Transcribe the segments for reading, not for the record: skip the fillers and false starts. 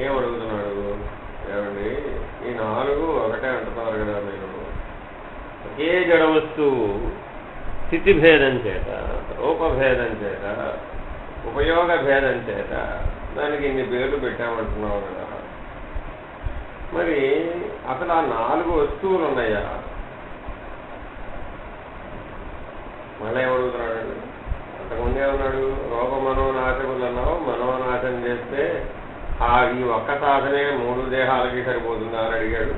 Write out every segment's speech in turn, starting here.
ఏమడుగుతున్నాడు? ఏమండి ఈ నాలుగు ఒకటే అంటున్నారు కదా మీరు. ఒకే జడ వస్తువు స్థితిభేదం చేత, రూపభేదం చేత, ఉపయోగ భేదం చేత దానికి ఇన్ని పేర్లు పెట్టామంటున్నావు కదా. మరి అసలు ఆ నాలుగు వస్తువులు ఉన్నాయా? మళ్ళీ ఏమడుగుతున్నాడండి? అంతకుముందే ఉన్నాడు రూపమనోనాశములు అన్నావు, మనోనాశం చేస్తే ఈ ఒక్క సాధనే 3 దేహాలకి సరిపోతుందా అని అడిగాడు.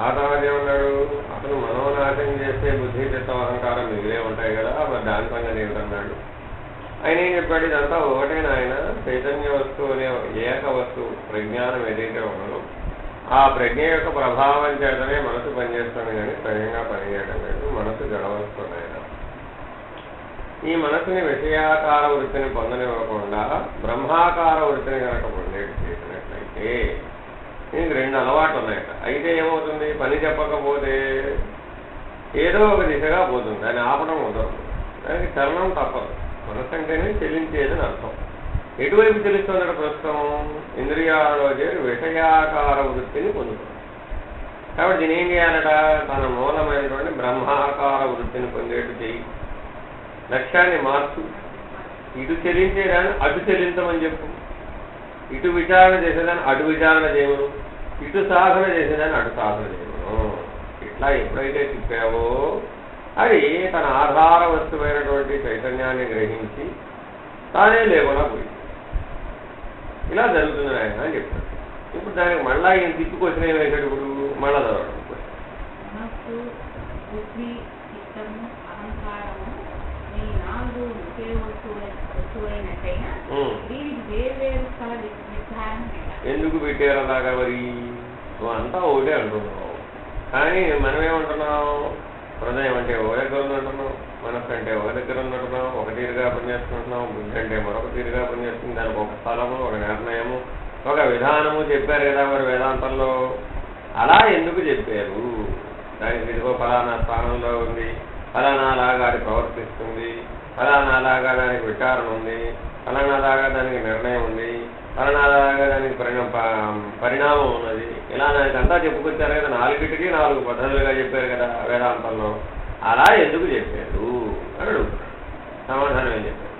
ఆ తర్వాత ఏమన్నాడు? అసలు మనోనాశం చేస్తే బుద్ధి చిత్తం అహంకారం మిగిలే ఉంటాయి కదా, మరి దాని సంగతి ఏమిటన్నాడు. ఆయన ఏం చెప్పాడు? ఇదంతా ఒకటే నాయన, చైతన్య వస్తువు అనే ఏక వస్తువు ప్రజ్ఞానం ఏదైతే ఉన్నదో ఆ ప్రజ్ఞ యొక్క ప్రభావం చేతనే మనసు పనిచేస్తుంది కానీ స్వయంగా పనిచేయడం లేదు. మనసు జడవస్తుంది ఆయన. ఈ మనసుని విషయాకార వృత్తిని పొందనివ్వకుండా బ్రహ్మాకార వృత్తిని కనుక పొందేటి చేసినట్లయితే దీనికి 2 అలవాట్లు ఉన్నాయట. అయితే ఏమవుతుంది? పని చెప్పకపోతే ఏదో ఒక దిశగా పోతుంది, దాన్ని ఆపడం కుదరదు, దానికి చలనం తప్పదు. మనసు అంటేనే చెల్లించేదని అర్థం. ఎటువైపు తెలుస్తుందట? ప్రస్తుతం ఇంద్రియాలలో చేరి విషయాకార వృత్తిని పొందుతుంది. కాబట్టి దీని ఏం చేయాలట? తన మూలమైనటువంటి బ్రహ్మాకార వృత్తిని పొందేట్టు చేయి. లక్ష్యాన్ని మార్చు. ఇటు చెల్లించేదాన్ని అటు చెల్లించమని చెప్పు, ఇటు విచారణ చేసేదాన్ని అటు విచారణ చేయమను, ఇటు సాధన చేసేదాన్ని అటు సాధన చేయమను. ఇట్లా ఎప్పుడైతే చెప్పావో అది తన ఆధార వస్తువైనటువంటి చైతన్యాన్ని గ్రహించి తానే లేకుండా పోయింది. ఇలా జరుగుతుంది ఆయన అని చెప్పాడు. ఇప్పుడు దానికి మళ్ళా ఈయన తిప్పుకొచ్చిన ఏమేసాడు? ఇప్పుడు మళ్ళా చదవడం ఎందుకు పెట్టారు అలాగా? మరి నువ్వు అంతా ఒకటే అంటున్నావు, కానీ మనమేమంటున్నావు? హృదయం అంటే ఒక దగ్గర ఉందంటున్నావు, మనస్సు అంటే ఒక దగ్గర ఉందంటున్నావు, ఒక తీరుగా పనిచేస్తుంటున్నావు, బుద్ధి అంటే మరొక తీరుగా పనిచేస్తుంది. దానికి ఒక స్థలము, ఒక నిర్ణయము, ఒక విధానము చెప్పారు కదా మరి వేదాంతంలో. అలా ఎందుకు చెప్పారు? దానికి ఇదిగో ఫలానా స్థానంలో ఉంది, ఫలానాలాగా అది ప్రవర్తిస్తుంది, ఫలానాలాగా దానికి విచారణ ఉంది, ఫలానాలాగా దానికి నిర్ణయం ఉంది, ఫలానాలాగా దానికి పరిణామం ఉన్నది. ఇలా దానికి అంతా చెప్పుకొచ్చారు కదా. 4టికి 4 పద్ధతులుగా చెప్పారు కదా వేదాంతంలో. అలా ఎందుకు చెప్పారు అని అడుగుతున్నాడు. సమాధానం ఏం చెప్పారు?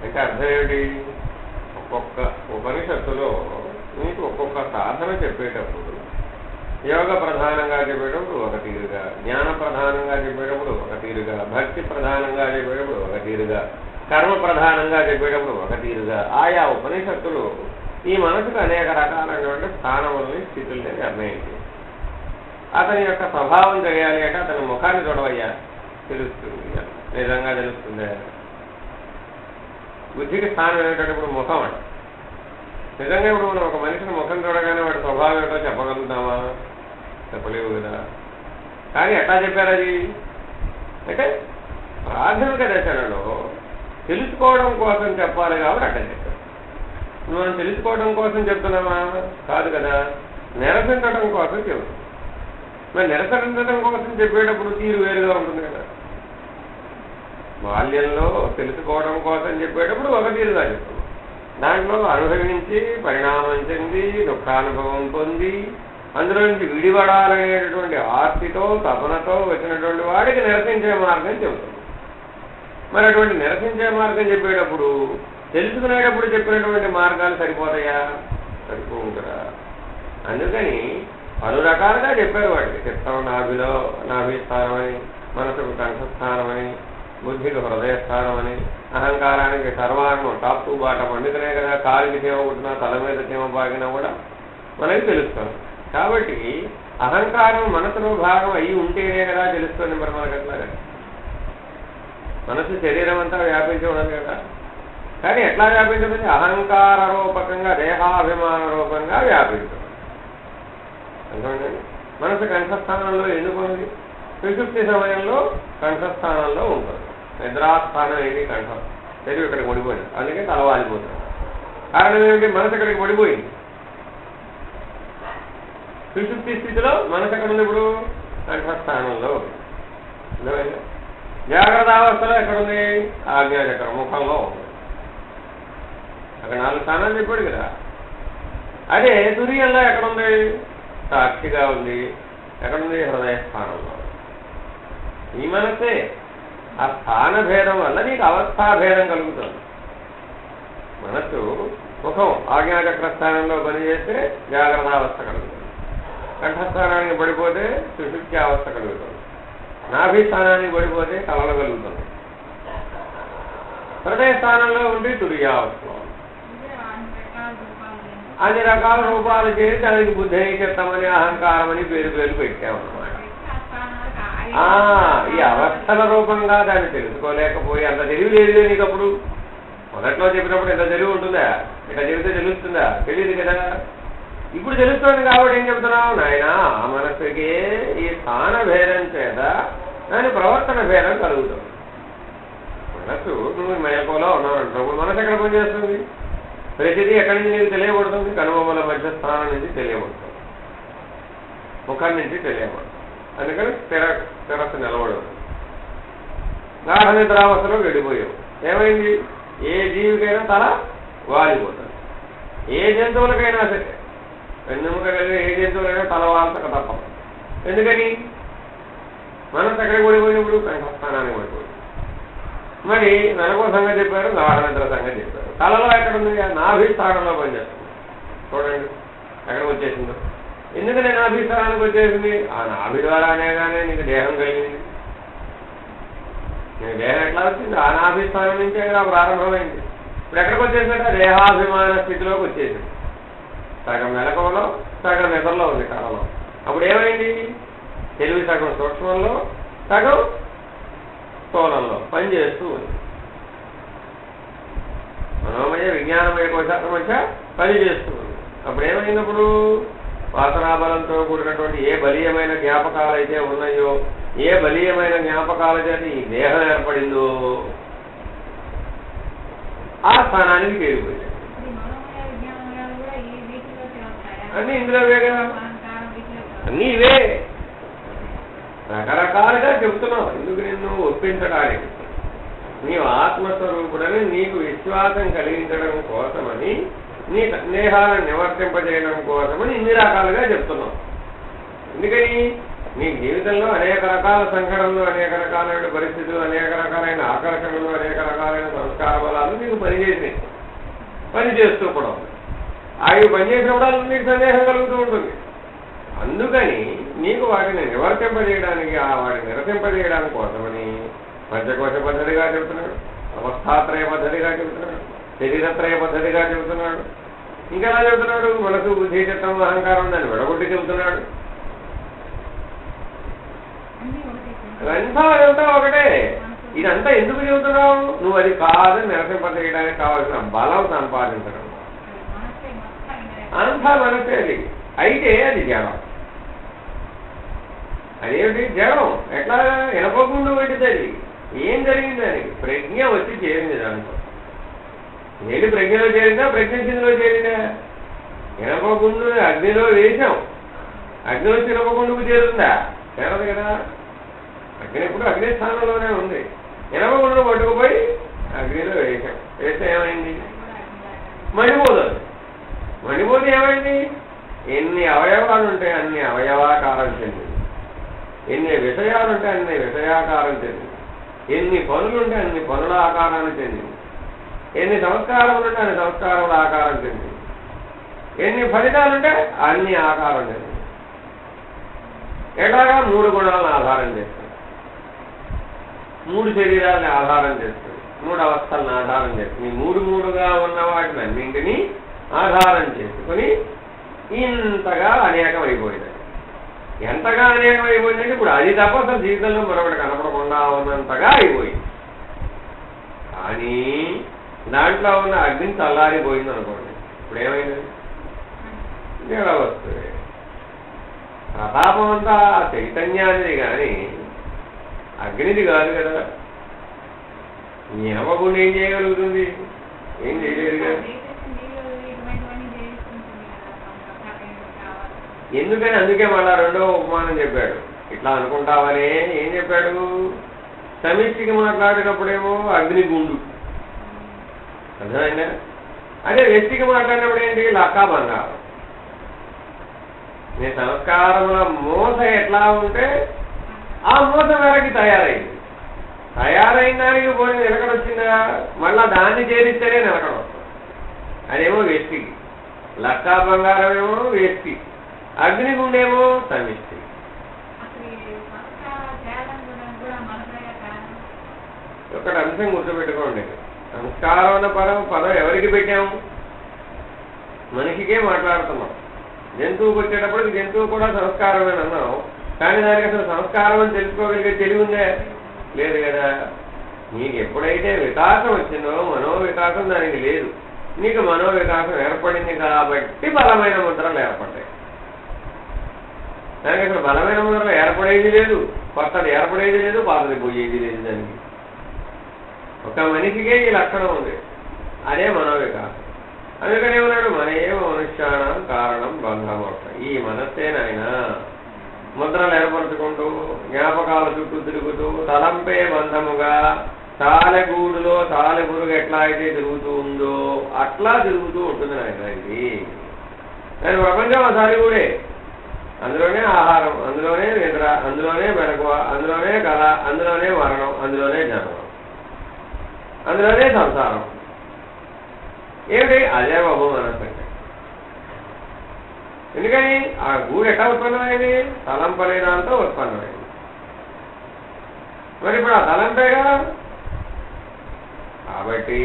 అంటే అర్థం ఏమిటి? ఒక్కొక్క ఉపనిషత్తులో మీకు ఒక్కొక్క సాధన చెప్పేటప్పుడు యోగ ప్రధానంగా చెప్పేటప్పుడు ఒక తీరుగా, జ్ఞాన ప్రధానంగా చెప్పేటప్పుడు ఒక తీరుగా, భక్తి ప్రధానంగా చెప్పేటప్పుడు ఒక తీరుగా, కర్మ ప్రధానంగా చెప్పేటప్పుడు ఒక తీరుగా ఆయా ఉపనిషత్తులు ఈ మనసుకు అనేక రకాలైనటువంటి స్థానములని, స్థితుల్ని నిర్ణయించి అతని యొక్క స్వభావం తెలియాలి అంటే అతని ముఖాన్ని చూడవయ్యా తెలుస్తుంది. నిజంగా తెలుస్తుందే. బుద్ధికి స్థానం ఏమిటంటే ఇప్పుడు ముఖం అంట. నిజంగా ఇప్పుడు మనం ఒక మనిషిని ముఖం చూడగానే వాడి స్వభావం ఏమిటో చెప్పగలుగుతామా? చెప్పలేవు కదా. కానీ ఎట్లా చెప్పారు అది? అంటే ప్రాథమిక దశలలో తెలుసుకోవడం కోసం చెప్పాలి కాబట్టి అట్లా చెప్పారు. మనం తెలుసుకోవడం కోసం చెప్తున్నామా? కాదు కదా. నిరసించడం కోసం చెబుతాం. మరి నిరసించడం కోసం చెప్పేటప్పుడు తీరు వేరుగా ఉంటుంది కదా. బాల్యంలో తెలుసుకోవడం కోసం చెప్పేటప్పుడు ఒక తీరుగా చెప్తాం. దాంట్లో అనుభవించి పరిణామం చెంది దుఃఖానుభవం పొంది అందులో నుంచి విడిపడాలనేటటువంటి ఆర్తితో తపనతో వచ్చినటువంటి వాడికి నిరసించే మార్గం చెబుతాం. మరి అటువంటి నిరసించే మార్గం చెప్పేటప్పుడు తెలుసుకునేటప్పుడు చెప్పినటువంటి మార్గాలు సరిపోతాయా? సరిపోవు కదా. అందుకని పలు రకాలుగా చెప్పారు వాటికి. చిత్తం నాభిస్థానమని, మనసుకు కంఠస్థానమని, బుద్ధికి హృదయస్థానమని, అహంకారానికి సర్వాంగం టాప్ టు బాటం. అందుకనే కదా కాలికి చీమ పుట్టినా తల మీద చీమ పాకినా కూడా మనకి తెలుస్తాం. కాబట్టి అహంకారం మనసులో భాగం అయి ఉంటేనే కదా తెలుస్తుంది. మరి మనకు అట్లాగా మనసు శరీరం అంతా వ్యాపించి ఉండదు కదా. కానీ ఎట్లా వ్యాపించదు? అహంకార రూపకంగా దేహాభిమాన రూపంగా వ్యాపించదు. అంతేనండి. మనసు కంఠస్థానంలో ఎందుకు ఉంది? సుషుప్తి సమయంలో కంఠస్థానంలో ఉంటుంది. నిద్రాస్థానం ఏంటి? కంఠం. తెలివి ఇక్కడికి పడిపోయింది, అందుకే తల వాలిపోతుంది. కారణం ఏమిటి? మనసు ఇక్కడికి పడిపోయింది. సుషుప్తి స్థితిలో మనసు ఎక్కడ ఉంది? ఇప్పుడు కంఠస్థానంలో ఉంది. జాగ్రత్త అవస్థలో ఎక్కడుంది? ఆజ్ఞాచక్రం ముఖంలో ఉంది. అక్కడ 4 స్థానాలు చెప్పాడు కదా. అదే తుర్యంలో ఎక్కడుంది? సాక్షిగా ఉంది. ఎక్కడుంది? హృదయ స్థానంలో. ఈ మనసే ఆ స్థాన భేదం వల్ల నీకు అవస్థాభేదం కలుగుతుంది. మనస్సు ముఖం ఆజ్ఞాచక్ర స్థానంలో పనిచేస్తే జాగ్రత్త అవస్థ కలుగుతుంది. కంఠస్థానానికి పడిపోతే సుషుప్తి అవస్థ కలుగుతుంది. నాభి స్థానానికి పడిపోతే కలలు కలుగుతుంది. హృదయ స్థానంలో ఉండి తుర్యావస్థలో అన్ని రకాల రూపాలు చేసి దానికి బుద్ధి చిత్తమని అహంకారం అని పేరు పెట్టామన్నమాట. ఈ అవస్థల రూపంగా దాన్ని తెలుసుకోలేకపోయి అంత తెలివి లేదు నీకు. అప్పుడు మొదట్లో చెప్పినప్పుడు ఎంత తెలివి ఉంటుందా? ఇట్లా చెబితే తెలుస్తుందా? తెలియదు కదా. ఇప్పుడు తెలుస్తుంది కాబట్టి ఏం చెప్తున్నావు? నాయనా ఆ మనస్సుకి ఈ స్థాన భేదం చేత దాని ప్రవర్తన భేదం కలుగుతుంది. మనస్సు నువ్వు మెలకువలో ఉన్నావు. మనసు ఎక్కడ పనిచేస్తుంది? ప్రతిదీ ఎక్కడి నుంచి నీకు తెలియబడుతుంది? కనుబొమ్మల మధ్య స్థానం నుంచి తెలియబడుతుంది, ముఖం నుంచి తెలియబడుతుంది. అందుకని స్థిరస్సు నిలబడదు. గాఢ నిద్రావస్థలో గడిపోయావు. ఏమైంది? ఏ జీవికైనా తల వాలిపోతుంది. ఏ జంతువులకైనా సరే, వెన్నెముక కలిగే ఏ జంతువులైనా తల వాల్తక తప్పదు. ఎందుకని? మనసు ఎక్కడికి పడిపోయినప్పుడు కంఠస్థానానికి పడిపోయింది. మరి నరకో సంగతి చెప్పారు, గాఢ నిద్ర సంగతి చెప్పారు. తలలో ఎక్కడుంది? నాభిస్థానంలో పనిచేస్తుంది. చూడండి ఎక్కడికి వచ్చేసిందో. ఎందుకని నాభిస్థానానికి వచ్చేసింది? ఆ నాభి ద్వారానే కానీ నీకు దేహం కలిగింది. నీకు దేహం ఎట్లా వచ్చింది? ఆ నాభిస్థానం నుంచే ఇలా ప్రారంభమైంది. ఇప్పుడు ఎక్కడికి వచ్చేసిందంటే దేహాభిమాన స్థితిలోకి వచ్చేసింది. సగం మెలకువలో సగం నిద్రలో ఉంది కళలో. అప్పుడు ఏమైంది? తెలివి సగం సూక్ష్మంలో సగం స్థూలంలో పనిచేస్తూ ఉంది. మనోమయ విజ్ఞానమయ కోశాల మధ్య పనిచేస్తూ ఉంది. అప్పుడు ఏమైనప్పుడు వాసనాబలంతో కూడినటువంటి ఏ బలీయమైన జ్ఞాపకాలు అయితే ఉన్నాయో, ఏ బలీయమైన జ్ఞాపకాల చేత ఈ దేహం ఏర్పడిందో ఆ స్థానానికి చేరిపోయింది. అన్నీ ఇందులోవే కదా. అన్నీ ఇవే రకరకాలుగా చెబుతున్నావు. ఎందుకు? నిన్ను ఒప్పించడానికి, నీవు ఆత్మస్వరూపుడని నీకు విశ్వాసం కలిగించడం కోసమని, నీ సందేహాలను నివర్తింపజేయడం కోసమని ఇన్ని రకాలుగా చెప్తున్నావు. ఎందుకని? నీ జీవితంలో అనేక రకాల సంఘటనలు, అనేక రకాలైన పరిస్థితులు, అనేక రకాలైన ఆకర్షణలు, అనేక రకాలైన సంస్కార బలాలు నీకు పనిచేసినాయి, పనిచేస్తూ కూడా ఉంది. అవి పనిచేసినప్పుడు నీకు సందేహం కలుగుతూ ఉంటుంది. అందుకని నీకు వాటిని నివర్తింపజేయడానికి, వాటిని నిరసింపజేయడానికి కోసమని పంచకోశ పద్ధతిగా చెబుతున్నాడు, అవస్థాత్రయ పద్ధతిగా చెబుతున్నాడు, శరీరత్రయ పద్ధతిగా చెబుతున్నాడు. ఇంకెలా చెబుతున్నాడు? మనసు, బుద్ధి, చిత్తం, అహంకారం దాన్ని విడగొట్టి చెబుతున్నాడు. అదంతా ఒకటే. ఇదంతా ఎందుకు చెబుతున్నావు? నువ్వు అది కాదని నిరసింపజేయడానికి కావాల్సిన బలం సంపాదించడం. అంతా మనసే. అది అయితే అది జడం. అదేమిటి? జడం ఎట్లా వినపకుండా పెట్టింది. ఏం జరిగింది? దానికి ప్రజ్ఞ వచ్చి చేరింది. దాంట్లో ఏంటి? ప్రజ్ఞలో చేరిందా? ప్రజ్ఞలో చేరిందా? వినపకుండా అగ్నిలో వేసాం, అగ్ని వచ్చి వినపకుండుకు చేరుందా? చేరదు కదా. అగ్ని ఎప్పుడు అగ్ని స్థానంలోనే ఉంది. వినపకుండా పట్టుకుపోయి అగ్నిలో వేసాం. వేస్తే ఏమైంది? మండిపోతుంది. మండిపోతే ఏమైంది? ఎన్ని అవయవాలు ఉంటే అన్ని అవయవాకారం చెందింది, ఎన్ని విషయాలుంటే అన్ని విషయాకారం చెందింది, ఎన్ని పనులుంటే అన్ని పనుల ఆకారాన్ని చెందింది, ఎన్ని సంస్కారములుంటే అన్ని సంస్కారముల ఆకారం చెందింది, ఎన్ని ఫలితాలుంటే అన్ని ఆకారం చెందింది. ఎట్లాగా? 3 గుణాలను ఆధారం చేస్తుంది, 3 శరీరాలని ఆధారం చేస్తుంది, 3 అవస్థలను ఆధారం చేస్తుంది. 3గా ఉన్న వాటిని అన్నింటినీ ఆధారం చేసుకుని ఇంతగా అనేకం అయిపోయింది. ఎంతగా అనేకం అయిపోయిందంటే ఇప్పుడు అది తప్ప అసలు జీవితంలో మరొకటి కనపడకుండా ఉన్నంతగా అయిపోయింది. కానీ దాంట్లో ఉన్న అగ్ని చల్లారిపోయింది అనుకోండి, ఇప్పుడు ఏమైంది? జడ వస్తుంది. ప్రతాపం అంతా చైతన్యానిది కానీ అగ్నిది కాదు కదా. జ్ఞాపకుండా ఏం చేయగలుగుతుంది? ఏం చేయలేదు కదా. ఎందుకని? అందుకే మళ్ళా రెండో ఉపమానం చెప్పాడు. ఇట్లా అనుకుంటావనే ఏం చెప్పాడు? సమిష్టికి మాట్లాడినప్పుడేమో అగ్నిగుండు, అర్థమైందా? అదే వ్యక్తికి మాట్లాడినప్పుడు ఏంటి? లక్కా బంగారం. నీ సంస్కారముల మూత ఎట్లా ఉంటే ఆ మూత మేరకి తయారైంది. తయారైన దానికి పోయి నిలకడొచ్చిందా? మళ్ళా దాన్ని చేరిస్తేనే నిలకడొస్తుంది. అదేమో వ్యక్తికి. లక్కా బంగారం ఏమో వ్యక్తి, అగ్నిగుండేమో సమిష్టి. ఒకటి అంశం గుర్తుపెట్టుకోండి, సంస్కారం అన్న పదం ఎవరికి పెట్టాము? మనిషికే మాట్లాడుతున్నాం. జంతువుకి వచ్చేటప్పటికి జంతువు కూడా సంస్కారం అని అన్నాం, కానీ దానికి అసలు సంస్కారం అని తెలుసుకోగలిగే తెలివి ఉందే? లేదు కదా. నీకు ఎప్పుడైతే వికాసం వచ్చిందో మనోవికాసం దానికి లేదు. నీకు మనోవికాసం ఏర్పడింది కాబట్టి బలమైన ముద్రలు ఏర్పడ్డాయి. దానికి అసలు బలమైన ముద్రలు ఏర్పడేది లేదు, కొత్తది ఏర్పడేది లేదు, పాతది పోయేది లేదు. దానికి ఒక మనిషికే ఈ లక్షణం ఉంది, అదే మనోవికాసం. అందుకనే ఉన్నాడు మన ఏమో మనుష్యానం కారణం బంధమోక్ష. ఈ మనస్సేనైనా ముద్రలు ఏర్పరచుకుంటూ జ్ఞాపకాల చుట్టూ తిరుగుతూ తలంపే బంధముగా తాలెగూడులో తాలెపురుగు ఎట్లా అయితే తిరుగుతూ ఉందో అట్లా తిరుగుతూ ఉంటుంది నాయన. ఇది దాని ప్రపంచం ఆ తాలిగూడే. అందులోనే ఆహారం, అందులోనే నిద్ర, అందులోనే మెలకువ, అందులోనే కళ, అందులోనే మరణం, అందులోనే జన్మం, అందులోనే సంసారం. ఏమిటి? అదే బాబు మనస్సు అంటే. ఎందుకని? ఆ గూడు ఎట్లా ఉత్పన్నమైంది? తలంపనే దాంతో ఉత్పన్నమైంది. మరి ఇప్పుడు ఆ తలంపేగా. కాబట్టి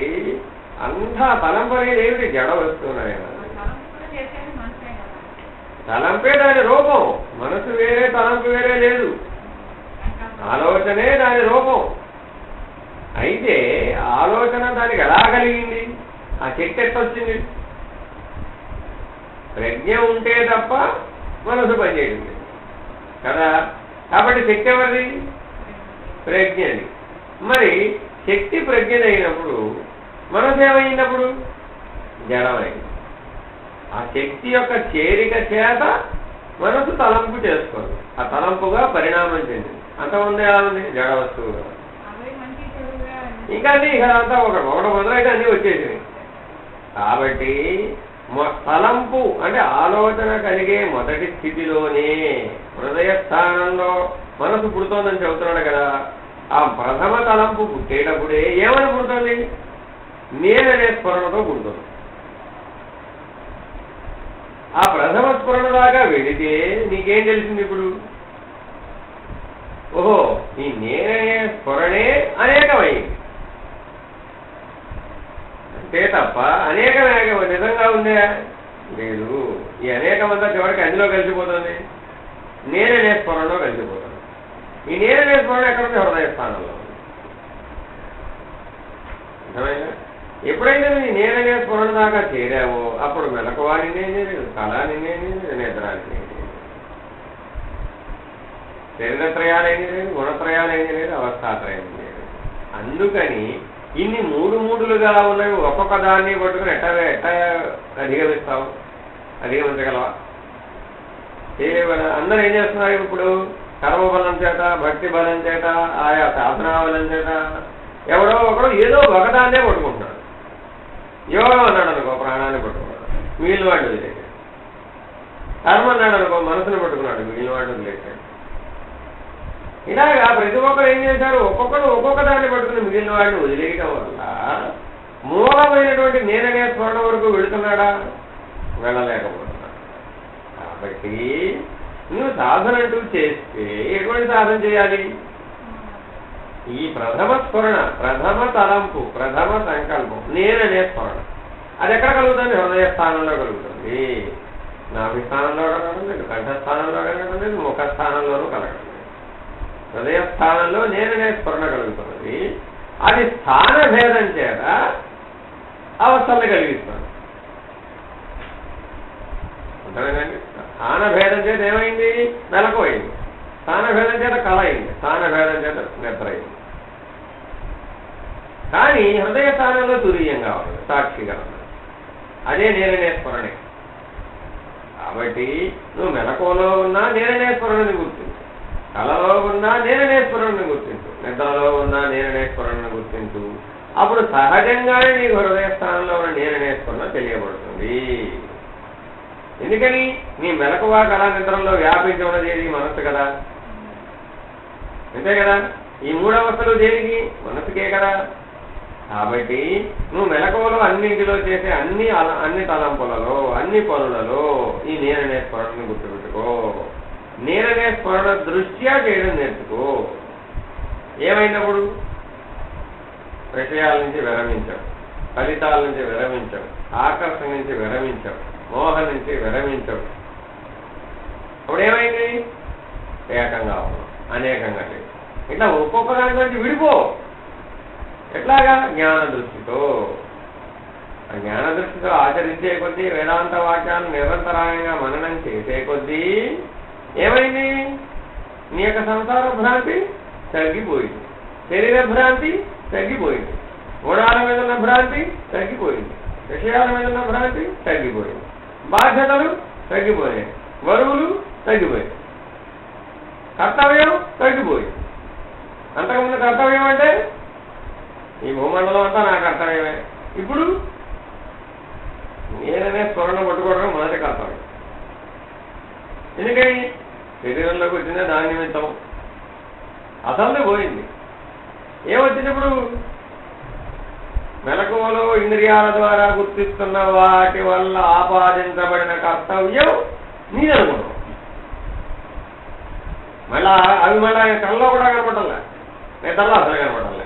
అంతా తలంపనేది ఏమిటి? జడ వస్తున్నాయి. తలంపే దాని రూపం. మనసు వేరే, తలంపు వేరే లేదు. ఆలోచనే దాని రూపం. అయితే ఆలోచన దానికి ఎలా కలిగింది? ఆ శక్తి ఎట్టొచ్చింది? ప్రజ్ఞ ఉంటే తప్ప మనసు పనిచేయడం కదా. కాబట్టి శక్తి ఎవరిది? ప్రజ్ఞది. మరి శక్తి ప్రజ్ఞది అయినప్పుడు మనసు ఏమైనప్పుడు? జడమైంది. ఆ శక్తి యొక్క చేరిక చేత మనసు తలంపు చేసుకోదు. ఆ తలంపుగా పరిణామం చెందింది. అంతకుముందు ఎలా ఉంది? జడ వస్తువుగా. ఇంకా ఇక అంతా ఒకటి మొదలైతే అన్నీ వచ్చేసినాయి. కాబట్టి తలంపు అంటే ఆలోచన కలిగే మొదటి స్థితిలోనే హృదయ స్థానంలో మనసు పుడుతోందని చెబుతున్నాడు కదా. ఆ ప్రథమ తలంపు పుట్టేటప్పుడే ఏమని పుడుతుంది? నేననే స్ఫురణతో పుడుతుంది. ఆ ప్రథమ స్ఫురణ దాకా వెళితే నీకేం తెలిసింది? ఇప్పుడు ఓహో, ఈ నేననే స్ఫురణే అనేకమైంది అంతే తప్ప అనేకం నిజంగా ఉందే లేదు. ఈ అనేకమంతా చివరికి అందులో కలిసిపోతుంది, నేననే స్ఫురణలో కలిసిపోతుంది. ఈ నేననే స్ఫురణ ఎక్కడుంది? హృదయ స్థానంలో ఉంది. అర్థమైందా? ఎప్పుడైతే నీ నేననే స్ఫురణ దాకా చేరావో అప్పుడు మెలకువ నిన్నే లేదు, కళ నిన్నే లేదు, నిద్ర నిన్నే లేదు, శరీరత్రయాలైంది లేదు, గుణత్రయాలైంది లేదు, అవస్థాత్రయం లేదు. అందుకని ఇన్ని మూడులుగా ఉన్నవి ఒక్కొక్క దాన్ని పట్టుకుని ఎట్ట అధిగమిస్తావు? అధిగమించగలవా? చేయలేవు కదా. అందరూ ఏం చేస్తున్నారు ఇప్పుడు? కర్మబలం చేత, భక్తి బలం చేత, ఆయా సాధనా బలం చేత ఎవడో ఒకడు ఏదో ఒకదాన్నే పట్టుకుంటున్నాడు. యోగం అన్నాడు అనుకో, ప్రాణాన్ని పట్టుకున్నాడు, మిగిలిన వాడిని వదిలేశాడు. కర్మ అన్నాడు అనుకో, మనసుని పట్టుకున్నాడు, మిగిలిన వాడిని వదిలేశాడు. ఇలాగా ప్రతి ఒక్కరు ఏం చేశారు? ఒక్కొక్కరు ఒక్కొక్క దాన్ని పట్టుకుని మిగిలిన వాడిని వదిలేయటం వల్ల మూలమైనటువంటి నేననే స్మరణ వరకు వెళుతున్నాడా? వెళ్ళలేకపోతున్నాడు. కాబట్టి నువ్వు సాధన అంటూ చేస్తే ఎటువంటి సాధన చేయాలి? ఈ ప్రథమ స్ఫురణ, ప్రథమ తలంపు, ప్రథమ సంకల్పం నేననే స్ఫురణ అది ఎక్కడ కలుగుతుంది? హృదయ స్థానంలో కలుగుతుంది. నాభిస్థానంలో కలగడం లేదు, కంఠస్థానంలో కలగడం లేదు, ముఖస్థానంలోనూ కలగడం లేదు. హృదయ స్థానంలో నేననే స్ఫురణ కలుగుతున్నది. అది స్థాన భేదం చేత అవస్థల్ని కలిగిస్తాడు. అంతేనండి. స్థానభేదం చేత ఏమైంది? మెలకువైంది. స్థానభేదం చేత కళ అయింది. స్థానభేదం చేత నిద్ర అయింది. కానీ హృదయ స్థానంలో తురీయంగా ఉంది, సాక్షిగా ఉంది. అదే నేననే స్మరణే. కాబట్టి నువ్వు మెలకువలో ఉన్నా నేననే స్మరణని గుర్తించు, కళలో ఉన్నా నేననే స్మరణని గుర్తించు, నిద్రలో ఉన్నా నేననే స్మరణని గుర్తించు. అప్పుడు సహజంగానే నీకు హృదయ స్థానంలో ఉన్న నేననే స్మరణ తెలియబడుతుంది. ఎందుకని? నీ మెలకువ కళ నిద్రలో వ్యాపించి ఉన్నది ఏది? మనస్సు కదా. అంతే కదా. ఈ మూడవస్థలు దేనికి? మనసుకే కదా. కాబట్టి నువ్వు మెలకువలో అన్నింటిలో చేసే అన్ని తలంపులలో, అన్ని పనులలో ఈ నేననే స్మరణను గుర్తుపెట్టుకో. నేననే స్మరణ దృష్ట్యా చేయడం నేర్చుకో. ఏమైనప్పుడు? విషయాల నుంచి విరమించావు, ఫలితాల నుంచి విరమించావు, ఆకర్షణ నుంచి విరమించావు, మోహం నుంచి విరమించావు. అప్పుడు ఏమైంది? ఏకంగా ఉన్నావు, అనేకంగా లేదు. ఇట్లా ఒక్కొక్క దాని నుంచి విడిపో. ఎట్లాగా? జ్ఞాన దృష్టితో. ఆ జ్ఞాన దృష్టితో ఆచరించే కొద్దీ, వేదాంత వాక్యాలను నిరంతరాయంగా మననం చేసే కొద్దీ ఏమైంది? నీ యొక్క సంసార భ్రాంతి తగ్గిపోయింది, శరీర భ్రాంతి తగ్గిపోయింది, గుణాల మీద ఉన్న భ్రాంతి తగ్గిపోయింది, విషయాల మీద ఉన్న భ్రాంతి తగ్గిపోయింది, బాధ్యతలు తగ్గిపోయాయి, బరువులు తగ్గిపోయాయి, కర్తవ్యం తగ్గిపోయింది. అంతకుముందు కర్తవ్యం అంటే ఈ భూమండలం అంతా నా కర్తవ్యమే. ఇప్పుడు నేననే స్మరణ పట్టుకోవడం మొదటి కర్తవ్యం. ఎందుకని? శరీరంలోకి వచ్చిందే దాని నిమిత్తం. అసలు పోయింది. ఏమొచ్చినప్పుడు? మెలకువలో ఇంద్రియాల ద్వారా గుర్తిస్తున్న వాటి వల్ల ఆపాదించబడిన కర్తవ్యం నీదనుకున్నావు. అవి మళ్ళా కళ్ళలో కూడా కనపడాల, నిద్రలో అసలు కనపడాలి.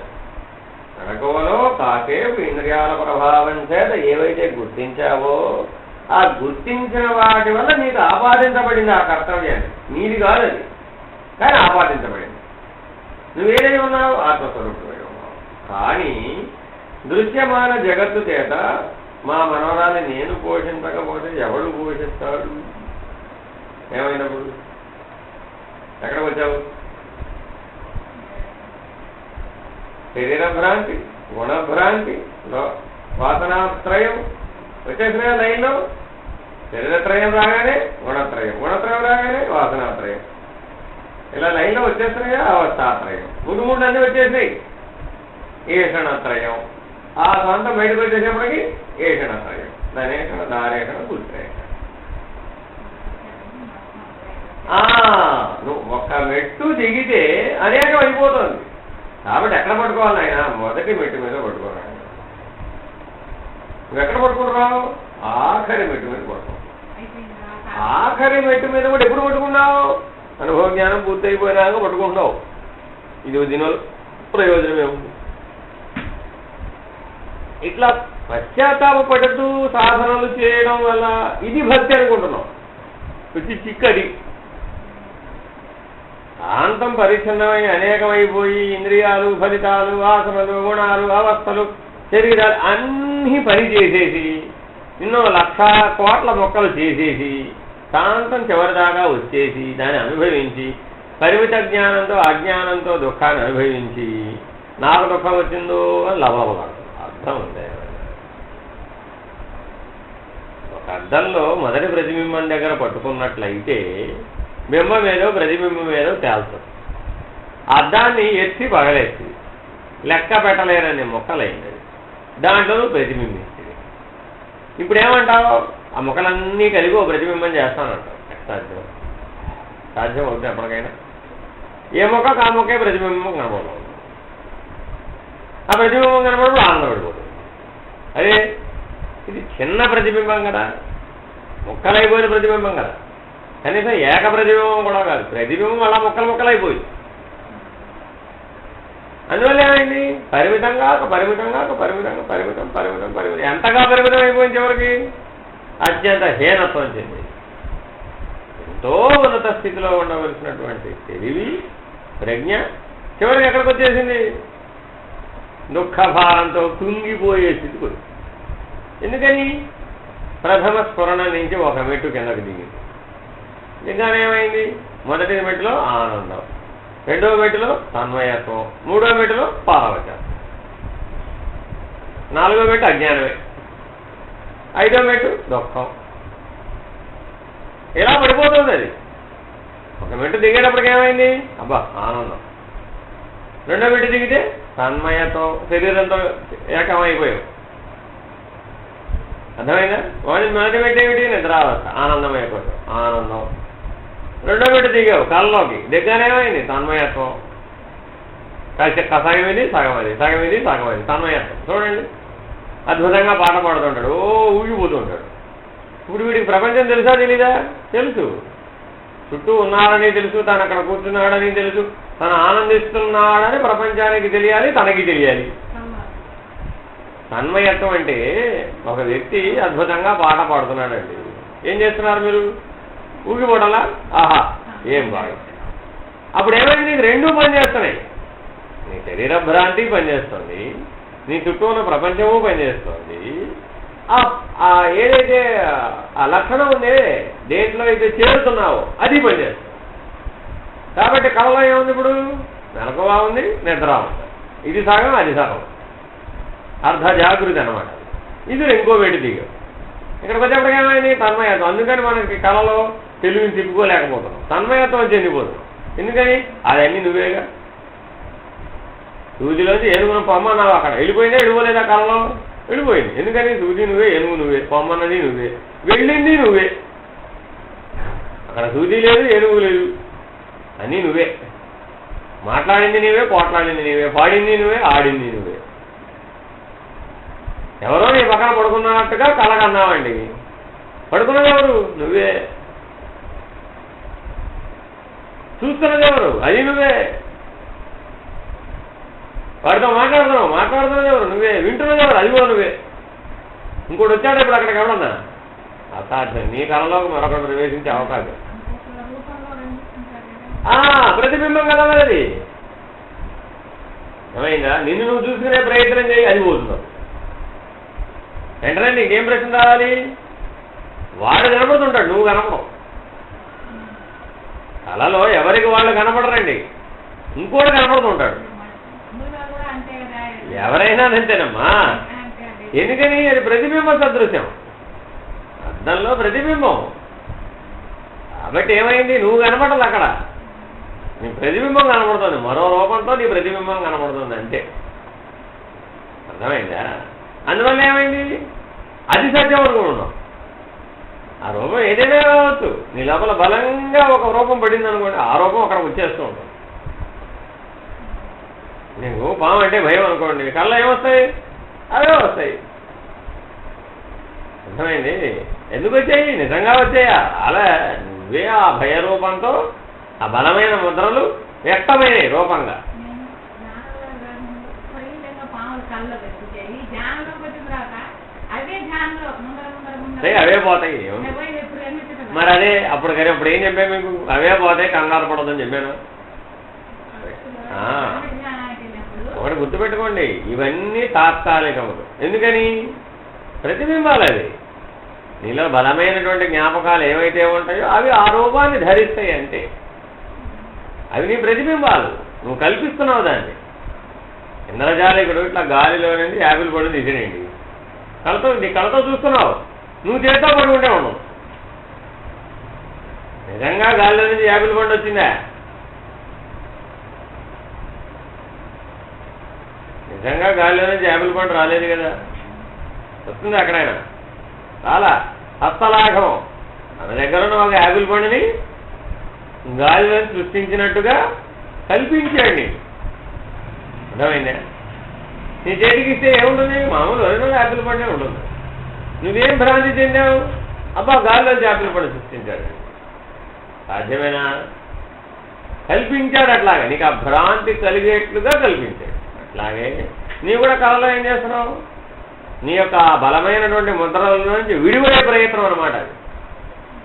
మెలకువలో కాసేపు ఇంద్రియాల ప్రభావం చేత ఏవైతే గుర్తించావో ఆ గుర్తించిన వాటి వల్ల నీకు ఆపాదించబడింది ఆ కర్తవ్యాన్ని. నీది కాదు అది, కానీ ఆపాదించబడింది. నువ్వేదై ఉన్నావు? ఆత్మస్వరూపుడై ఉన్నావు. కానీ దృశ్యమాన జగత్తు చేత మా మనవరాన్ని నేను పోషించకపోతే ఎవడు పోషిస్తాడు? ఏమైనప్పుడు ఎక్కడికి వచ్చావు? శరీర భ్రాంతి, గుణభ్రాంతి, వాసనాత్రయం వచ్చేసిన లైన్లో. శరీరత్రయం రాగానే గుణత్రయం, గుణత్రయం రాగానే వాసనాత్రయం, ఇలా లైన్లో వచ్చేస్తున్నాయా? అవస్థాత్రయం. మూడు అన్నీ వచ్చేసినాయి. ఏషణత్రయం. ఆ సొంతం బయటకు వచ్చేసేపటికి ఏషణత్రయం, ధనేషణ, దారేషణ, గుర్తేషణ. నువ్వు ఒక్క మెట్టు దిగితే అనేకం అయిపోతుంది. కాబట్టి ఎక్కడ పట్టుకోవాలి ఆయన? మొదటి మెట్టు మీద పట్టుకోవాలి. నువ్వు ఎక్కడ పట్టుకుంటున్నావు? ఆఖరి మెట్టు మీద పట్టుకో. ఆఖరి మెట్టు మీద కూడా ఎప్పుడు పట్టుకున్నావు? అనుభవ జ్ఞానం పూర్తయిపోయినాక పట్టుకుంటున్నావు. ఇది దీనివల్ల ప్రయోజనం ఏముంది? ఇట్లా పశ్చాత్తాపడుతూ సాధనలు చేయడం వల్ల ఇది భక్తి అనుకుంటున్నావు. వచ్చి చిక్కడి శాంతం పరిచ్ఛిన్నమై అనేకమైపోయి ఇంద్రియాలు, ఫలితాలు, వాసనలు, గుణాలు, అవస్థలు, శరీరాలు అన్నీ పనిచేసేసి ఎన్నో 1,00,000 కోట్ల మొక్కలు చేసేసి శాంతం చివరిదాకా వచ్చేసి దాన్ని అనుభవించి పరిమిత జ్ఞానంతో అజ్ఞానంతో దుఃఖాన్ని అనుభవించి నాకు దుఃఖం వచ్చిందో అని లవలవలాడు. అర్థం ఉంది. ఒక అద్దంలో మొదటి ప్రతిబింబం దగ్గర పట్టుకున్నట్లయితే బింబం ఏదో ప్రతిబింబం ఏదో తేల్తుంది. అద్దాన్ని ఎత్తి పగలేస్తుంది, లెక్క పెట్టలేరని మొక్కలైంది, దాంట్లో ప్రతిబింబిస్తుంది. ఇప్పుడు ఏమంటావు? ఆ మొక్కలన్నీ కలిగి ఓ ప్రతిబింబం చేస్తానంటావు. సాధ్యం? సాధ్యం అవుతుంది ఎప్పటికైనా? ఏ మొక్కకు ఆ మొక్కే ప్రతిబింబం కనబడదు. ఆ ప్రతిబింబం కనబడదు, ఆనందపడిపోతుంది. అదే ఇది చిన్న ప్రతిబింబం కదా, మొక్కలైపోయిన ప్రతిబింబం కదా, కనీసం ఏక ప్రతిబింబం కూడా కాదు. ప్రతిబింబం అలా మొక్కలైపోయి అందువల్ల ఏమైంది? పరిమితంగా ఎంతగా పరిమితం అయిపోయిన చివరికి అత్యంత హీనత్వం చెంది ఎంతో ఉన్నత స్థితిలో ఉండవలసినటువంటి తెలివి, ప్రజ్ఞ చివరికి ఎక్కడికి వచ్చేసింది? దుఃఖ భారంతో కుంగిపోయే స్థితికి వచ్చింది. ఎందుకని ప్రథమ స్ఫురణ నుంచి ఒక మెట్టు కిందకు దిగింది. దిగ్గానే ఏమైంది? మొదటి మెట్టులో ఆనందం, రెండవ మెట్టులో తన్మయత్వం, మూడవ మెట్టులో పారవచనం, నాలుగో మెట్టు అజ్ఞానమే, ఐదో మెట్టు దుఃఖం. ఇలా పడిపోతుంది అది. ఒక మెట్టు దిగేటప్పటికి ఏమైంది? అబ్బా ఆనందం. రెండో మెట్టు దిగితే తన్మయతో శరీరంతో ఏకమైపోయావు. అర్థమైందా? మొదటి మెట్టు ఏమిటి? నిద్రావస్థ, ఆనందమైపోతావు, ఆనందం. రెండో మెట్టు దిగావు కళ్ళలోకి, దిగ్గానేమైంది? తన్మయత్వం. సగం ఇది సగం అది, సగం ఇది సగం అది, తన్మయత్వం. చూడండి, అద్భుతంగా పాట పాడుతుంటాడు, ఊగిపోతుంటాడు. ఇప్పుడు వీడికి ప్రపంచం తెలుసా తెలీదా? తెలుసు. చుట్టూ ఉన్నాడని తెలుసు, తను అక్కడ కూర్చున్నాడని తెలుసు, తను ఆనందిస్తున్నాడని ప్రపంచానికి తెలియాలి, తనకి తెలియాలి. తన్మయత్వం అంటే ఒక వ్యక్తి అద్భుతంగా పాట పాడుతున్నాడండి, ఏం చేస్తున్నారు మీరు? ఊగిపోవడంలా, ఆహా ఏం బాగా. అప్పుడు ఏమైంది? నీకు రెండూ పనిచేస్తున్నాయి. నీ శరీర భ్రాంతి పనిచేస్తుంది, నీ చుట్టూ ఉన్న ప్రపంచము పనిచేస్తుంది. ఏదైతే ఆ లక్షణం ఉందే, దేంట్లో అయితే చేరుతున్నావో అది పనిచేస్తుంది. కాబట్టి కళలో ఏముంది? ఇప్పుడు మెలకువ ఉంది, నిద్ర ఉంది. ఇది సగం, అది సగం, అర్ధ జాగృతి అనమాట. ఇది ఇంకో వేడి దిగావు. ఇక్కడికి వచ్చేప్పటికి ఏమైంది? తన్మయత్వం. అందుకని మనకి కళలో తెలుగుని తిప్పుకోలేకపోతున్నాం, తన్మయత్వం చెందిపోతున్నాం. ఎందుకని? అదన్నీ నువ్వేగా. సూదిలోంచి ఏనుగును పొమ్మన్నావు, అక్కడ వెళ్ళిపోయిందా? వెళ్ళిపోలేదా? కళలో వెళ్ళిపోయింది. ఎందుకని? సూది నువ్వే, ఏనుగు నువ్వే, పొమ్మన్నది నువ్వే, వెళ్ళింది నువ్వే. అక్కడ సూది లేదు, ఏనుగు లేదు, అన్నీ నువ్వే. మాట్లాడింది నీవే, పోట్లాడింది నీవే, పాడింది నువ్వే, ఆడింది నువ్వే. ఎవరో నీ పక్కన పడుకున్నట్టుగా కలగన్నావండి, పడుకున్నది ఎవరు? నువ్వే. చూస్తున్నది ఎవరు? అది నువ్వే. వాడితో మాట్లాడుతున్నది ఎవరు? నువ్వే. వింటున్నది ఎవరు? అది కూడా నువ్వే. ఇంకోటి వచ్చాడు ఇప్పుడు అక్కడికి ఎవడన్నా? అసాధ్యం. నీ కళలోకి మరొకటి ప్రవేశించే అవకాశం. ప్రతిబింబం కదా మరి అది. ఏమైందా? నిన్ను నువ్వు చూసుకునే ప్రయత్నం చేయి, అది పోతున్నావు. వెంటనే నీకేం ప్రశ్న రావాలి? వాడు కనపడుతుంటాడు, నువ్వు కనపడవు. కళలో ఎవరికి వాళ్ళు కనపడరండి, ఇంకోటి కనపడుతుంటాడు. ఎవరైనా అంతేనమ్మా. ఎందుకని? అది ప్రతిబింబ సదృశ్యం, అద్దంలో ప్రతిబింబం. కాబట్టి ఏమైంది? నువ్వు కనపడదు అక్కడ, నీ ప్రతిబింబం కనపడుతుంది, మరో రూపంతో నీ ప్రతిబింబం కనపడుతుంది, అంతే. అర్థమైందా? అందువల్ల ఏమైంది? అది సత్యం అనుకుంటున్నాం. ఆ రూపం ఏదైనా కావచ్చు, నీ లోపల బలంగా ఒక రూపం పడింది అనుకోండి, ఆ రూపం అక్కడ వచ్చేస్తూ ఉంటుంది. నీకు పాము అంటే భయం అనుకోండి, కళ్ళ ఏమొస్తాయి? అవే వస్తాయి. అర్థమైంది? ఎందుకు వచ్చాయి? నిజంగా వచ్చాయా? అలా నువ్వే ఆ భయ రూపంతో ఆ బలమైన ముద్రలు వ్యక్తమైనవి రూపంగా. అవే పోతాయి. మరి అదే అప్పుడు కానీ అప్పుడు ఏం చెప్పాను మీకు? అవే పోతాయి, కంగారు పడదని చెప్పాను. ఒకటి గుర్తుపెట్టుకోండి, ఇవన్నీ తాత్కాలికములు. ఎందుకని? ప్రతిబింబాలు. అవి నీలో బలమైనటువంటి జ్ఞాపకాలు ఏవైతే ఉంటాయో అవి ఆ రూపాన్ని ధరిస్తాయి, అంతే. అవి నీ ప్రతిబింబాలు, నువ్వు కల్పిస్తున్నావు దాన్ని. ఇంద్రజాలికుడు ఇట్లా గాలిలో నుండి యాపిల్ పడు తీసినండి, నీ కళతో చూస్తున్నావు, నువ్వు చేతితో పడుకుంటే ఉండవు. నిజంగా గాలిలో నుంచి యాపిల్ పండు వచ్చిందా? నిజంగా గాలిలో నుంచి యాపిల్ పండు రాలేదు కదా. వస్తుంది అక్కడైనా? చాలా హస్తలాఘవం. మన దగ్గర ఉన్న ఒక యాపిల్ పండుని గాలిలో సృష్టించినట్టుగా కల్పించాడు నీకు. అర్థమైందా? నీ చేతికి ఇస్తే ఏముంటుంది? మామూలు ఒరిజినల్ యాపిల్ పండే ఉంటుంది. నువ్వేం భ్రాంతి చెందావు? అబ్బా గాలిలోంచి యాపిల్ పండు సృష్టించాడు. సాధ్యమేనా? కల్పించాడు. అట్లాగే నీకు ఆ భ్రాంతి కలిగేట్లుగా కల్పించాడు. అట్లాగే నీవు కూడా కళలో ఏం చేస్తున్నావు? నీ యొక్క బలమైనటువంటి ముద్రల నుంచి విడిపోయే ప్రయత్నం అనమాట. అది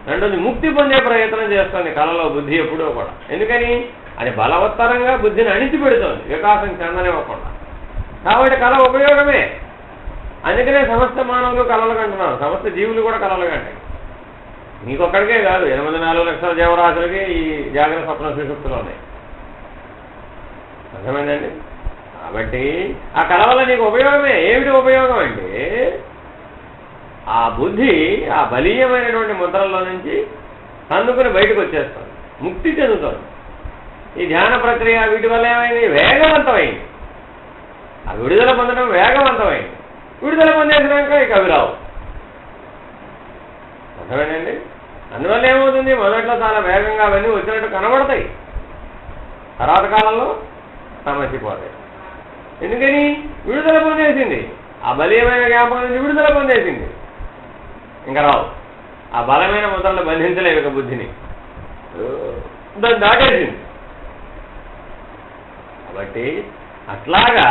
రెండోది ముక్తి పొందే ప్రయత్నం చేస్తుంది కళలో బుద్ధి ఎప్పుడూ కూడా. ఎందుకని? అది బలవత్తరంగా బుద్ధిని అణిచిపెడుతోంది, వికాసం చెందనివ్వకుండా. కాబట్టి కళ ఉపయోగమే. అందుకనే సమస్త మానవులు కలలు కంటున్నారు, సమస్త జీవులు కూడా కలలు కంటాయి. నీకొక్కడికే కాదు, 84 లక్షల జీవరాశులకి ఈ జాగ్రత్త స్వప్న సుషుప్తులు ఉన్నాయి. అర్థమైందండి? కాబట్టి ఆ కళ వల్ల నీకు ఉపయోగమే. ఏమిటి ఉపయోగం అంటే ఆ బుద్ధి ఆ బలీయమైనటువంటి ముద్రల్లో నుంచి అందుకుని బయటకు వచ్చేస్తుంది, ముక్తి చెందుతుంది. ఈ ధ్యాన ప్రక్రియ వీటి వల్ల ఏమైంది? వేగవంతమైంది. ఆ విడుదల పొందడం వేగవంతమైంది. విడుదల పొందేసినాక ఇక అవి రావు. అర్థమేనండి? అందువల్ల ఏమవుతుంది? మొదట్లో చాలా వేగంగా అవన్నీ వచ్చినట్టు కనబడతాయి, తర్వాత కాలంలో సమస్యపోతాయి. ఎందుకని? విడుదల పొందేసింది. ఆ బలీయమైన జ్ఞాపకం నుంచి విడుదల పొందేసింది, ఇంకా రావు. ఆ బలమైన ముద్రలు బంధించలేవు ఇక బుద్ధిని, దాన్ని దాటేసింది. కాబట్టి అట్లాగా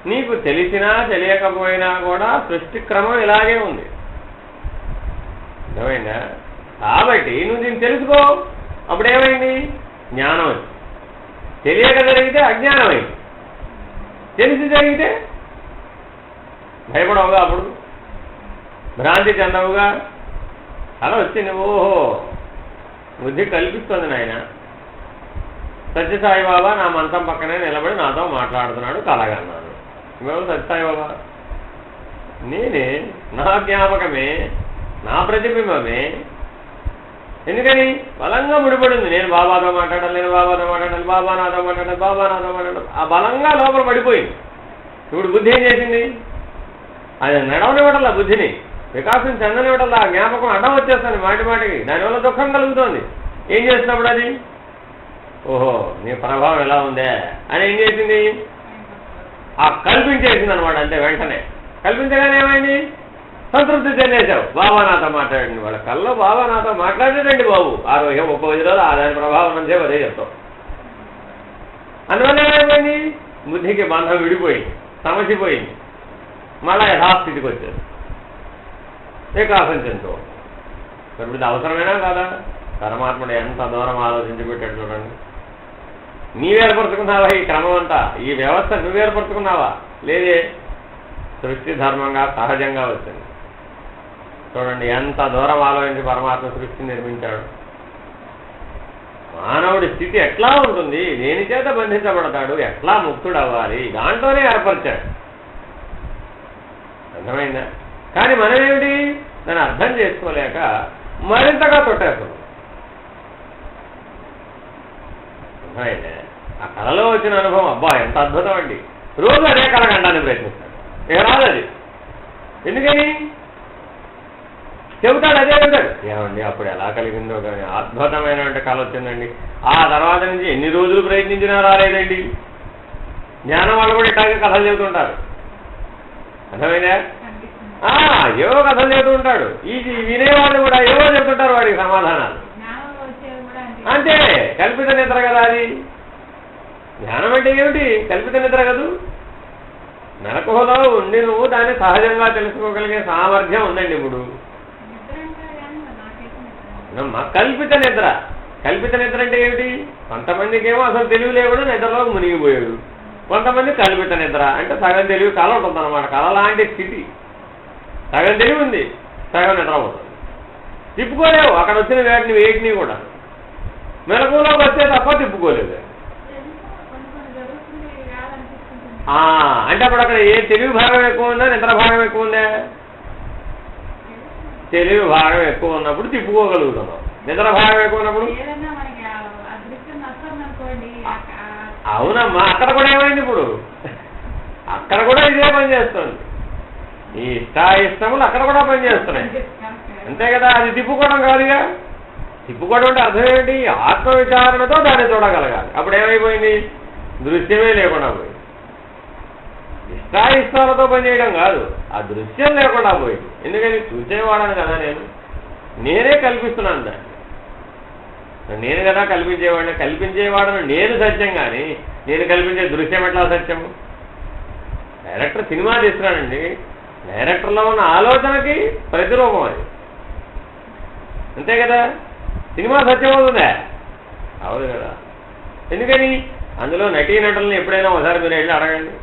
నీకు తెలిసినా తెలియకపోయినా కూడా సృష్టి క్రమం ఇలాగే ఉంది. అర్థమైందా? కాబట్టి నువ్వు దీన్ని తెలుసుకో. అప్పుడేమైంది? జ్ఞానం అయింది. తెలియక జరిగితే అజ్ఞానం అయింది. తెలిసి జరిగితే భయపడవుగా, అప్పుడు భ్రాంతి చెందవుగా. అలా వచ్చింది. ఓహో, బుద్ధి కల్పిస్తుంది నాయన. సత్యసాయిబాబా నా మంచం పక్కనే నిలబడి నాతో మాట్లాడుతున్నాడు, కలగన్నాను. మేము సత్యసాయిబాబా నేనే, నా జ్ఞాపకమే, నా ప్రతిబింబమే. ఎందుకని? బలంగా ముడిపడింది. నేను బాబాతో మాట్లాడాలి, నేను బాబాతో మాట్లాడాలి, బాబా నాతో మాట్లాడాలి, బాబా నాతో మాట్లాడాలి. ఆ బలంగా లోపల పడిపోయింది. ఇప్పుడు బుద్ధి ఏం చేసింది? అది నడవనివ్వటల్లా, బుద్ధిని వికాసం చెందనివ్వటల్లా. ఆ జ్ఞాపకం అడ్డం వచ్చేస్తుంది మాటి మాటికి. దానివల్ల దుఃఖం కలుగుతోంది. ఏం చేసినప్పుడు అది? ఓహో, నీ ప్రభావం ఎలా ఉందే అని ఏం చేసింది? ఆ కల్పించేసింది అనమాట. అంతే, వెంటనే కల్పించగానే ఏమైంది? సంతృప్తి చెందేశావు. బాబా నాతో మాట్లాడండి. వాళ్ళ కల్లో బాబా నాతో మాట్లాడేటండి బాబు. 30 రోజులు దాని ప్రభావం అంతే, అదే చెప్తాం. అందువల్ల ఏమైపోయింది? బుద్ధికి బంధం విడిపోయింది, సమసిపోయింది. మళ్ళా యథాస్థితికి వచ్చేది, వికాసం చెందుతూ. ఇప్పుడు ఇది అవసరమేనా కాదా? పరమాత్ముడు ఎంత దూరం ఆలోచించి పెట్టాడు చూడండి. నీవేర్పరుచుకున్నావా ఈ క్రమం అంతా? ఈ వ్యవస్థ నువ్వేర్పరుచుకున్నావా? లేదే, సృష్టి ధర్మంగా సహజంగా వచ్చింది. చూడండి ఎంత దూరం ఆలోచించి పరమాత్మ సృష్టి నిర్మించాడు. మానవుడి స్థితి ఎట్లా ఉంటుంది, దేని చేత బంధించబడతాడు, ఎట్లా ముక్తుడు అవ్వాలి, దాంట్లోనే ఏర్పరిచాడు. అర్థమైందా? కానీ మనమేమిటి, దాన్ని అర్థం చేసుకోలేక మరింతగా తొట్టేస్తున్నాం. అర్థమైందా? ఆ కళలో వచ్చిన అనుభవం అబ్బా ఎంత అద్భుతం అండి. రోజు అదే కళ కంటానికి ప్రయత్నిస్తాడు, ఇక రాదు అది. ఎందుకని? చెబుతాడు, అదే చెబుతాడు. ఏమండి అప్పుడు ఎలా కలిగిందో కానీ అద్భుతమైనటువంటి కళ వచ్చిందండి. ఆ తర్వాత నుంచి ఎన్ని రోజులు ప్రయత్నించినా రాలేదండి. జ్ఞానం వాళ్ళు కూడా ఇట్లాగే కథలు చెబుతుంటారు. అర్థమైందా? ఏవో కథలు చెబుతూ ఉంటాడు. ఈ వినేవాళ్ళు కూడా ఏవో చెబుతుంటారు వాడికి సమాధానాలు. అంతే, కల్పిత నిద్ర కదా అది. జ్ఞానం అంటే ఏమిటి? కల్పిత నిద్ర కదూ. మెలకువలో ఉండి నువ్వు దాన్ని సహజంగా తెలుసుకోగలిగే సామర్థ్యం ఉందండి ఇప్పుడు. కల్పిత నిద్ర. కల్పిత నిద్ర అంటే ఏమిటి? కొంతమందికి ఏమో అసలు తెలివి లేకుండా నిద్రలో మునిగిపోయాడు. కొంతమంది కల్పిత నిద్ర అంటే సగం తెలివి కళ ఉంటుందన్నమాట. కళ లాంటి స్థితి. సగం తెలివి ఉంది, సగం నిద్ర అవుతుంది. తిప్పుకోలేవు అక్కడ వచ్చిన వేటిని కూడా. మెలకువలోకి వస్తే తప్ప తిప్పుకోలేదు. అంటే అప్పుడు అక్కడ ఏ తెలివి భాగం ఎక్కువ ఉందా, నిద్ర భాగం ఎక్కువ ఉందా? తెలివి భాగం ఎక్కువ ఉన్నప్పుడు తిప్పుకోగలుగుతున్నాం. నిద్ర భాగం ఎక్కువ ఉన్నప్పుడు అవునమ్మా. అక్కడ కూడా ఏమైంది ఇప్పుడు? అక్కడ కూడా ఇదే పని చేస్తుంది. ఈ ఇష్టాయిష్టములు అక్కడ కూడా పనిచేస్తున్నాయి, అంతే కదా. అది తిప్పుకోవడం కాదుగా. తిప్పుకోవడం అంటే అర్థం ఏమిటి? ఆత్మవిచారణతో దాన్ని చూడగలగాలి. అప్పుడు ఏమైపోయింది? దృశ్యమే లేకుండా పోయింది. ఇష్టాయిష్టాలతో పనిచేయడం కాదు, ఆ దృశ్యం లేకుండా పోయింది. ఎందుకని? చూసేవాడని కదా నేనే కల్పిస్తున్నాను దాన్ని. నేను కదా కల్పించేవాడిని. కల్పించేవాడను నేను సత్యం, కానీ నేను కల్పించే దృశ్యం ఎట్లా సత్యము? డైరెక్టర్ సినిమా తీస్తున్నాడండి, డైరెక్టర్లో ఉన్న ఆలోచనకి ప్రతిరూపం అది, అంతే కదా. సినిమా సత్యం అవుతుందా? అవును కదా. ఎందుకని? అందులో నటీనటులను ఎప్పుడైనా ఒకసారి మీరు వెళ్ళి అడగండి.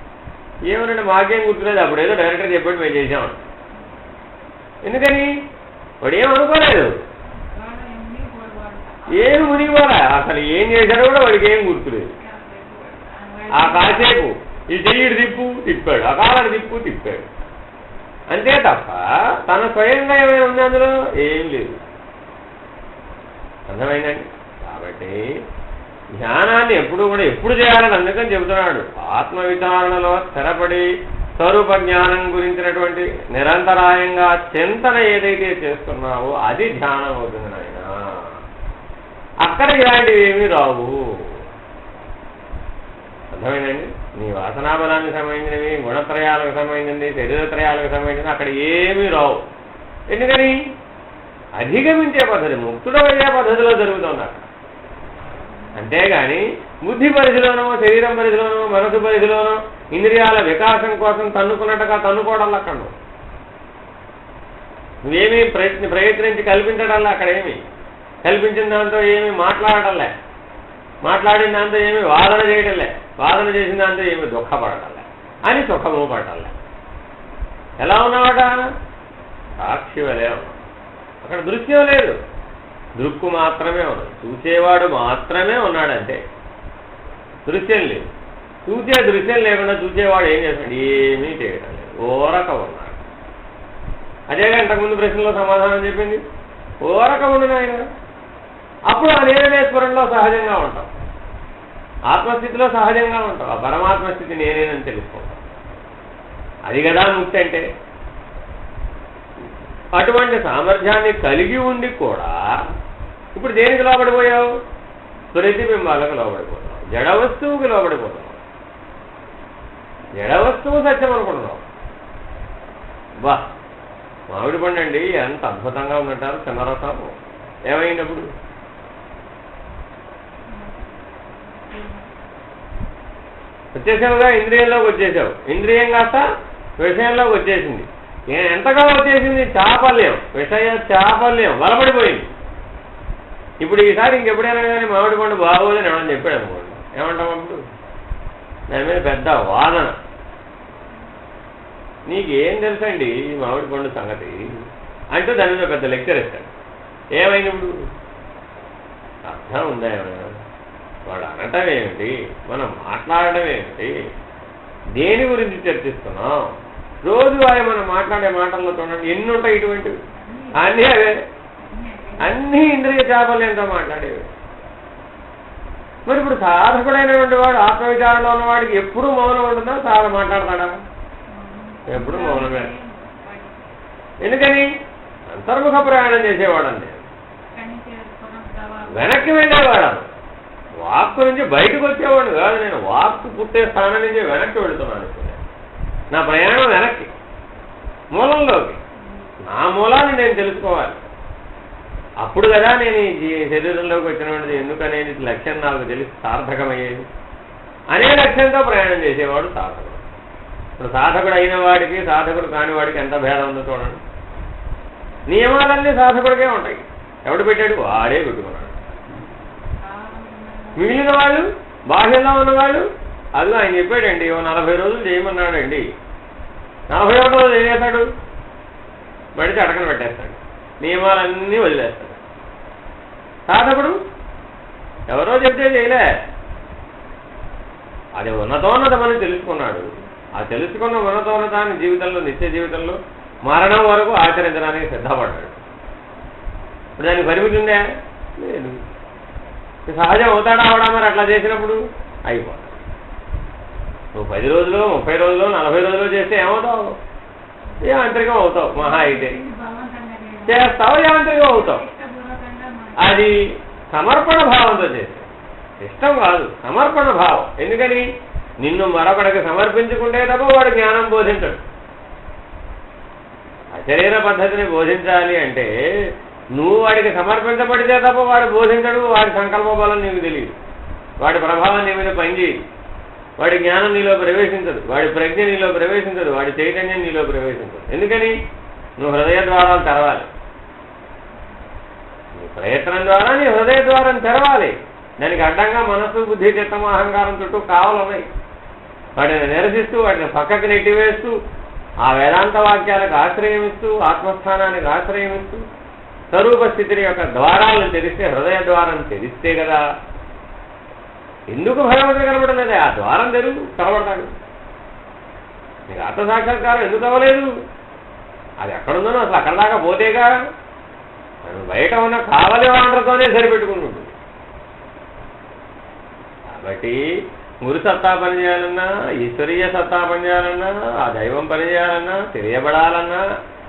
ఏమనంటే మాకేం గుర్తులేదు, అప్పుడేదో డైరెక్టర్ చెప్పాడు మేము చేసామని. ఎందుకని వాడు ఏమనుకోలేదు, ఏమి మునిగిపోరా, అసలు ఏం చేశాడో కూడా వాడికి ఏం గుర్తులేదు. ఆ కాసేపు ఈ చెయ్యిడు తిప్పాడు, ఆ కాలాడు తిప్పాడు అంతే తప్ప తన స్వయంగా ఏమైనా ఉంది అందులో ఏం లేదు. అర్థమైందండి? కాబట్టి ధ్యానాన్ని ఎప్పుడు చేయాలని అందుకని చెబుతున్నాడు. ఆత్మవిచారణలో స్థిరపడి స్వరూప జ్ఞానం గురించినటువంటి నిరంతరాయంగా చింతన ఏదైతే చేస్తున్నావో అది ధ్యానం అవుతుంది నాయన. అక్కడ ఇలాంటివి ఏమీ రావు. అర్థమైందండి? నీ వాసనాబలానికి సంబంధించినవి, గుణత్రయాలకు సంబంధించింది, శరీరత్రయాలకు సంబంధించినవి అక్కడ ఏమీ రావు. ఎందుకని అధిగమించే పద్ధతి, ముక్తుడమయ్యే పద్ధతిలో జరుగుతుంది అక్కడ. అంతేగాని బుద్ధి పరిధిలోనో, శరీరం పరిధిలోనో, మనసు పరిధిలోనో ఇంద్రియాల వికాసం కోసం తన్నుకున్నట్టుగా తన్నుకోవడంలో అక్కడ నువ్వేమీ ప్రయత్నించి కల్పించడంలో అక్కడ ఏమి కల్పించిన దాంతో ఏమి మాట్లాడటంలే, మాట్లాడిన దాంతో ఏమి వాదన చేయటంలే, వాదన చేసిన దాంతో ఏమి దుఃఖపడటంలే అని సుఖము పడటంలే. ఎలా ఉన్నావాట? సాక్షి వలే ఉన్నావు. అక్కడ దృశ్యం లేదు, దృక్కు మాత్రమే ఉన్నాడు, చూసేవాడు మాత్రమే ఉన్నాడంటే. దృశ్యం లేదు. చూసే దృశ్యం లేకుండా చూసేవాడు ఏం చేస్తాడు? ఏమీ చేయడం లేదు, ఓరక ఉన్నాడు. అదేగా ఇంతకుముందు ప్రశ్నలో సమాధానం చెప్పింది. ఓరక ఉండు ఆయన. అప్పుడు ఆ నేనేశ్వరంలో సహజంగా ఉంటాం, ఆత్మస్థితిలో సహజంగా ఉంటాం. ఆ పరమాత్మ స్థితి నేనేనని తెలుసుకుంటాం. అది కదా ముక్తి అంటే. అటువంటి సామర్థ్యాన్ని కలిగి ఉండి కూడా ఇప్పుడు దేనికి లోబడిపోయావు? ప్రతిబింబాలకు లోబడిపోతున్నావు, జడ వస్తువుకి లోబడిపోతున్నావు. జడ వస్తువు సత్యం అనుకుంటున్నావు. వా, మామిడి పండు అండి ఎంత అద్భుతంగా ఉందంటారు చిన్నరసాము. ఏమైనప్పుడు వచ్చేసావుగా, ఇంద్రియంలోకి వచ్చేసావు. ఇంద్రియం కాస్త విషయంలోకి వచ్చేసింది. ఎంతగా వచ్చేసింది? చాపల్యం, విషయ చాపల్యం బలపడిపోయింది. ఇప్పుడు ఈసారి ఇంకెప్పుడైనా కానీ మామిడి పండు బాగోదని ఎవడని చెప్పాడు అనుకోండి, ఏమంటాం అప్పుడు? దాని మీద పెద్ద వాదన. నీకేం తెలుసండి ఈ మామిడి పండు సంగతి అంటూ దాని మీద పెద్ద లెక్చర్ ఇస్తాడు. ఏమైంది ఇప్పుడు? అర్థం ఉందా ఏమైనా? వాడు అనటం ఏమిటి, మనం మాట్లాడటం ఏమిటి, దేని గురించి చర్చిస్తున్నాం? రోజువారీ మనం మాట్లాడే మాటల్లో చూడండి ఎన్ని ఉంటాయి ఇటువంటివి. అన్నీ అవే, అన్నీ ఇంద్రియ చాపల్యంతో మాట్లాడేవి. మరి ఇప్పుడు సాధకుడైనటువంటి వాడు, ఆత్మవిచారంలో ఉన్నవాడికి ఎప్పుడు మౌనం ఉంటుందా? సాధ మాట్లాడతాడా? ఎప్పుడు మౌనమే. ఎందుకని? అంతర్ముఖ ప్రయాణం చేసేవాడండి, వెనక్కి వెళ్ళేవాడు. వాక్కు నుంచి బయటకు వచ్చేవాడు కాదు. నేను వాక్కు పుట్టే స్థానం నుంచి వెనక్కి వెళుతున్నాను. నా ప్రయాణం వెనక్కి, మూలంలోకి. నా మూలాన్ని నేను తెలుసుకోవాలి. అప్పుడు కదా నేను ఈ శరీరంలోకి వచ్చినటువంటిది ఎందుకనేది లక్ష్యం నాకు తెలిసి సార్థకమయ్యేది. అనే లక్ష్యంతో ప్రయాణం చేసేవాడు సాధకుడు. ఇప్పుడు సాధకుడు అయిన వాడికి సాధకుడు కాని వాడికి ఎంత భేదం ఉందో చూడండి. నియమాలన్నీ సాధకుడికే ఉంటాయి. ఎవడు పెట్టాడు? వాడే పెట్టుకున్నాడు. మిగిలిన వాళ్ళు, బాహ్యంలో ఉన్నవాళ్ళు, అది ఆయన చెప్పాడండి 40 రోజులు చేయమన్నాడండి. 41 రోజులు ఏం చేస్తాడు? పడితే అడకన పెట్టేస్తాడు, నియమాలన్నీ వదిలేస్తాడు. సాధకుడు ఎవరో చెప్తే చేయలే, అది ఉన్నతోన్నతమని తెలుసుకున్నాడు. ఆ తెలుసుకున్న ఉన్నతోన్నతాన్ని జీవితంలో, నిత్య జీవితంలో మరణం వరకు ఆచరించడానికి సిద్ధపడ్డాడు. ఇప్పుడు దానికి పరిమితి ఉందా? లేదు. సహజం అవుతాడా అవడా? మరి అట్లా చేసినప్పుడు అయిపోతాడు. నువ్వు 10 రోజులు, 30 రోజులు, 40 రోజులు చేస్తే ఏమవుతావు? యాంత్రికం అవుతావు. మహా అయితే చేస్తావు, యాంత్రికం అవుతావు. అది సమర్పణ భావంతో చేస్తే, ఇష్టం కాదు, సమర్పణ భావం. ఎందుకని? నిన్ను మరొకడికి సమర్పించుకుంటే తప్ప వాడు జ్ఞానం బోధించడు. అశరీర పద్ధతిని బోధించాలి అంటే నువ్వు వాడికి సమర్పించబడితే తప్ప వాడు బోధించడు. వాడి సంకల్ప బలం నీకు తెలియదు, వాడి ప్రభావం నీ మీద పనిచేయదు, వాడి జ్ఞానం నీలో ప్రవేశించదు, వాడి ప్రజ్ఞ నీలో ప్రవేశించదు, వాడి చైతన్యం నీలో ప్రవేశించదు. ఎందుకని? నువ్వు హృదయ ద్వారాలు తెరవాలి. నీ ప్రయత్నం ద్వారా నీ హృదయ ద్వారం తెరవాలి. దానికి అడ్డంగా మనస్సు, బుద్ధి, చిత్తము, అహంకారం చుట్టూ కావాలన్నాయి. వాటిని నిరసిస్తూ వాటిని పక్కకి నెట్టివేస్తూ ఆ వేదాంత వాక్యాలకు ఆశ్రయం ఇస్తూ ఆత్మస్థానానికి ఆశ్రయం ఇస్తూ స్వరూప స్థితిని యొక్క ద్వారాలను తెరిస్తే హృదయ ద్వారం తెరిస్తే కదా. ఎందుకు భగవంతుడు కనబడలేదు? ఆ ద్వారం తెరుగు, కనబడతాడు. నీకు ఆత్మసాక్షాత్కారం ఎందుకు అవ్వలేదు? అది ఎక్కడుందనో అసలు అక్కడ దాకా పోతేగా. బయట ఉన్న కావలి వాంటర్తోనే సరిపెట్టుకుంటుంది. కాబట్టి గురు సత్తా పనిచేయాలన్నా, ఈశ్వరీయ సత్తా పనిచేయాలన్నా, ఆ దైవం పనిచేయాలన్నా, తెలియబడాలన్నా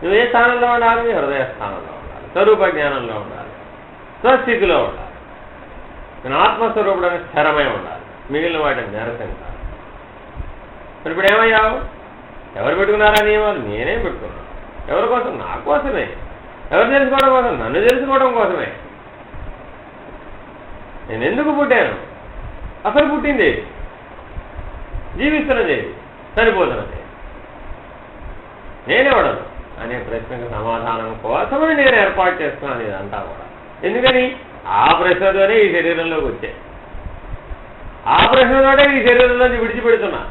నువ్వు ఏ స్థానంలో ఉండాలి? హృదయ స్థానంలో ఉండాలి, స్వరూప జ్ఞానంలో ఉండాలి, స్వస్థితిలో ఉండాలి. నేను ఆత్మస్వరూపుడని స్థిరమై ఉండాలి, మిగిలిన వాటిని నిరసించాలి. మరి ఇప్పుడు ఏమయ్యావు? ఎవరు పెట్టుకున్నారా నియమాలు? నేనేం పెట్టుకున్నాను. ఎవరి కోసం? నా కోసమే. ఎవరు తెలుసుకోవడం కోసం? నన్ను తెలుసుకోవడం కోసమే. నేను ఎందుకు పుట్టాను? అసలు పుట్టింది జీవిస్తున్నది, చనిపోతున్నది. నేనెవడను అనే ప్రశ్నకు సమాధానం కోసమని నేను ఏర్పాటు చేస్తున్నాను ఇదంతా కూడా. ఎందుకని? ఆ ప్రశ్నతోనే ఈ శరీరంలోకి వచ్చాయి, ఆ ప్రశ్నతోనే ఈ శరీరంలోంచి విడిచిపెడుతున్నా.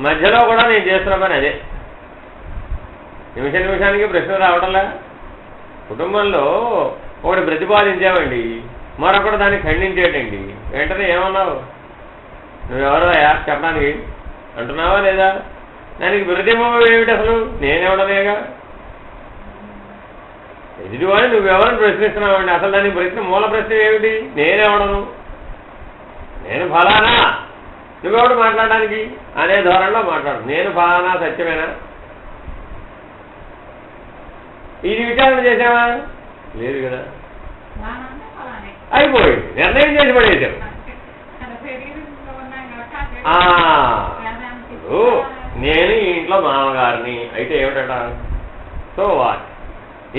మధ్యలో కూడా నేను చేస్తున్న పని అదే. నిమిషానికి ప్రశ్న రావడంలా. కుటుంబంలో ఒకటి ప్రతిపాదించామండి, మరొకటి దాన్ని ఖండించేటండి. వెంటనే ఏమన్నావు? నువ్వెవరయ్యా చెప్పడానికి అంటున్నావా లేదా? దానికి ప్రతిబింబం ఏమిటి? అసలు నేనెవడనేగా. ఎదుటివాడిని నువ్వెవరని ప్రశ్నిస్తున్నావండి. అసలు దానికి ప్రశ్న, మూల ప్రశ్న ఏమిటి? నేనెవడను, నేను ఫలానా, నువ్వెవడు మాట్లాడడానికి అనే ధోరణిలో మాట్లాడు. నేను ఫలానా సత్యమేనా? ఇది విచారణ చేసావా? లేదు కదా. అయిపోయింది, నిర్ణయం చేసి పడేసావు. నేను ఈ ఇంట్లో మామగారిని అయితే ఏమిటట? So what?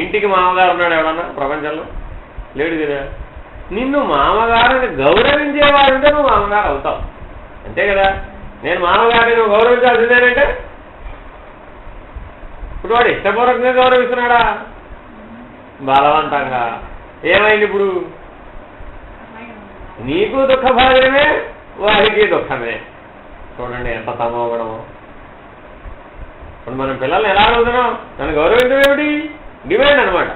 ఇంటికి మామగారు ఉన్నాడు ఎవడన్నా ప్రపంచంలో? లేడు కదా. నిన్ను మామగారిని గౌరవించేవాడుంటే నువ్వు మామగారు అవుతావు, అంతే కదా. నేను మామగారిని నువ్వు గౌరవించాల్సిందేనంటే ఇప్పుడు వాడు ఇష్టపూర్వకంగా గౌరవిస్తున్నాడా? బలవంతంగా. ఏమైంది ఇప్పుడు? నీకు దుఃఖభాగమే, వారికి దుఃఖమే. చూడండి ఎంత తమోగుణమో. ఇప్పుడు మనం పిల్లల్ని ఎలా అడుగుతున్నాం? నన్ను గౌరవించమేమిటి? డిమాండ్ అనమాట.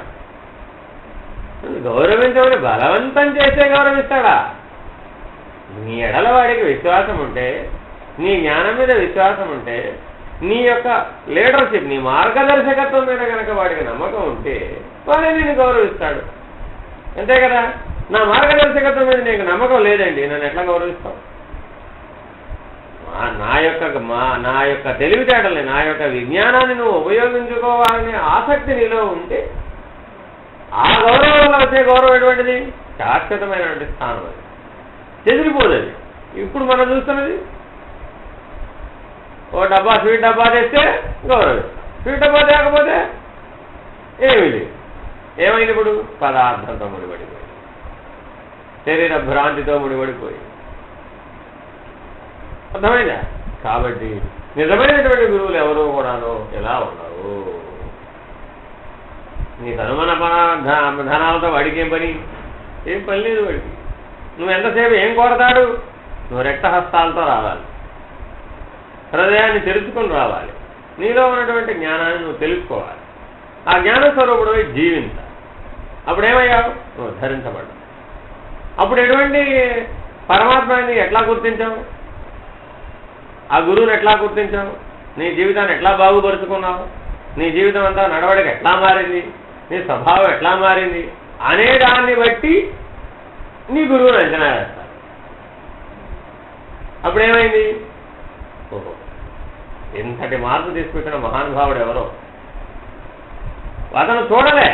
గౌరవించమని బలవంతం చేస్తే గౌరవిస్తాడా? నీ ఎడల వాడికి విశ్వాసం ఉంటే, నీ జ్ఞానం మీద విశ్వాసం ఉంటే, నీ యొక్క లీడర్షిప్, నీ మార్గదర్శకత్వం మీద కనుక వాడికి నమ్మకం ఉంటే వాడే నిన్ను గౌరవిస్తాడు, అంతే కదా. నా మార్గదర్శకత్వం మీద నీకు నమ్మకం లేదండి, నన్ను ఎట్లా గౌరవిస్తావు? నా యొక్క తెలివితేటల్ని, నా యొక్క విజ్ఞానాన్ని నువ్వు ఉపయోగించుకోవాలనే ఆసక్తి నీలో ఉంటే ఆ గౌరవం వల్ల వచ్చే గౌరవం ఎటువంటిది? శాశ్వతమైనటువంటి స్థానం. అది చెదిరిపోదు. అది ఇప్పుడు మనం చూస్తున్నది. ఓ డబ్బా, స్వీట్ డబ్బా తెస్తే గౌరవిస్తాం, స్వీట్ డబ్బా తేకపోతే ఏమీ లేదు. ఏమైంది ఇప్పుడు? పదార్థంతో ముడిపడిపోయి, శరీర భ్రాంతితో ముడిపడిపోయి. అర్థమైందా? కాబట్టి నిజమైనటువంటి గురువులు ఎవరో కూడాను ఎలా ఉండవు. నీ తనుమన ధనాలతో వాడికి ఏం పని? ఏం పని లేదు వాడికి. నువ్వు ఎంతసేపు ఏం కోరతాడు? నువ్వు రెక్తహస్తాలతో రావాలి, హృదయాన్ని తెరుచుకొని రావాలి, నీలో ఉన్నటువంటి జ్ఞానాన్ని నువ్వు తెలుసుకోవాలి, ఆ జ్ఞానస్వరూపుడు జీవించాలి. అప్పుడేమయ్యావు? నువ్వు ధరించబడ్డావు. అప్పుడు ఎటువంటి పరమాత్మని ఎట్లా గుర్తించావు? ఆ గురువుని ఎట్లా గుర్తించావు? నీ జీవితాన్ని ఎట్లా బాగుపరుచుకున్నావు? నీ జీవితం అంతా నడవడిక ఎట్లా మారింది? నీ స్వభావం ఎట్లా మారింది అనే దాన్ని బట్టి నీ గురువుని అంచనా వేస్తారు. అప్పుడేమైంది? ఓహో, ఇంతటి మార్పు తీసుకొచ్చిన మహానుభావుడు ఎవరో అతను చూడలే,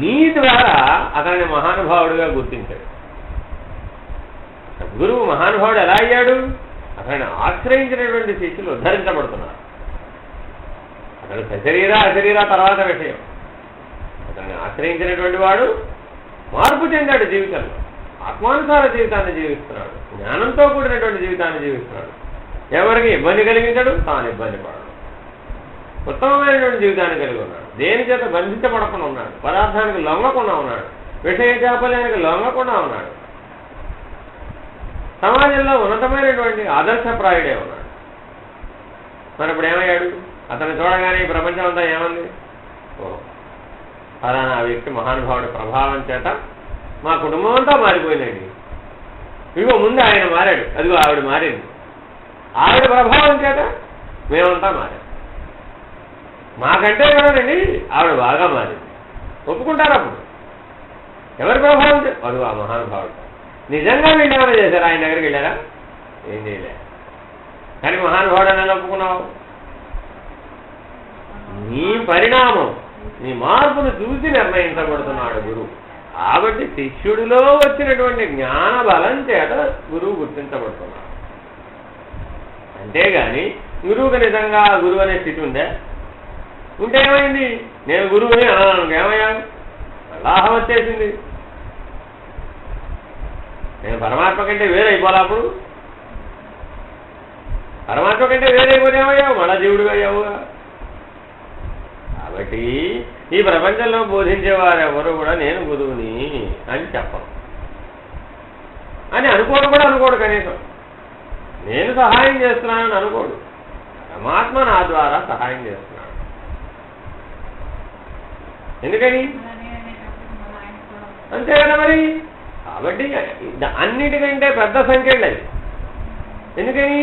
నీ ద్వారా అతనిని మహానుభావుడిగా గుర్తించాడు. గురువు మహానుభావుడు ఎలా అయ్యాడు? అతన్ని ఆశ్రయించినటువంటి శిష్యులు ఉద్ధరించబడుతున్నారు. అతడు సశరీరా అశరీరా తర్వాత విషయం. అతన్ని ఆశ్రయించినటువంటి వాడు మార్పు చెందాడు జీవితంలో, ఆత్మానుసార జీవితాన్ని జీవిస్తున్నాడు, జ్ఞానంతో కూడినటువంటి జీవితాన్ని జీవిస్తున్నాడు. ఎవరికి ఇబ్బంది కలిగించాడు? తాను ఇబ్బంది పడడు. ఉత్తమమైనటువంటి జీవితాన్ని కలిగి ఉన్నాడు. దేని చేత బంధించబడకుండా ఉన్నాడు, పదార్థానికి లొంగకుండా ఉన్నాడు, విషయ చాపల్యానికి లొంగకుండా ఉన్నాడు. సమాజంలో ఉన్నతమైనటువంటి ఆదర్శప్రాయుడే ఉన్నాడు. మరి ఇప్పుడు ఏమయ్యాడు? అతను చూడగానే ఈ ప్రపంచం అంతా ఏమంది? ఓ ఫలానా వ్యక్తి మహానుభావుడి ప్రభావం చేత మా కుటుంబం అంతా మారిపోయిందండి. ఇదిగో ముందు ఆయన మారాడు, అదిగో ఆవిడ మారింది. ఆవిడ ప్రభావం చేత మేమంతా మారాం. మాకంటే కదండి ఆవిడ బాగా మారింది. ఒప్పుకుంటారు అప్పుడు. ఎవరి ప్రభావం? అదిగో ఆ మహానుభావుడు. నిజంగా వీళ్ళు ఏమైనా చేశారు? ఆయన దగ్గరికి వెళ్ళారా? ఏం చేయలే. కానీ మహానుభావుడు అని ఒప్పుకున్నావు. నీ పరిణామం, నీ మార్పును చూసి నిర్ణయించబడుతున్నాడు గురువు. కాబట్టి శిష్యుడిలో వచ్చినటువంటి జ్ఞాన బలం చేత గురువు గుర్తించబడుతున్నాడు. అంతేగాని గురువుకి నిజంగా గురువు అనే స్థితి ఉందే? ఉంటే ఏమైంది? నేను గురువుని అన్నాను, ఏమయ్యా? అల్లాహం వచ్చేసింది. నేను పరమాత్మ కంటే వేరైపోలే. అప్పుడు పరమాత్మ కంటే వేరైపోతే ఏమయ్యావు? మళ్ళా జీవుడిగా అయ్యావుగా. కాబట్టి ఈ ప్రపంచంలో బోధించేవారు ఎవరు కూడా నేను గురువుని అని చెప్పరు అని అనుకోడు కూడా అనుకోడు. కనీసం నేను సహాయం చేస్తున్నానని అనుకోడు. పరమాత్మ నా ద్వారా సహాయం చేస్తున్నాడు. ఎందుకని? అంతే కదా మరి. కాబట్టి అన్నిటికంటే పెద్ద సంఖ్య అది. ఎందుకని?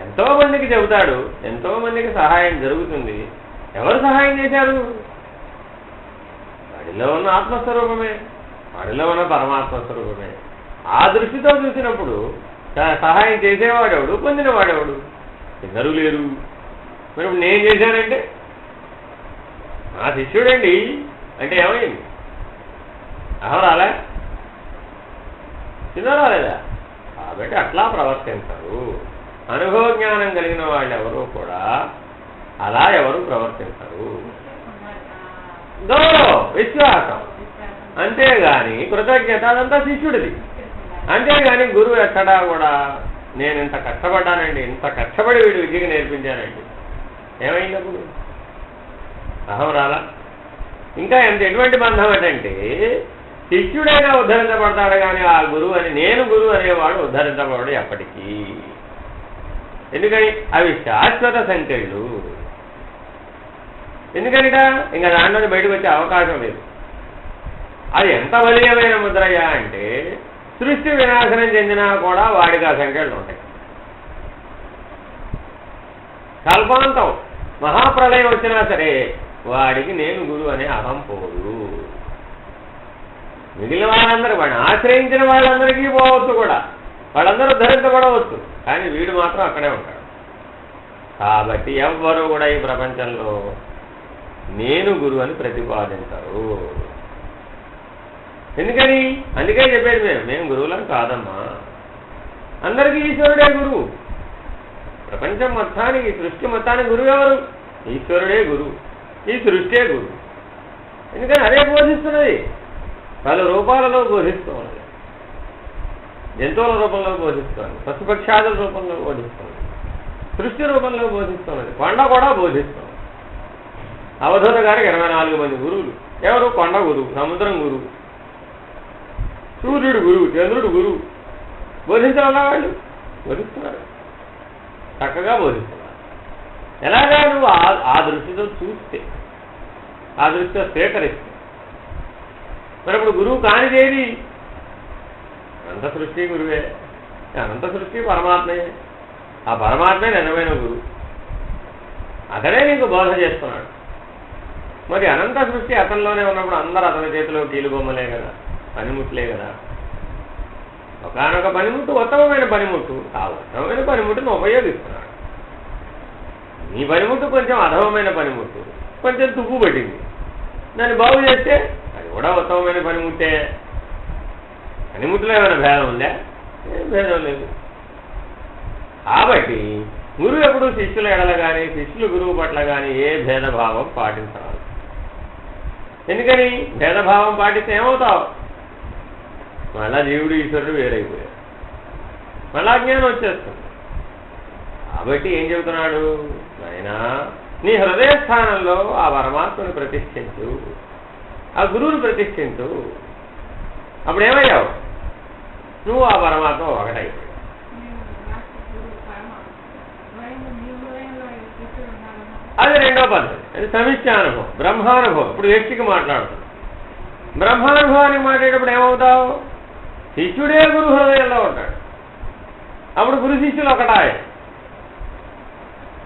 ఎంతో మందికి చెబుతాడు, ఎంతో మందికి సహాయం జరుగుతుంది. ఎవరు సహాయం చేశారు? వాడిలో ఉన్న ఆత్మస్వరూపమే, వాడిలో ఉన్న పరమాత్మ స్వరూపమే. ఆ దృష్టితో చూసినప్పుడు సహాయం చేసేవాడెవడు, పొందినవాడెవడు? ఇద్దరు లేరు. మరి నేను చేశానంటే నా శిష్యుడండి అంటే ఏమైంది? రాలే, రాలేదా? కాబట్టి అట్లా ప్రవర్తించరు. అనుభవ జ్ఞానం కలిగిన వాళ్ళు ఎవరూ కూడా అలా ఎవరు ప్రవర్తించరు. గౌరవం, విశ్వాసం, అంతేగాని కృతజ్ఞత అదంతా శిష్యుడిది. అంతేగాని గురువు ఎక్కడా కూడా నేను ఇంత కష్టపడ్డానండి, ఇంత కష్టపడి వీడు విద్యకి నేర్పించానండి, ఏమైందప్పుడు? అహం రాలా. ఇంకా ఎటువంటి బంధం ఏంటంటే శిష్యుడైనా ఉద్ధరించబడతాడు కానీ ఆ గురువు అని, నేను గురువు అనేవాడు ఉద్ధరించబడు ఎప్పటికీ. ఎందుకని? అవి శాశ్వత సంఖ్యలు. ఎందుకనిట? ఇంకా దాంట్లో బయటకు వచ్చే అవకాశం లేదు. అది ఎంత బలీయమైన ముద్రయ్యా అంటే సృష్టి వినాశనం చెందినా కూడా వాడికి ఆ సంఖ్యలు ఉంటాయి. కల్పాంతం మహాప్రళయం వచ్చినా సరే వాడికి నేను గురువు అనే అహం పోదు. మిగిలిన వాళ్ళందరూ, వాడిని ఆశ్రయించిన వాళ్ళందరికీ పోవచ్చు కూడా, వాళ్ళందరూ ధరించబడవచ్చు. కానీ వీడు మాత్రం అక్కడే ఉంటాడు. కాబట్టి ఎవ్వరూ కూడా ఈ ప్రపంచంలో నేను గురువు అని ప్రతిపాదించరు. ఎందుకని? అందుకే చెప్పేది మేము గురువులం కాదమ్మా. అందరికీ ఈశ్వరుడే గురువు. ప్రపంచం మొత్తానికి, సృష్టి మొత్తానికి గురువు ఎవరు? ఈశ్వరుడే గురువు. ఈ సృష్టే గురువు. ఎందుకని? అదే బోధిస్తున్నది. పలు రూపాలలో బోధిస్తున్నది. జంతువుల రూపంలో బోధిస్తున్నది, పశుపక్షాదుల రూపంలో బోధిస్తున్నది, సృష్టి రూపంలో బోధిస్తున్నది, కొండ కూడా బోధిస్తున్నది. అవధూత గారికి 24 మంది గురువులు. ఎవరు? కొండ గురువు, సముద్రం గురువు, సూర్యుడు గురువు, చంద్రుడు గురువు. బోధించాలా? వాళ్ళు బోధిస్తున్నారు, చక్కగా బోధిస్తున్నారు. ఎలాగా? నువ్వు ఆ దృష్టితో చూస్తే, ఆ దృష్టితో స్వీకరిస్తే. మరి ఇప్పుడు గురువు కానిదేది? అనంత సృష్టి గురువే. అనంత సృష్టి పరమాత్మయే. ఆ పరమాత్మే నిజమైన గురువు. అతడే నీకు బోధ చేస్తున్నాడు. మరి అనంత సృష్టి అతనిలోనే ఉన్నప్పుడు అందరూ అతని చేతిలో కీలుబొమ్మలే కదా, పనిముట్లే కదా. ఒకనొక పనిముట్టు ఉత్తమమైన పనిముట్టు. ఆ ఉత్తమమైన పనిముట్టును ఉపయోగిస్తున్నాడు. నీ పనిముట్టు కొంచెం అధమమైన పనిముట్టు, కొంచెం తుప్పు పట్టింది. దాన్ని బాగు చేస్తే అది కూడా ఉత్తమమైన పనిముట్టే. పనిముట్టులో ఏమైనా భేదం ఉందా? ఏం భేదం లేదు. కాబట్టి గురువు ఎప్పుడు శిష్యుల ఎడల కానీ, శిష్యులు గురువు పట్ల కానీ ఏ భేదభావం పాటించరాదు. ఎందుకని? భేదభావం పాటిస్తే ఏమవుతావు? మళ్ళా జీవుడు ఈశ్వరుడు వేరైపోయాడు, మళ్ళా జ్ఞానం వచ్చేస్తుంది. కాబట్టి ఏం చెబుతున్నాడు? నాయనా, నీ హృదయ స్థానంలో ఆ పరమాత్మను ప్రతిష్ఠించు, ఆ గురువును ప్రతిష్ఠించు. అప్పుడు ఏమయ్యావు? నువ్వు ఆ పరమాత్మ ఒకటైపోయావు. అది రెండో పద్ధతి. అది సమిష్టానుభవం, బ్రహ్మానుభవం. ఇప్పుడు వ్యక్తికి మాట్లాడుతుంది. బ్రహ్మానుభవానికి మాట్లాడేటప్పుడు ఏమవుతావు? శిష్యుడే గురు హృదయంలో ఉంటాడు. అప్పుడు గురు శిష్యులు ఒకటాయ.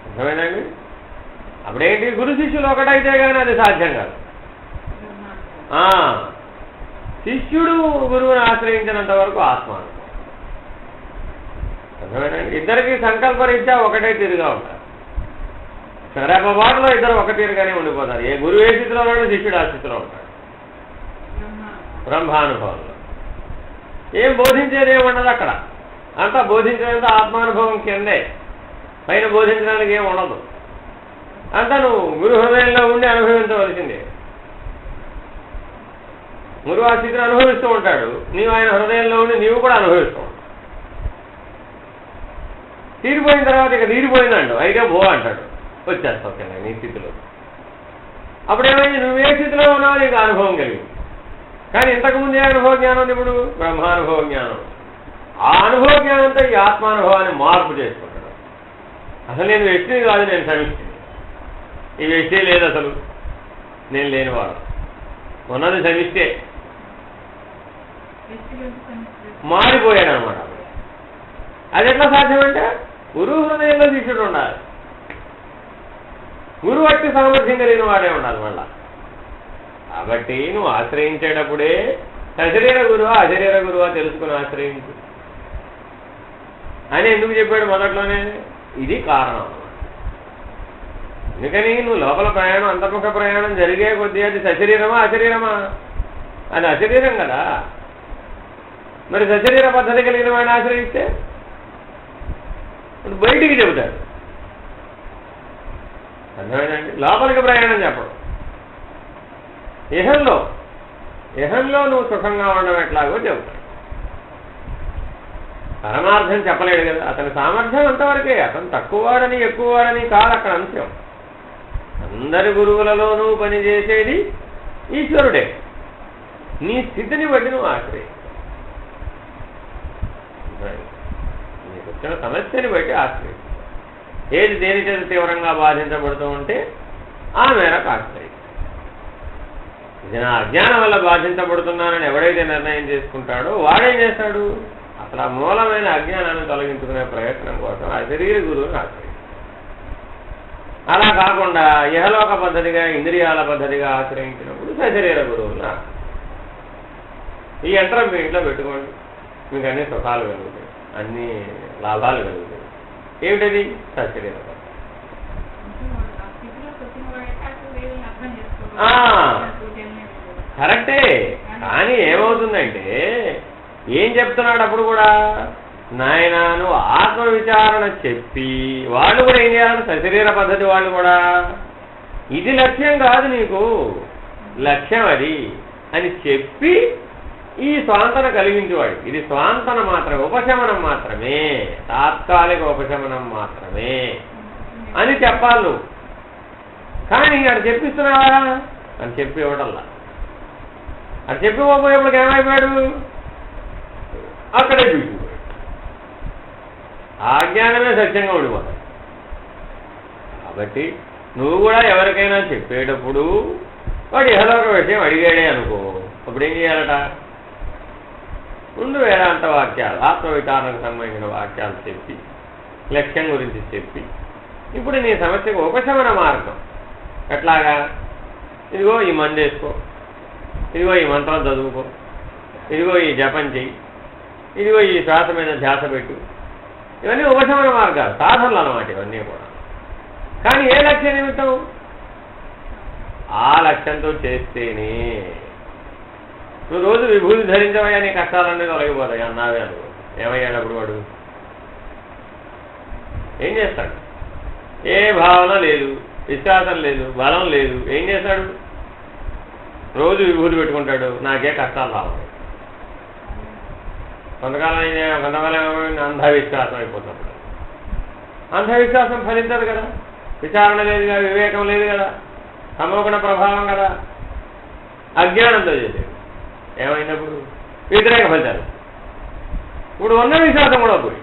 అర్థమైందండి? అప్పుడేంటి? గురు శిష్యులు ఒకటైతే కానీ అది సాధ్యం కాదు. శిష్యుడు గురువుని ఆశ్రయించినంత వరకు ఆత్మానుభవం. అర్థమైందండి? ఇద్దరికి సంకల్పరీత్యా ఒకటే తీరుగా ఉంటారు. రెప్పపాటులో ఇద్దరు ఒక తీరుగానే ఉండిపోతారు. ఏ గురువు ఏ స్థితిలో ఉన్నాడు, శిష్యుడు ఆ స్థితిలో ఉంటాడు. బ్రహ్మానుభవంలో ఏం బోధించేది ఏముండదు అక్కడ. అంతా బోధించేదంతా ఆత్మానుభవం కిందే, పైన బోధించడానికి ఏం ఉండదు. అంతా నువ్వు గురు హృదయంలో ఉండి అనుభవించవలసిందే. గురువు ఆ స్థితిని అనుభవిస్తూ ఉంటాడు, నీవు ఆయన హృదయంలో ఉండి నీవు కూడా అనుభవిస్తూ ఉంటావు. తీరిపోయిన తర్వాత ఇక తీరిపోయిందండు అయితే బో అంటాడు, వచ్చేస్తావు కింద నీ స్థితిలో. అప్పుడేమైంది? నువ్వు ఏ స్థితిలో ఉన్నావు నీకు అనుభవం కలిగింది. కానీ ఇంతకుముందే అనుభవ జ్ఞానం ఉంది. ఇప్పుడు బ్రహ్మానుభవ జ్ఞానం. ఆ అనుభవ జ్ఞానంతో ఈ ఆత్మానుభవాన్ని మార్పు చేసుకుంటాడు. అసలు నేను వ్యక్తిని కాదు, నేను సమిష్టిని. ఈ వ్యక్తి లేదు, అసలు నేను లేనివాడు. ఉన్నది సమిష్టే. మారిపోయాడు అనమాట. అది ఎట్లా సాధ్యమంటే గురువు హృదయంలో శిష్యుడు ఉండాలి. గురువు అట్టి సామర్థ్యం కలిగిన వాడే ఉండాలి మళ్ళా. కాబట్టి నువ్వు ఆశ్రయించేటప్పుడే సశరీర గురువా అశరీర గురువా తెలుసుకుని ఆశ్రయించు అని ఎందుకు చెప్పాడు మొదట్లోనే? ఇది కారణం. అందుకని నువ్వు లోపల ప్రయాణం, అంతర్ముఖ ప్రయాణం జరిగే కొద్దీ అది సశరీరమా అశరీరమా? అది అశరీరం కదా. మరి సశరీర పద్ధతి కలిగిన వాడిని ఆశ్రయిస్తే బయటికి చెబుతాడు. అర్థమైందండి? లోపలికి ప్రయాణం చెప్పడం. ఇహంలో నువ్వు సుఖంగా ఉండడం ఎట్లాగో చెబుతాడు. పరమార్థం చెప్పలేడు కదా. అతని సామర్థ్యం అంతవరకే. అతను తక్కువవాడని ఎక్కువవాడని కాదు అక్కడ అంశం. అందరి గురువులలోనూ పనిచేసేది ఈశ్వరుడే. నీ స్థితిని బట్టి నువ్వు ఆశ్రయి. నీకు వచ్చిన సమస్యని బట్టి ఆశ్రయి. ఏది దేని చేత తీవ్రంగా బాధించబడుతూ ఉంటే ఆ మేరకు ఆశ్రయి. ఇది నా అజ్ఞానం వల్ల బాధించబడుతున్నానని ఎవడైతే నిర్ణయం చేసుకుంటాడో వాడేం చేస్తాడు? అసలు ఆ మూలమైన అజ్ఞానాన్ని తొలగించుకునే ప్రయత్నం కోసం ఆ శరీర గురువుని ఆశ్రయిస్తాడు. అలా కాకుండా ఇహలోక పద్ధతిగా, ఇంద్రియాల పద్ధతిగా ఆశ్రయించినప్పుడు సశరీర గురువుని ఈ యంత్రం మీ ఇంట్లో పెట్టుకోండి, మీకు అన్ని సుఖాలు కలుగుతాయి, అన్ని లాభాలు కలుగుతాయి. ఏమిటది? సశరీర పద్ధతి. కరెక్టే. కానీ ఏమవుతుందంటే ఏం చెప్తున్నాడు అప్పుడు కూడా? నాయనా నువ్వు ఆత్మవిచారణ చెప్పి వాళ్ళు కూడా ఏం చేయాలంటే సశరీర పద్ధతి వాళ్ళు కూడా ఇది లక్ష్యం కాదు, నీకు లక్ష్యం అది అని చెప్పి ఈ స్వాంతన కలిగించేవాడు. ఇది స్వాంతన మాత్రమే, ఉపశమనం మాత్రమే, తాత్కాలిక ఉపశమనం మాత్రమే అని చెప్పాలి నువ్వు. కానీ అక్కడ చెప్పిస్తున్నావా అని చెప్పి ఇవ్వటల్లా. అది చెప్పిపోయేప్పుడు ఏమైపోయాడు? అక్కడే చూసిపోయాడు. ఆ జ్ఞానమే సత్యంగా ఉండిపోతాడు. కాబట్టి నువ్వు కూడా ఎవరికైనా చెప్పేటప్పుడు వాడు ఇహలోక విషయం అడిగాడే అనుకో, అప్పుడు ఏం చేయాలట? ముందు వేదాంత వాక్యాలు, ఆత్మవిచారణకు సంబంధించిన వాక్యాలు చెప్పి, లక్ష్యం గురించి చెప్పి, ఇప్పుడు నీ సమస్యకు ఉపశమన మార్గం ఎట్లాగా? ఇదిగో ఈ మందు వేసుకో, ఇదిగో ఈ మంత్రం చదువుకో, ఇదిగో ఈ జపం చెయ్యి, ఇదిగో ఈ శ్వాస మీద ధ్యాస పెట్టు. ఇవన్నీ ఉపశమన మార్గాలు, సాధనలు అన్నమాట ఇవన్నీ కూడా. కానీ ఏ లక్ష్య నిమిత్తం? ఆ లక్ష్యంతో చేస్తేనే. నువ్వు రోజు విభూతి ధరించవయ్యా, నీ కష్టాలన్నీ తొలగిపోతాయి అన్నావే అనుకో, ఏమయ్యాడు అప్పుడు వాడు? ఏం చేస్తాడు? ఏ భావన లేదు, విశ్వాసం లేదు, బలం లేదు. ఏం చేస్తాడు? రోజు విభూతి పెట్టుకుంటాడు, నాకే కష్టాలు రావాలి. కొంతకాలం అంధవిశ్వాసం అయిపోతాడు. అంధవిశ్వాసం ఫలించదు కదా, విచారణ లేదు కదా, వివేకం లేదు కదా, సమోగుణ ప్రభావం కదా, అజ్ఞానంతో చేసేది. ఏమైనప్పుడు వ్యతిరేక ఫలితాలు. ఇప్పుడు ఉన్న విశ్వాసం కూడా పోయి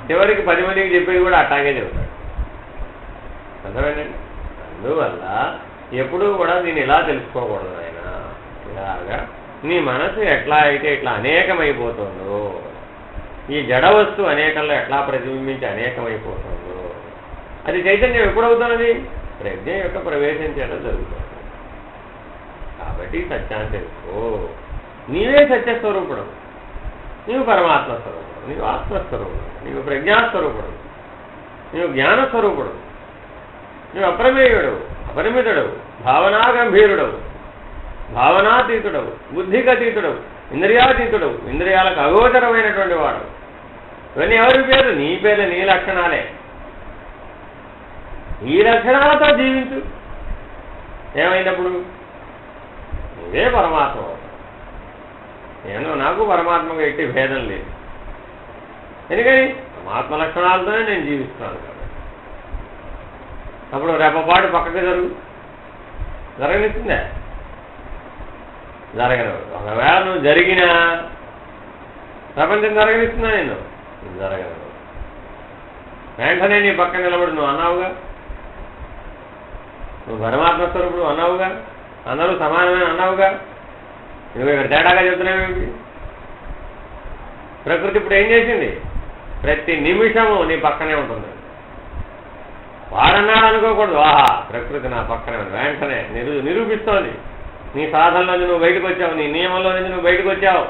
చివరికి 10 మందికి చెప్పేది కూడా అట్లాగే చెబుతాడు. అర్థమేనండి? అందువల్ల ఎప్పుడూ కూడా దీన్ని ఇలా తెలుసుకోకూడదు ఆయన. ఇలాగా నీ మనసు ఎట్లా అయితే ఇట్లా అనేకమైపోతుందో, ఈ జడ వస్తువు అనేకంలో ఎట్లా ప్రతిబింబించి అనేకమైపోతుందో, అది చైతన్యం ఎప్పుడవుతున్నది? ప్రజ్ఞ యొక్క ప్రవేశం చేత జరుగుతుంది. కాబట్టి సత్యాన్ని తెలుసుకో. నీవే సత్యస్వరూపుడు, నీవు పరమాత్మ స్వరూపుడు, నీవు ఆత్మస్వరూపుడు, నీవు ప్రజ్ఞాస్వరూపుడు, నీవు జ్ఞానస్వరూపుడు, నీవు అప్రమేయుడు, అపరిమితుడవు, భావనా గంభీరుడవు, భావనాతీతుడవు, బుద్ధికతీతుడవు, ఇంద్రియాతీతుడవు, ఇంద్రియాలకు అగోచరమైనటువంటి వాడు. ఇవన్నీ ఎవరి పేరు? నీ పేరు, నీ లక్షణాలే. ఈ లక్షణాలతో జీవించు. ఏమైనప్పుడు నువ్వే పరమాత్మ. నేను నాకు పరమాత్మగా ఎట్టి భేదం లేదు. ఎందుకని? పరమాత్మ లక్షణాలతోనే నేను జీవిస్తున్నాను కాబట్టి. అప్పుడు రెప్పపాటు పక్కకి జరగనిస్తుందా? జరగనవు. ఒకవేళ నువ్వు జరిగినా ప్రపంచం జరగనిస్తుందా? నేను జరగను. వెంటనే నీ పక్క నిలబడి నువ్వు అన్నావుగా, నువ్వు పరమాత్మ స్వరూపుడు అన్నావుగా, అందరూ సమానమైన అన్నావుగా, నువ్వు ఇక్కడ తేడాగా చెప్తున్నావేమిటి? ప్రకృతి ఇప్పుడు ఏం చేసింది? ప్రతి నిమిషము నీ పక్కనే ఉంటుంది. వాడన్నాడు అనుకోకూడదు, ఆహా ప్రకృతి నా పక్కనే ఉంది. వెంటనే నిరూపిస్తోంది. నీ సాధనలో నుంచి నువ్వు బయటకు వచ్చావు, నీ నియమంలో నుంచి నువ్వు బయటకు వచ్చావు.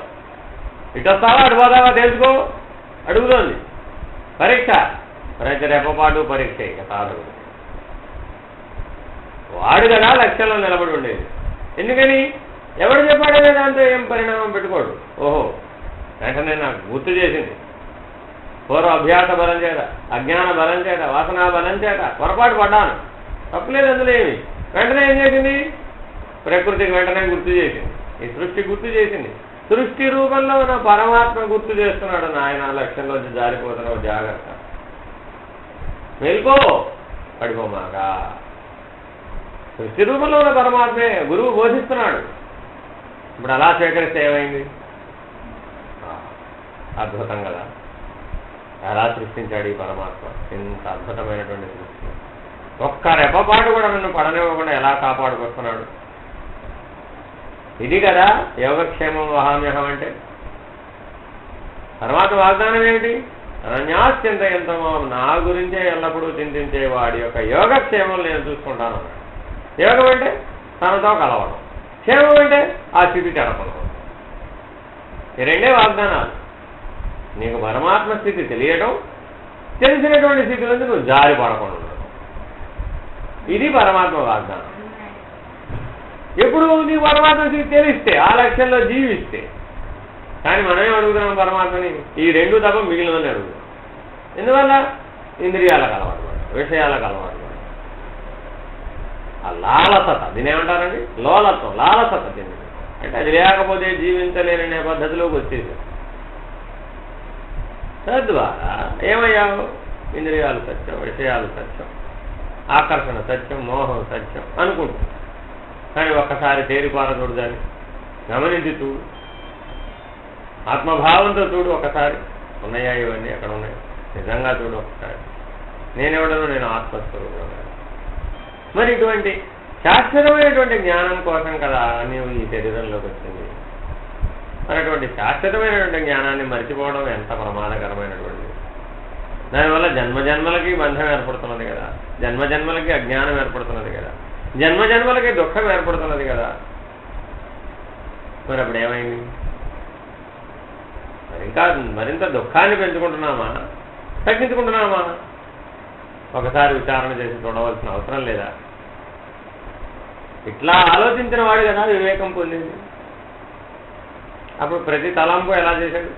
ఇటు వస్తావా అటు పోతావా తెలుసుకో అడుగుతోంది. పరీక్ష, ప్రతి రెప్పపాటు పరీక్ష. ఇక సాధకుడు వాడు కదా లక్ష్యంలో నిలబడి ఉండేది. ఎందుకని? ఎవడు చెప్పాడనే దాంతో ఏం పరిణామం పెట్టుకోడు. ఓహో వెంటనే నాకు గుర్తు చేసింది. పూర్వ అభ్యాస బలం చేత, అజ్ఞాన బలం చేత, వాసనా బలం చేత పొరపాటు పడ్డాను, తప్పులేదు అందులో ఏమి. వెంటనే ఏం చేసింది? ప్రకృతికి వెంటనే గుర్తు చేసింది. ఈ సృష్టి గుర్తు చేసింది. సృష్టి రూపంలో ఉన్న పరమాత్మ గుర్తు చేస్తున్నాడు. నాయన లక్ష్యంలోంచి జారిపోతున్నావు, జాగ్రత్త, వెళ్ళిపో, పడిపోమాగా. సృష్టి రూపంలో ఉన్న పరమాత్మే గురువు బోధిస్తున్నాడు. ఇప్పుడు అలా స్వీకరిస్తే ఏమైంది? అద్భుతం కదా. ఎలా సృష్టించాడు ఈ పరమాత్మ, ఇంత అద్భుతమైనటువంటి సృష్టి. ఒక్క రెప్పపాటు కూడా నన్ను పడనివ్వకుండా ఎలా కాపాడుకొస్తున్నాడు. ఇది కదా యోగక్షేమం వహామ్యహం అంటే. పరమాత్మ వాగ్దానం ఏమిటి? అనన్యాశ్చింతయంతో నా గురించే ఎల్లప్పుడూ చింతించే వాడి యొక్క యోగక్షేమం నేను చూసుకుంటాను అన్నాడు. యోగం అంటే తనతో కలవడం, క్షేమం అంటే ఆ స్థితి చెడపడం. ఈ రెండే వాగ్దానాలు. నీకు పరమాత్మ స్థితి తెలియడం, తెలిసినటువంటి స్థితి నుంచి నువ్వు జారి పడకుండా ఉండడం. ఇది పరమాత్మ వాగ్దానం. ఎప్పుడు నీ పరమాత్మ స్థితి తెలిస్తే, ఆ లక్ష్యంలో జీవిస్తే. కానీ మనమేం అడుగుతున్నాం పరమాత్మని? ఈ రెండు తప్ప మిగిలినవన్నీ అడుగుతున్నాం. ఎందువల్ల? ఇంద్రియాలకు అలవాటు పడ్డాం, విషయాలకు అలవాటు పడ్డాం. ఆ లాలసత, దీనేమంటారండి? లోలత్వం, లాలసత చెంది. అంటే అది లేకపోతే జీవించలేననే పద్ధతిలోకి వచ్చేది. తద్వారా ఏమయ్యావు? ఇంద్రియాలు సత్యం, విషయాలు సత్యం, ఆకర్షణ సత్యం, మోహం సత్యం అనుకుంటాం. కానీ ఒక్కసారి తేరిపారదోడు, దాన్ని గమనించి చూడు, ఆత్మభావంతో చూడు. ఒకసారి ఉన్నాయా ఇవన్నీ? అక్కడ ఉన్నాయి. నిజంగా చూడు ఒకసారి. నేనెవడను? నేను ఆత్మస్వరూపుడు. మరి ఇటువంటి శాశ్వతమైనటువంటి జ్ఞానం కోసం కదా నీవు ఈ శరీరంలోకి వచ్చింది. మరి అటువంటి శాశ్వతమైనటువంటి జ్ఞానాన్ని మర్చిపోవడం ఎంత ప్రమాదకరమైనటువంటిది. దానివల్ల జన్మజన్మలకి బంధం ఏర్పడుతున్నది కదా, జన్మజన్మలకి అజ్ఞానం ఏర్పడుతున్నది కదా, జన్మజన్మలకి దుఃఖం ఏర్పడుతున్నది కదా. మరి అప్పుడు ఏమైంది? మరింత దుఃఖాన్ని పెంచుకుంటున్నామా, తగ్గించుకుంటున్నామా? ఒకసారి విచారణ చేసి చూడవలసిన అవసరం లేదా? ఇట్లా ఆలోచించిన వాడు కదా వివేకం పొందింది. అప్పుడు ప్రతి తలంపు ఎలా చేశాడు?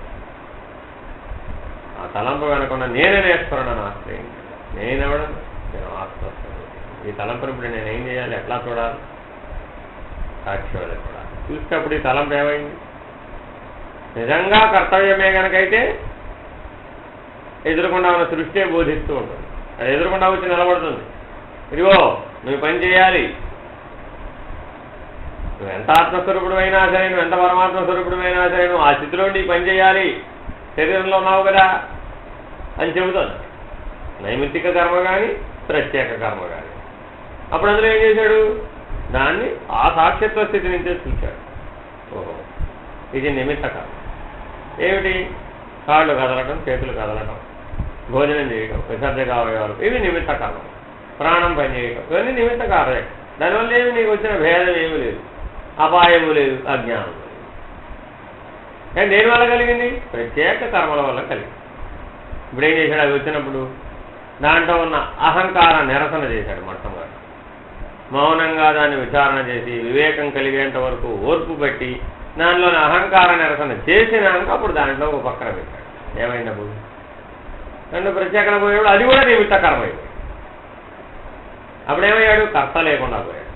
ఆ తలంపు వెనకుండా నేనే నేర్చుకున్నాను ఆశ్రయించాను. నేనెవడను? నేను ఆత్మస్వరూపుడు. ఈ తలంపుని ఇప్పుడు నేనేం చేయాలి? ఎట్లా చూడాలి? సాక్షి వల్ల చూడాలి. చూసేటప్పుడు ఈ తలంపు ఏమైంది? నిజంగా కర్తవ్యమే కనుకైతే ఎదురుకుండా ఉన్న సృష్టి బోధిస్తూ ఉంటుంది. అది ఎదురుకుండా వచ్చి నిలబడుతుంది. ఇదిగో నువ్వు పని చేయాలి, నువ్వు ఎంత ఆత్మస్వరూపుడు అయినా సరే, నువ్వు ఎంత పరమాత్మ స్వరూపుడు అయినా సరే, నువ్వు ఆ స్థితిలో నీ పని చేయాలి. శరీరంలో ఉన్నావు కదా, అని చెబుతోంది. నైమిత్తిక కర్మ కానీ ప్రత్యేక కర్మ కానీ. అప్పుడు అందులో ఏం చేశాడు, దాన్ని ఆ సాక్షిత్వ స్థితి నుంచే చూశాడు. ఓహో, ఇది నిమిత్త కర్మ. ఏమిటి? కాళ్ళు కదలటం, చేతులు కదలటం, భోజనం చేయటం, విసర్జక అవయవాలు, ఇవి నిమిత్త కర్మ. ప్రాణం పనిచేయటం, ఇవన్నీ నిమిత్త కార్య. దానివల్ల ఏమి నీకు వచ్చిన భేదం ఏమి లేదు, అపాయము లేదు, అజ్ఞానం లేదు. కానీ దేనివల్ల కలిగింది? ప్రత్యేక కర్మల వల్ల కలిగింది. ఇప్పుడు ఏం చేశాడు? అవి వచ్చినప్పుడు దాంట్లో ఉన్న అహంకార నిరసన చేశాడు. మొట్టమొదటి మౌనంగా దాన్ని విచారణ చేసి వివేకం కలిగేంత వరకు ఓర్పు పెట్టి దానిలోని అహంకార నిరసన చేసినాక అప్పుడు దాంట్లో ఒక పక్కన పెట్టాడు. ఏమైనప్పుడు రెండు ప్రత్యేకన పోయాడు, అది కూడా నిమిత్త కర్మ అయిపోయాడు. అప్పుడేమయ్యాడు? కర్త లేకుండా పోయాడు.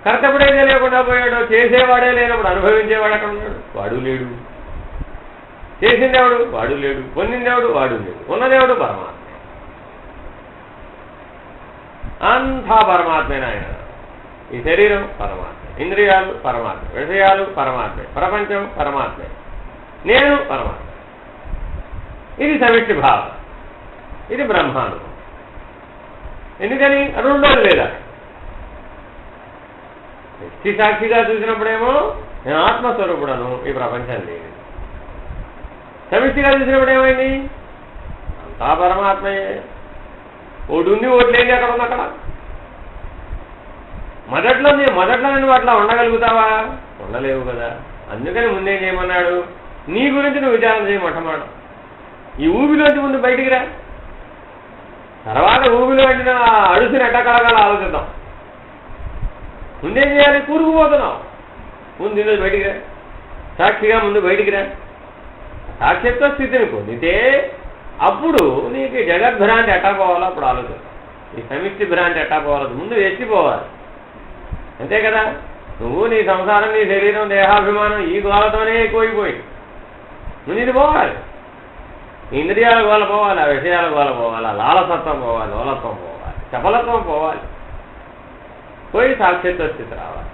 కర్త ఎప్పుడైతే లేకుండా పోయాడో, చేసేవాడే లేనప్పుడు అనుభవించేవాడు అక్కడ ఉన్నాడు, వాడు లేడు. చేసిందేవాడు, వాడు లేడు. పొందిందేవాడు, వాడు లేడు. ఉన్నదేవాడు పరమాత్మ. అంతా పరమాత్మేనా ఆయన. ఈ శరీరం పరమాత్మ, ఇంద్రియాలు పరమాత్మ, విషయాలు పరమాత్మే, ప్రపంచం పరమాత్మే, నేను పరమాత్మ. ఇది సమిష్టి భావం, ఇది బ్రహ్మానుభవం. ఎందుకని? రెండోది లేదా. వ్యక్తి సాక్షిగా చూసినప్పుడేమో నేను ఆత్మస్వరూపుడను, ఈ ప్రపంచం లేదు. సమిష్టిగా చూసినప్పుడు ఏమైంది? అంతా పరమాత్మయే. ఒకటి ఉంది, ఒకటి లేదు. అక్కడ ఉంది. అక్కడ మొదట్లో నువ్వు అట్లా ఉండగలుగుతావా? ఉండలేవు కదా. అందుకని ముందేం చేయమన్నాడు? నీ గురించి నువ్వు విచారణ చేయమంటమాట. ఈ ఊబిలోంచి ముందు బయటికి రా, తర్వాత ఊబిలో పట్టిన అడుసుని ఎట్టకలగాల ఆలోచిద్దాం. ముందేం చేయాలి? కూరుకుపోతున్నావు. ముందు ఈరోజు బయటికి రా, సాక్షిగా ముందు బయటికి రా. సాక్షిత్వ స్థితిని పొందితే అప్పుడు నీకు జగద్భ్రాంతి ఎట్టా పోవాలో అప్పుడు ఆలోచిస్తాం. ఈ సమిష్టి భ్రాంతి ఎట్టా పోవాలి? ముందు ఎత్తిపోవాలి. అంతే కదా. నువ్వు నీ సంసారం, నీ శరీరం, దేహాభిమానం ఈ గోలతోనే ఎక్కువైపోయింది. ముందు ఇది పోవాలి. ఇంద్రియాల గోల పోవాలి, ఆ విషయాల గోల పోవాలి, ఆ లాలసత్వం పోవాలి, లోలత్వం పోవాలి, చపలత్వం పోవాలి. పోయి సాక్షిత్వ స్థితి రావాలి.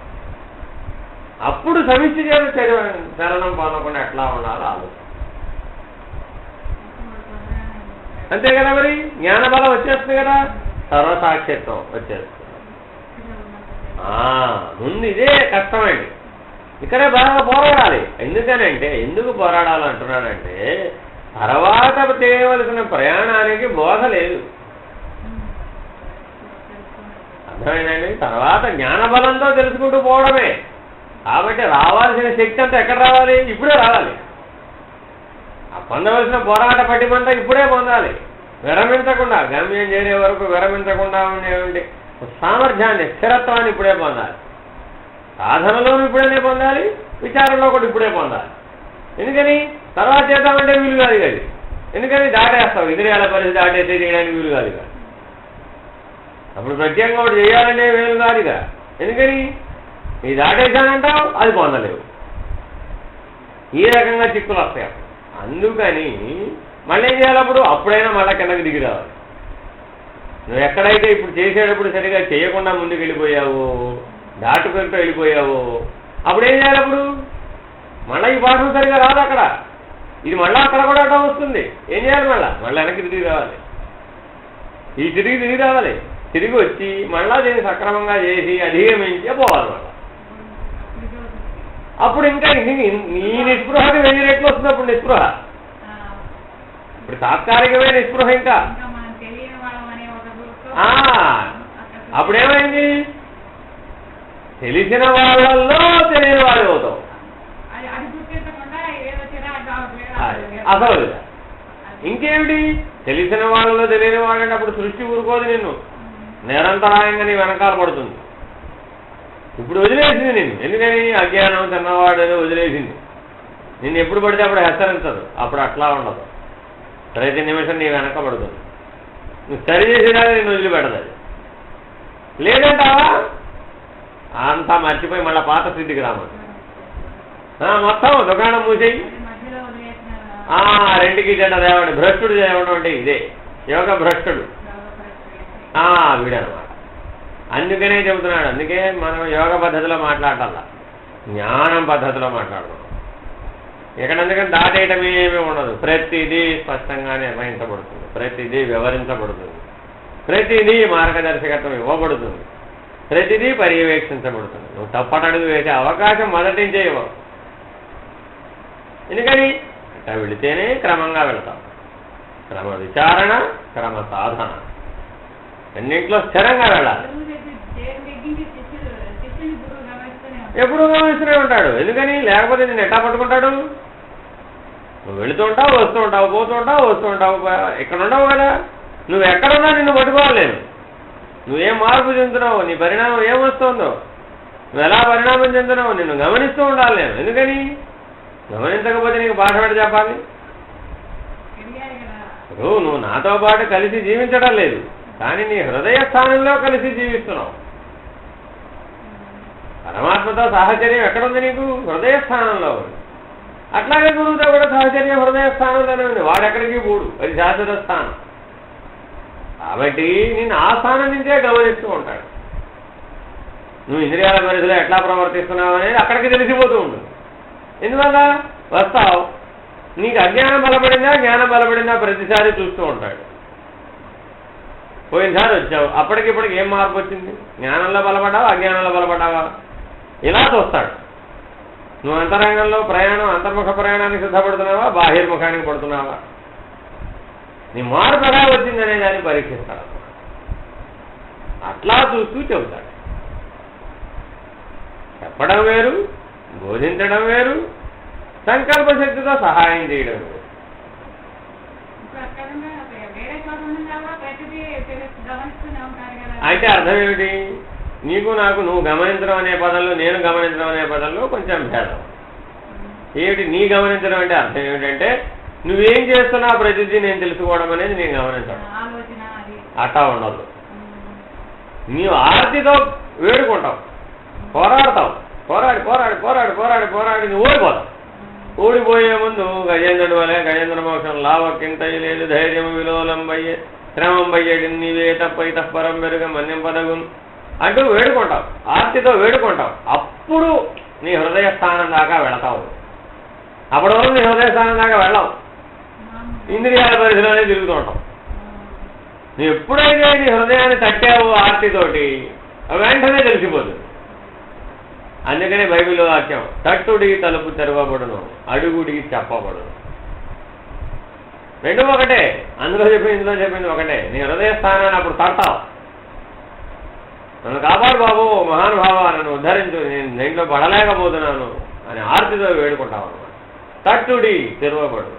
అప్పుడు సమిష్టి చలనం పొందకుండా ఎట్లా ఉండాలో ఆలోచన. అంతే కదా. మరి జ్ఞానబలం వచ్చేస్తుంది కదా, సర్వసాక్షిత్వం వచ్చేస్తుంది. ముందు ఇదే కష్టమండి. ఇక్కడే బాగా పోరాడాలి. ఎందుకనంటే, ఎందుకు పోరాడాలంటున్నాడంటే, తర్వాత చేయవలసిన ప్రయాణానికి బోధ లేదు. అర్థమైందండి. తర్వాత జ్ఞానబలంతో తెలుసుకుంటూ పోవడమే. కాబట్టి రావాల్సిన శక్తి అంతా ఎక్కడ రావాలి? ఇప్పుడే రావాలి. ఆ పొందవలసిన పోరాట పట్టిమంతా ఇప్పుడే పొందాలి. విరమించకుండా, గమ్యం చేరే వరకు విరమించకుండా ఉండేవండి సామర్థ్యాన్ని, స్థిరత్వాన్ని ఇప్పుడే పొందాలి. సాధనలోనూ ఇప్పుడే పొందాలి, విచారంలో కూడా ఇప్పుడే పొందాలి. ఎందుకని? తర్వాత చేద్దామంటే వీలు కాదు కదా. ఎందుకని? దాటేస్తావు. ఇంద్రియాల పరిస్థితి దాటేస్తే చేయడానికి వీలు కాదు కదా. అప్పుడు ప్రత్యేకంగా ఒకటి చేయాలనే వీలు కాదు కదా. ఎందుకని? నీ దాటేశానంటావు, అది పొందలేవు. ఈ రకంగా చిక్కులు వస్తాయి. అందుకని మళ్ళీ ఏం చేయాలప్పుడు? అప్పుడైనా మళ్ళీ కిందకి దిగి రావాలి. నువ్వు ఎక్కడైతే ఇప్పుడు చేసేటప్పుడు సరిగా చేయకుండా ముందుకు వెళ్ళిపోయావో, దాటుకుంటూ వెళ్ళిపోయావో, అప్పుడేం చేయాలప్పుడు? మళ్ళీ ఈ పాఠం సరిగా రాదు అక్కడ. ఇది మళ్ళీ అక్కడ కూడా అడ్డం వస్తుంది. ఏం చేయాలి? మళ్ళీ వెనక్కి తిరిగి రావాలి. ఈ తిరిగి రావాలి. తిరిగి వచ్చి మళ్ళా దీన్ని సక్రమంగా చేసి అధిగమించే పోవాలి. మళ్ళా అప్పుడు ఇంకా నీ నిస్పృహకి 1000 రెట్లు వస్తుంది. అప్పుడు నిస్పృహ, ఇప్పుడు తాత్కాలికమే నిస్పృహ. ఇంకా అప్పుడేమైంది? తెలిసిన వాళ్ళల్లో తెలియని వాడు అవుతావు. అసలు ఇంకేమిటి? తెలిసిన వాళ్ళలో తెలియని వాడంటే అప్పుడు సృష్టి ఊరుకోదు. నిన్ను నిరంతరాయంగా నీ వెనకాల పడుతుంది. ఇప్పుడు వదిలేసింది నిన్ను. ఎందుకని? అజ్ఞానం చిన్నవాడు వదిలేసింది. నిన్ను ఎప్పుడు పడితే అప్పుడు హెచ్చరించదు. అప్పుడు అట్లా ఉండదు. ప్రతి నిమిషం నీ వెనక పడుతుంది. నువ్వు సరి చేసేదాకా నేను వదిలిపెడదు. లేదంటావా? అంతా మర్చిపోయి మళ్ళీ పాత స్థితికి రామని మొత్తం దుకాణం మూసేయి. రెండుకి చెడ్డ దేవండి. భ్రష్టుడు దేవడం అంటే ఇదే యోగ భ్రష్టుడు వీడనమాట. అందుకనే చెబుతున్నాడు. అందుకే మనం యోగ పద్ధతిలో మాట్లాడాల, జ్ఞానం పద్ధతిలో మాట్లాడదాం. ఇక్కడ అందుకని దాటేయటం ఏమీ ఉండదు. ప్రతిదీ స్పష్టంగా నిర్వహించబడుతుంది, ప్రతిదీ వివరించబడుతుంది, ప్రతిదీ మార్గదర్శకత్వం ఇవ్వబడుతుంది, ప్రతిదీ పర్యవేక్షించబడుతుంది. నువ్వు తప్పటడుగు వేసే అవకాశం మొదటి నుంచే ఇవ్వవు. ఎందుకని అట్లా వెళితేనే క్రమంగా వెళతావు. క్రమ విచారణ, క్రమ సాధన అన్నింట్లో స్థిరంగా వెళ్ళాలి. ఎప్పుడు గమనిస్తూనే ఉంటాడు. ఎందుకని లేకపోతే నేను ఎట్టా పట్టుకుంటాడు? నువ్వు వెళుతూ ఉంటావు, వస్తూ ఉంటావు, పోతూ ఉంటావు, వస్తూ ఉంటావు, ఇక్కడ ఉండవు కదా. నువ్వు ఎక్కడున్నా నిన్ను పట్టుకోవాలి నేను. నువ్వేం మార్పు చెందుతున్నావు, నీ పరిణామం ఏమొస్తుందో, నువ్వు ఎలా పరిణామం చెందుతున్నావు నిన్ను గమనిస్తూ ఉండాలి నేను. ఎందుకని గమనించకపోతే నీకు పాఠ పెట్టి చెప్పాలి. నువ్వు నాతో పాటు కలిసి జీవించడం లేదు, కానీ నీ హృదయ స్థానంలో కలిసి జీవిస్తున్నావు. పరమాత్మతో సాహచర్యం ఎక్కడుంది నీకు? హృదయ స్థానంలో ఉంది. అట్లాగే గురువుతో కూడా సాహచర్యం హృదయ స్థానంలోనే ఉంది. వాడెక్కడికి పోడు, అది శాశ్వత స్థానం. కాబట్టి నిన్ను ఆ స్థానం నుంచే గమనిస్తూ ఉంటాడు. నువ్వు ఇంద్రియాల పరిధిలో ఎట్లా ప్రవర్తిస్తున్నావు అనేది అక్కడికి తెలిసిపోతూ ఉంటుంది. ఎందువల్ల వస్తావు, నీకు అజ్ఞానం బలపడిందా జ్ఞానం బలపడిందా ప్రతిసారి చూస్తూ ఉంటాడు. పోయినసారి వచ్చావు, అప్పటికిప్పటికి ఏం మార్పు వచ్చింది? జ్ఞానంలో బలపడ్డావా అజ్ఞానంలో బలపడ్డావా? ఇలా చూస్తాడు. నువ్వు అంతరంగంలో ప్రయాణం, అంతర్ముఖ ప్రయాణానికి సిద్ధపడుతున్నావా బాహిర్ముఖానికి పడుతున్నావా? నీ మార్పు ఎలా వచ్చిందనే దాన్ని పరీక్షిస్తాడు. అట్లా చూస్తూ చెబుతాడు. చెప్పడం వేరు, బోధించడం వేరు, సంకల్ప శక్తితో సహాయం చేయడం వేరు. అయితే అర్థం ఏమిటి? నీకు నాకు నువ్వు గమనించడం అనే పదంలో, నేను గమనించడం అనే పదంలో కొంచెం భేదం. ఏమిటి నీ గమనించడం అంటే అర్థం ఏమిటంటే నువ్వేం చేస్తున్నావు ప్రతిదీ నేను తెలుసుకోవడం అనేది నేను గమనించడం. అట్టా ఉండదు. నీవు ఆర్తితో వేడుకుంటావు, పోరాడతావు, పోరాడి పోరాడి పోరాడి పోరాడి పోరాడి నువ్వు ఓడిపోతావు. ఓడిపోయే ముందు గజేంద్రుడు వలె గజేంద్ర మోక్షం లావక్కింతయి లేదు ధైర్యం విలోలంబయ్యే శ్రమం బయ్యేది నీవే తప్పై తప్పరం మెరుగ మన్యం పదగుం అంటూ వేడుకుంటావు, ఆర్తితో వేడుకుంటావు. అప్పుడు నీ హృదయ స్థానం దాకా వెళతావు. అప్పటి వరకు నీ హృదయ స్థానం దాకా వెళ్ళావు, ఇంద్రియాల పరిధిలోనే తిరుగుతూ ఉంటావు. నువ్వు ఎప్పుడైతే నీ హృదయాన్ని తట్టావు ఆర్తితోటి వెంటనే తెలిసిపోతుంది. అందుకనే బైబిల్ వాక్యం తట్టుడి తలుపు తెరవబడును, అడుగుడి చెప్పబడును. రెండు ఒకటే, అందులో చెప్పింది ఇందులో చెప్పింది ఒకటే. నీ హృదయ స్థానాన్ని అప్పుడు తడతావు. నన్ను కాపాడు బాబు, మహానుభావ, నన్ను ఉద్ధరించు, నేను దేంట్లో పడలేకపోతున్నాను అని ఆర్తితో వేడుకుంటావు అన్నమాట. తట్టుడి తెరవబడు,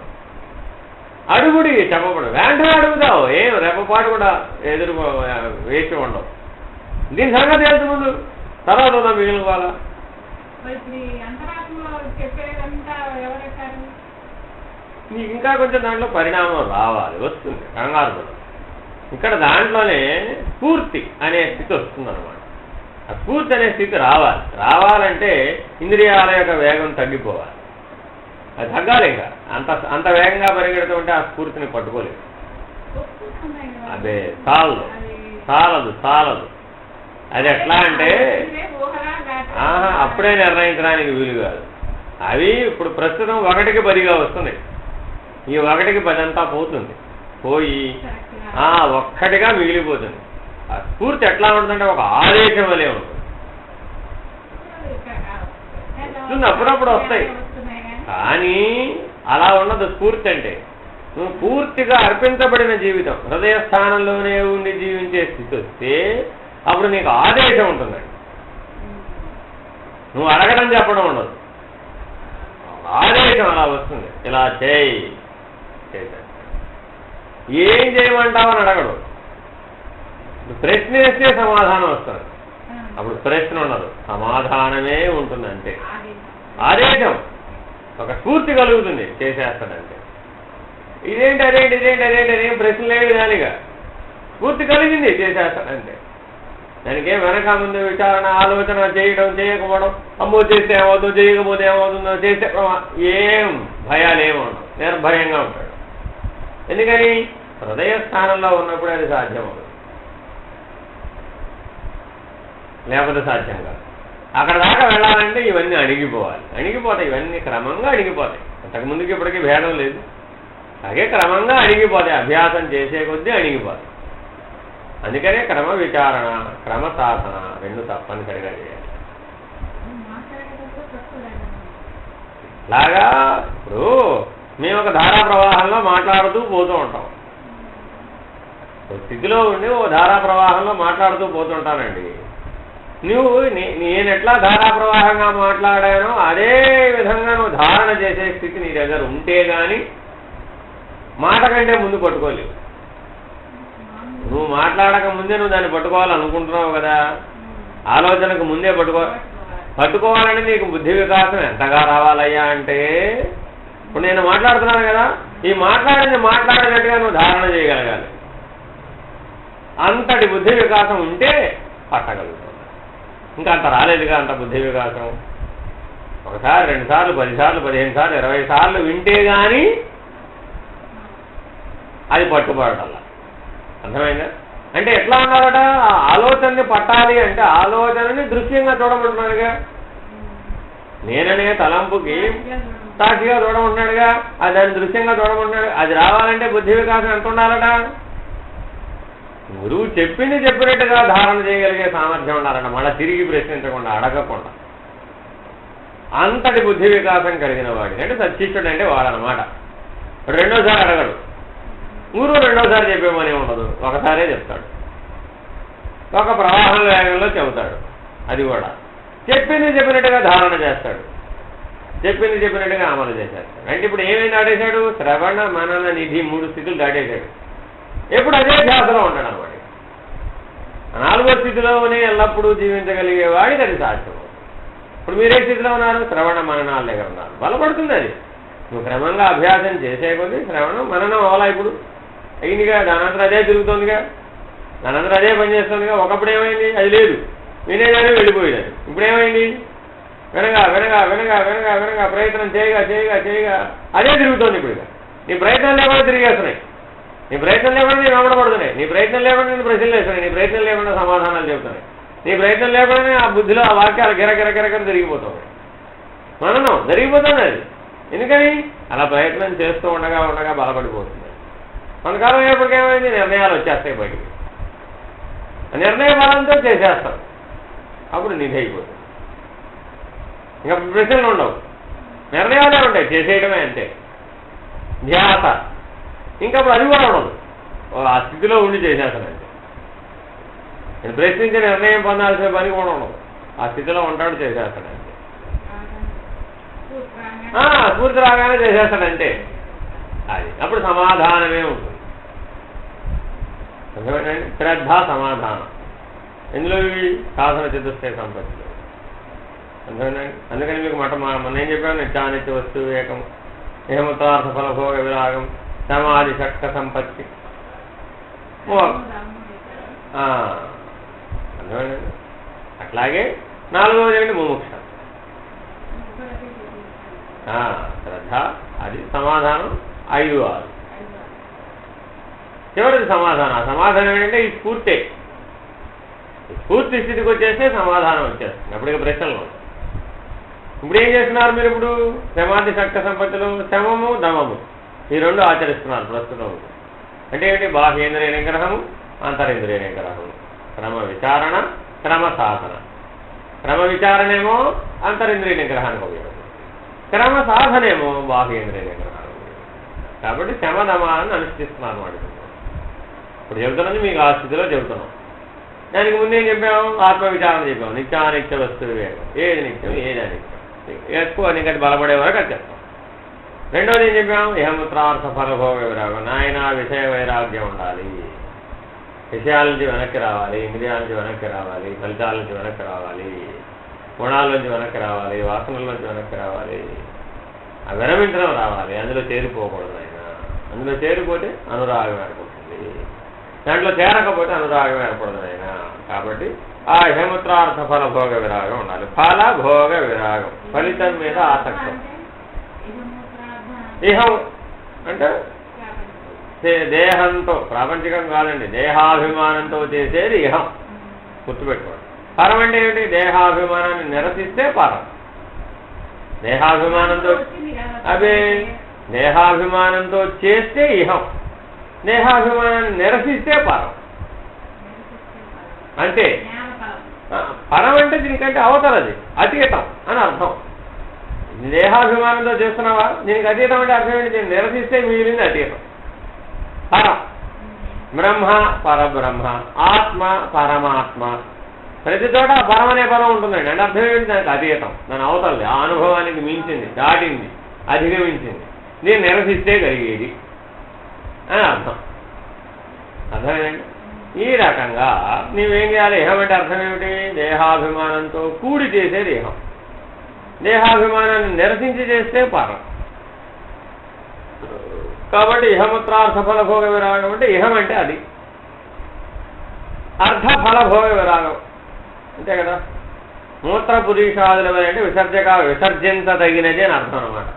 అడుగుడి చెప్పబడు. వెంటనే అడుగుతావు, ఏం రెప్పపాటు కూడా ఎదురు వేచి ఉండవు. దీని సంగతి తెలుసు ముందు, తర్వాత ఉందా మిగిలిన వాళ్ళ. నీకు ఇంకా కొంచెం దాంట్లో పరిణామం రావాలి, వస్తుంది, కంగారు పడదు. ఇక్కడ దాంట్లోనే స్ఫూర్తి అనే స్థితి వస్తుందన్నమాట. ఆ స్ఫూర్తి అనే స్థితి రావాలి. రావాలంటే ఇంద్రియాల యొక్క వేగం తగ్గిపోవాలి. అది తగ్గాలి. ఇంకా అంత వేగంగా పరిగెడుతూ ఉంటే ఆ స్ఫూర్తిని పట్టుకోలేదు. అదే చాలదు, చాలదు, చాలదు. అది ఎట్లా అంటే అప్పుడే నిర్ణయించడానికి వీలు కాదు. అవి ఇప్పుడు ప్రస్తుతం 1కి 10గా వస్తున్నాయి. ఈ 1కి 10 అంతా పోతుంది, పోయి ఒక్కటిగా మిగిలిపోతుంది. ఆ స్ఫూర్తి ఎట్లా ఉంటుందంటే ఒక ఆదేశం వలె ఉంటుంది. అప్పుడప్పుడు వస్తాయి, కానీ అలా ఉన్నది స్ఫూర్తి అంటే. నువ్వు పూర్తిగా అర్పించబడిన జీవితం, హృదయ స్థానంలోనే ఉండి జీవించే స్థితి వస్తే అప్పుడు నీకు ఆదేశం ఉంటుందండి. నువ్వు అడగడం చెప్పడం ఉండదు, ఆదేశం అలా వస్తుంది. ఇలా చేయి, ఏం చేయమంటావని అడగడు. ప్రశ్న వేస్తే సమాధానం వస్తుంది. అప్పుడు ప్రశ్న ఉండదు, సమాధానమే ఉంటుందంటే. ఆదేశం, ఒక స్ఫూర్తి కలుగుతుంది, చేసేస్తాడంటే. ఇదేంటి అదేంటి ఇదేంటి అదేంటి అదేం ప్రశ్న లేదు. దానిగా స్ఫూర్తి కలిగింది, చేసేస్తాడంటే. దానికి ఏం వెనక ముందు విచారణ, ఆలోచన, చేయడం, చేయకపోవడం, అమ్మో చేస్తే ఏమవుతుందో, చేయకపోతే ఏమవుతుందో, చేస్తే ఏం భయాలు ఏమవుతుంది, నిర్భయంగా ఉంటాడు. ఎందుకని హృదయ స్థానంలో ఉన్నప్పుడే అది సాధ్యం అవుతుంది, లేకపోతే సాధ్యం కాదు. అక్కడ దాకా వెళ్ళాలంటే ఇవన్నీ అణిగిపోవాలి. అణిగిపోతాయి, ఇవన్నీ క్రమంగా అణిగిపోతాయి. అంతకుముందుకి ఇప్పటికీ భేదం లేదు, అలాగే క్రమంగా అణిగిపోతాయి. అభ్యాసం చేసే కొద్దీ అణిగిపోతాయి. అందుకనే క్రమ విచారణ, క్రమ సాధన రెండు తప్పనిసరిగా చేయాలి. ఇలాగా ఇప్పుడు మేము ఒక ధారా ప్రవాహంలో మాట్లాడుతూ పోతూ ఉంటాం. స్థితిలో ఉండి ఓ ధారా ప్రవాహంలో మాట్లాడుతూ పోతుంటానండి. నువ్వు నేను ఎట్లా ధారా ప్రవాహంగా మాట్లాడానో అదే విధంగా నువ్వు ధారణ చేసే స్థితి నీ దగ్గర ఉంటే గాని మాట కంటే ముందు పట్టుకోలేవు. నువ్వు మాట్లాడక ముందే నువ్వు దాన్ని పట్టుకోవాలనుకుంటున్నావు కదా, ఆలోచనకు ముందే పట్టుకోవాలని నీకు బుద్ధి వికాసం ఎంతగా రావాలయ్యా అంటే, ఇప్పుడు నేను మాట్లాడుతున్నాను కదా, ఈ మాట్లాడినట్టుగా నువ్వు ధారణ చేయగలగాలి. అంతటి బుద్ధి వికాసం ఉంటే పట్టగలుగుతావు. ఇంకా అంత రాలేదుగా అంత బుద్ధి వికాసం. ఒకసారి 2 సార్లు 10 సార్లు 15 సార్లు 20 సార్లు వింటే గాని అది పట్టుబడటల్లా. అర్థమైందా? అంటే ఎట్లా అన్నారట, ఆలోచనని పట్టాలి అంటే ఆలోచనని దృశ్యంగా చూడమంటున్నాడుగా. నేననే తలంపుకి సాక్షిగా చూడమంటున్నాడుగా, అది దాన్ని దృశ్యంగా చూడమంటున్నాడు. అది రావాలంటే బుద్ధి వికాసం ఎంత ఉండాలట? గురువు చెప్పినట్టుగా ధారణ చేయగలిగే సామర్థ్యం ఉండాలంట. మళ్ళీ తిరిగి ప్రశ్నించకుండా, అడగకుండా. అంతటి బుద్ధి వికాసం కలిగిన వాడిని అంటే సత్శిష్యుడు అంటే వాడనమాట. రెండోసారి అడగడు. గురువు రెండోసారి చెప్పేమని ఉండదు, ఒకసారే చెప్తాడు. ఒక ప్రవాహం వేగంలో చెబుతాడు. అది కూడా చెప్పినట్టుగా ధారణ చేస్తాడు, చెప్పినట్టుగా అమలు చేసేస్తాడు. అంటే ఇప్పుడు ఏమేమి దాటేశాడు? శ్రవణ మనన నిధి 3 స్థితులు దాటేశాడు. ఎప్పుడు అదే ధ్యాసలో ఉంటాడు అన్నమాట. 4వ స్థితిలోనే ఎల్లప్పుడూ జీవించగలిగే వాడికి అది సాధ్యం. ఇప్పుడు మీరే స్థితిలో ఉన్నారు? శ్రవణ మననాల దగ్గర ఉన్నారు. బలపడుతుంది అది. నువ్వు క్రమంగా అభ్యాసం చేసే కొద్దీ శ్రవణం మననం అవలా ఇప్పుడు అయిందిగా. దానంతరం అదే తిరుగుతుందిగా, దానంతరం అదే పనిచేస్తుందిగా. ఒకప్పుడు ఏమైంది? అది లేదు, వినేదాన్ని వెళ్ళిపోయేది. ఇప్పుడు ఏమైంది? వినగా వినగా వినగా వినగా వినగా ప్రయత్నం చేయగా చేయగా చేయగా అదే తిరుగుతోంది. ఇప్పుడు నీ ప్రయత్నం లేకుండా తిరిగేస్తున్నాయి, నీ ప్రయత్నం లేకుండా నేను అమడపడుతున్నాయి, నీ ప్రయత్నం లేకుండా నేను ప్రశ్నలు వేస్తున్నాయి, నీ ప్రయత్నం లేకుండా సమాధానాలు చెబుతున్నాయి, నీ ప్రయత్నం లేకుండా ఆ బుద్ధిలో ఆ వాక్యాలు గిరగిరగిరగిర తిరిగిపోతుంది. మననం జరిగిపోతుంది అది. ఎందుకని? అలా ప్రయత్నం చేస్తూ ఉండగా ఉండగా బలపడిపోతుంది. కొంతకాలం అయ్యేప్పటికేమైంది? నిర్ణయాలు వచ్చేస్తాయి బయటికి. నిర్ణయ బలంతో చేసేస్తాం, అప్పుడు నిధి అయిపోతుంది. ఇంకా ప్రశ్నలు ఉండవు, నిర్ణయాలే ఉంటాయి, చేసేయడమే అంతే. ధ్యాస ఇంకా అప్పుడు అది కూడా ఉండదు, ఆ స్థితిలో ఉండి చేసేస్తానంటే. నేను ప్రశ్నించే నిర్ణయం పొందాల్సిన పని కూడా ఉండదు, ఆ స్థితిలో ఉంటాడు, చేసేస్తాడంటే. స్ఫూర్తి రాగానే చేసేస్తాడంటే అది అప్పుడు సమాధానమే ఉంటుంది. శ్రద్ధ సమాధానం ఎందులో ఇవి? సాధన చతుష్టయ సంపత్తిలో. అందుకని మీకు మొన్న ఏం చెప్పాను? నిత్యానిత్య వస్తువు వివేకం, హేమతార్థ ఫలభోగ విరాగం, సమాధి శక్త సంపత్తి. అట్లాగే 4వది ఏంటి? ముముక్ష. శ్రద్ధ, అది సమాధానం 5, 6. చివరిది సమాధానం. ఆ సమాధానం ఏంటంటే ఈ స్ఫూర్తి. స్ఫూర్తి స్థితికి వచ్చేస్తే సమాధానం వచ్చేస్తుంది. అప్పటికి ప్రశ్నలు. ఇప్పుడు ఏం చేస్తున్నారు మీరు? ఇప్పుడు సమాధి శక్త సంపత్తులు, శమము దమము ఈ 2 ఆచరిస్తున్నారు ప్రస్తుతం. అంటే ఏంటి? బాహ్యేంద్రియ నిగ్రహము, అంతరింద్రియ నిగ్రహము. క్రమ విచారణ, క్రమ సాధన. క్రమ విచారణేమో అంతరింద్రియ నిగ్రహానికి ఉపయోగం, క్రమ సాధనేమో బాహ్యేంద్రియ నిగ్రహానికి ఉపయోగం. కాబట్టి శమదమాన్ని అనుష్ఠిస్తున్నారు వాడికి. ఇప్పుడు చెబుతున్నది మీకు ఆ స్థితిలో చెబుతున్నాం. దానికి ముందేం చెప్పాము? ఆత్మవిచారణ చెప్పాము. నిత్యానిత్య వస్తువు వివేకం. ఏది నిత్యం, ఏది అనిత్యం, ఎక్కువ నీకంటే బలపడే వరకు అది చెప్తాం. రెండోది ఏం చెప్పాము? ఇహముత్రార్థ ఫలభోగ విరాగం. నాయన విషయ వైరాగ్యం ఉండాలి. విషయాల నుంచి వెనక్కి రావాలి, ఇంద్రియాల నుంచి వెనక్కి రావాలి, ఫలితాల నుంచి వెనక్కి రావాలి, గుణాల నుంచి వెనక్కి రావాలి, వాసనల నుంచి వెనక్కి రావాలి, ఆ విరమించడం రావాలి. అందులో చేరిపోకూడదు ఆయన. అందులో చేరిపోతే అనురాగం ఏర్పడుతుంది, దాంట్లో చేరకపోతే అనురాగం ఏర్పడదు ఆయన. కాబట్టి ఆ హేమత్రార్థ ఫల భోగ విరాగం ఉండాలి. ఫల భోగ విరాగం, ఫలితం మీద ఆసక్తం. ఇహం అంటే దేహంతో, ప్రాపంచికం కాదండి, దేహాభిమానంతో చేసేది ఇహం. గుర్తుపెట్టుకోండి. పరం అంటే ఏమిటి? దేహాభిమానాన్ని నిరసిస్తే పరం. దేహాభిమానంతో అదే దేహాభిమానంతో చేస్తే ఇహం, దేహాభిమానాన్ని నిరసిస్తే పరం. అంటే పరం అంటే దీనికంటే అవతలది, అతీతం అని అర్థం. దేహాభిమానంతో చేస్తున్నావా, దీనికి అతీతం అంటే అర్థం ఏంటి? దీన్ని నిరసిస్తే మిగిలింది అతీతం. పరం బ్రహ్మ పరబ్రహ్మ, ఆత్మ పరమాత్మ, ప్రతి చోట పరం అనే పదం ఉంటుందండి. అంటే అర్థం ఏంటి? దానికి అతీతం, దాని అవతలది, ఆ అనుభవానికి మించింది, దాటింది, అధిగమించింది, దీన్ని నిరసిస్తే కలిగేది అని అర్థం. అర్థమేనండి? ఈ రకంగా నీవేం చేయాలి? ఇహం అంటే అర్థం ఏమిటి? దేహాభిమానంతో కూడి చేసేది ఇహం, దేహాభిమానాన్ని నిరసించి చేస్తే పరం. కాబట్టి ఇహముత్రార్థ ఫలభోగ విరాగం అంటే ఇహం అంటే అది, అర్థ ఫలభోగ విరాగం అంతే కదా. మూత్ర పురీషాదుల అంటే విసర్జించదగినది అని అర్థం అనమాట.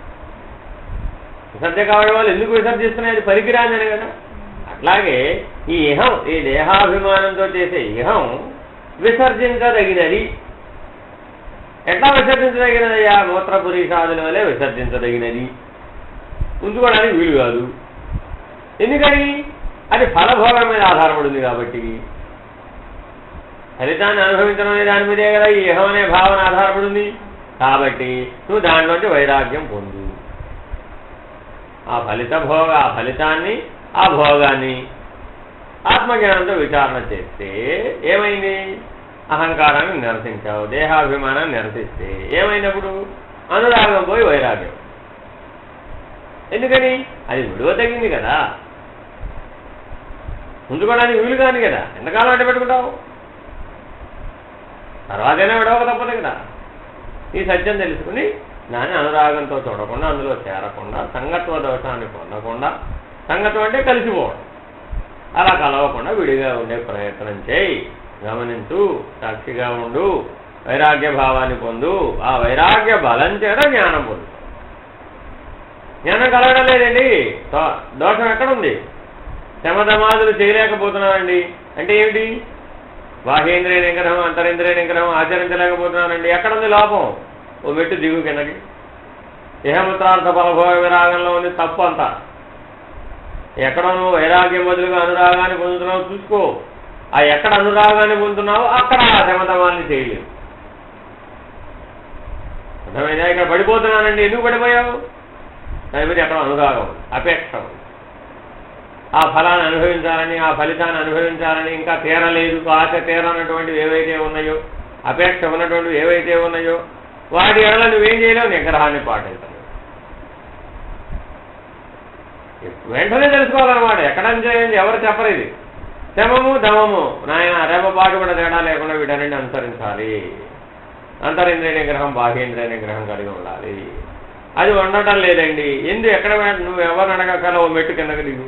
విసర్జకావడం వాళ్ళు ఎందుకు విసర్జిస్తున్నాయి? అది పరికిరాందని కదా. అట్లాగే ఈ ఇహం, ఈ దేహాభిమానంతో చేసే ఇహం విసర్జించదగినది. ఎట్లా విసర్జించదగినదయ్యా? మూత్ర పురీషాదుల వల్లే విసర్జించదగినది, ఉంచుకోవడానికి వీలు కాదు. ఎందుకని? అది ఫలభోగం మీద ఆధారపడింది కాబట్టి. ఫలితాన్ని అనుభవించడం అనే దాని మీదే కదా ఈ ఇహం అనే భావన ఆధారపడింది. కాబట్టి నువ్వు దాంట్లోంచి వైరాగ్యం పొందు. ఆ ఫలితాన్ని, ఆ భోగాన్ని ఆత్మజ్ఞానంతో విచారణ చేస్తే ఏమైంది? అహంకారాన్ని నిరసించావు, దేహాభిమానాన్ని నిరసిస్తే ఏమైనప్పుడు? అనురాగం పోయి వైరాగ్యం. ఎందుకని? అది విడువ తగ్గింది కదా, ఉంచుకోవడానికి వీలు కాదు కదా. ఎంతకాలం అంటే పెట్టుకుంటావు? తర్వాతైనా విడవక తప్పదు కదా. ఈ సత్యం తెలుసుకుని దాన్ని అనురాగంతో చూడకుండా, అందులో చేరకుండా, సంగత్వ దోషాన్ని పొందకుండా, సంగత్వం అంటే కలిసిపోవడం, అలా కలవకుండా విడిగా ఉండే ప్రయత్నం చేయి. గమనించు, సాక్షిగా ఉండు, వైరాగ్య భావాన్ని పొందు. ఆ వైరాగ్య బలం చేత జ్ఞానం పొందు. జ్ఞానం కలగడం లేదండి, దోషం ఎక్కడుంది? శమధమాదులు చేయలేకపోతున్నానండి అంటే ఏమిటి? బాహ్యేంద్రియ నిగ్రహం, అంతరింద్రియ నిగ్రహం ఆచరించలేకపోతున్నానండి. ఎక్కడుంది లోపం? ఓ మెట్టు దిగు కిందకి. ఇహముత్రార్థ ఫలభోగ విరాగంలో ఉంది తప్పు అంతా. ఎక్కడ నువ్వు వైరాగ్యం బదులుగా అనురాగాన్ని పొందుతున్నావు చూసుకో. ఆ ఎక్కడ అనురాగాన్ని పొందుతున్నావు అక్కడ ఆ శమధమాన్ని చేయలేవు. అర్థమైందా? ఇక్కడ పడిపోతున్నానండి, ఎందుకు పడిపోయావు? దాని మీద ఎక్కడ అనురాగం, అపేక్ష, ఆ ఫలాన్ని అనుభవించాలని, ఆ ఫలితాన్ని అనుభవించాలని, ఇంకా తీరలేదు, ఆశ తీరనటువంటివి ఏవైతే ఉన్నాయో, అపేక్ష ఉన్నటువంటివి ఏవైతే ఉన్నాయో వాటి ఎడల నువ్వేం చేయలేవు? నిగ్రహాన్ని పాటించలేవు. వెంటనే తెలుసుకోవాలన్నమాట. ఎక్కడ చేయండి, ఎవరు చెప్పరు. ఇది శమము దమము, నాయన రేపపాటు కూడా తేడా లేకుండా వీటన్నింటిని అనుసరించాలి. అంతరింద్రియ నిగ్రహం, బాహ్యేంద్రియ నిగ్రహం కలిగి ఉండాలి. అది ఉండటం లేదండి. ఎక్కడ నువ్వు ఎవరిని అడగకల ఓ మెట్టు కిందకి దిగు.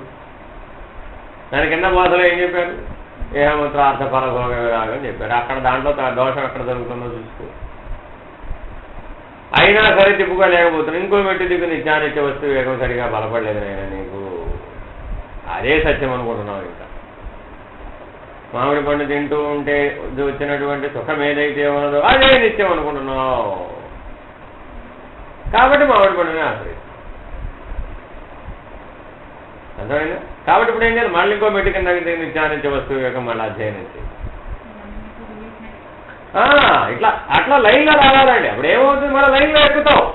దాని కింద బోధలో ఏం చెప్పారు? ఇహముత్రార్థ ఫలభోగ విరాగం చెప్పారు. అక్కడ దాంట్లో దోషం ఎక్కడ జరుగుతుందో చూసుకో. అయినా సరే తిప్పుకోలేకపోతున్నావు. ఇంకో మెట్టు దిగు, నిత్యానిత్య వస్తు వేగం సరిగా బలపడలేదు నాయన నీకు. అదే సత్యం అనుకుంటున్నావు. ఇంకా మామిడి పండు తింటూ ఉంటే వచ్చినటువంటి సుఖం ఏదైతే ఉన్నదో అదే నిత్యం అనుకుంటున్నావు. కాబట్టి మామిడి పండునే ఆశ్రయిస్తాం. అర్థమైందా? కాబట్టి ఇప్పుడు ఏం చేయాలి? మళ్ళీ ఇంకో మెట్టు కింద నిత్యానిత్య వస్తువు వివేకం మళ్ళీ అధ్యయనం చేయాలి. ఇట్లా అట్లా లైన్లో రావాలండి. అప్పుడు ఏమవుతుంది? మళ్ళీ లైన్లో ఎక్కుతావు.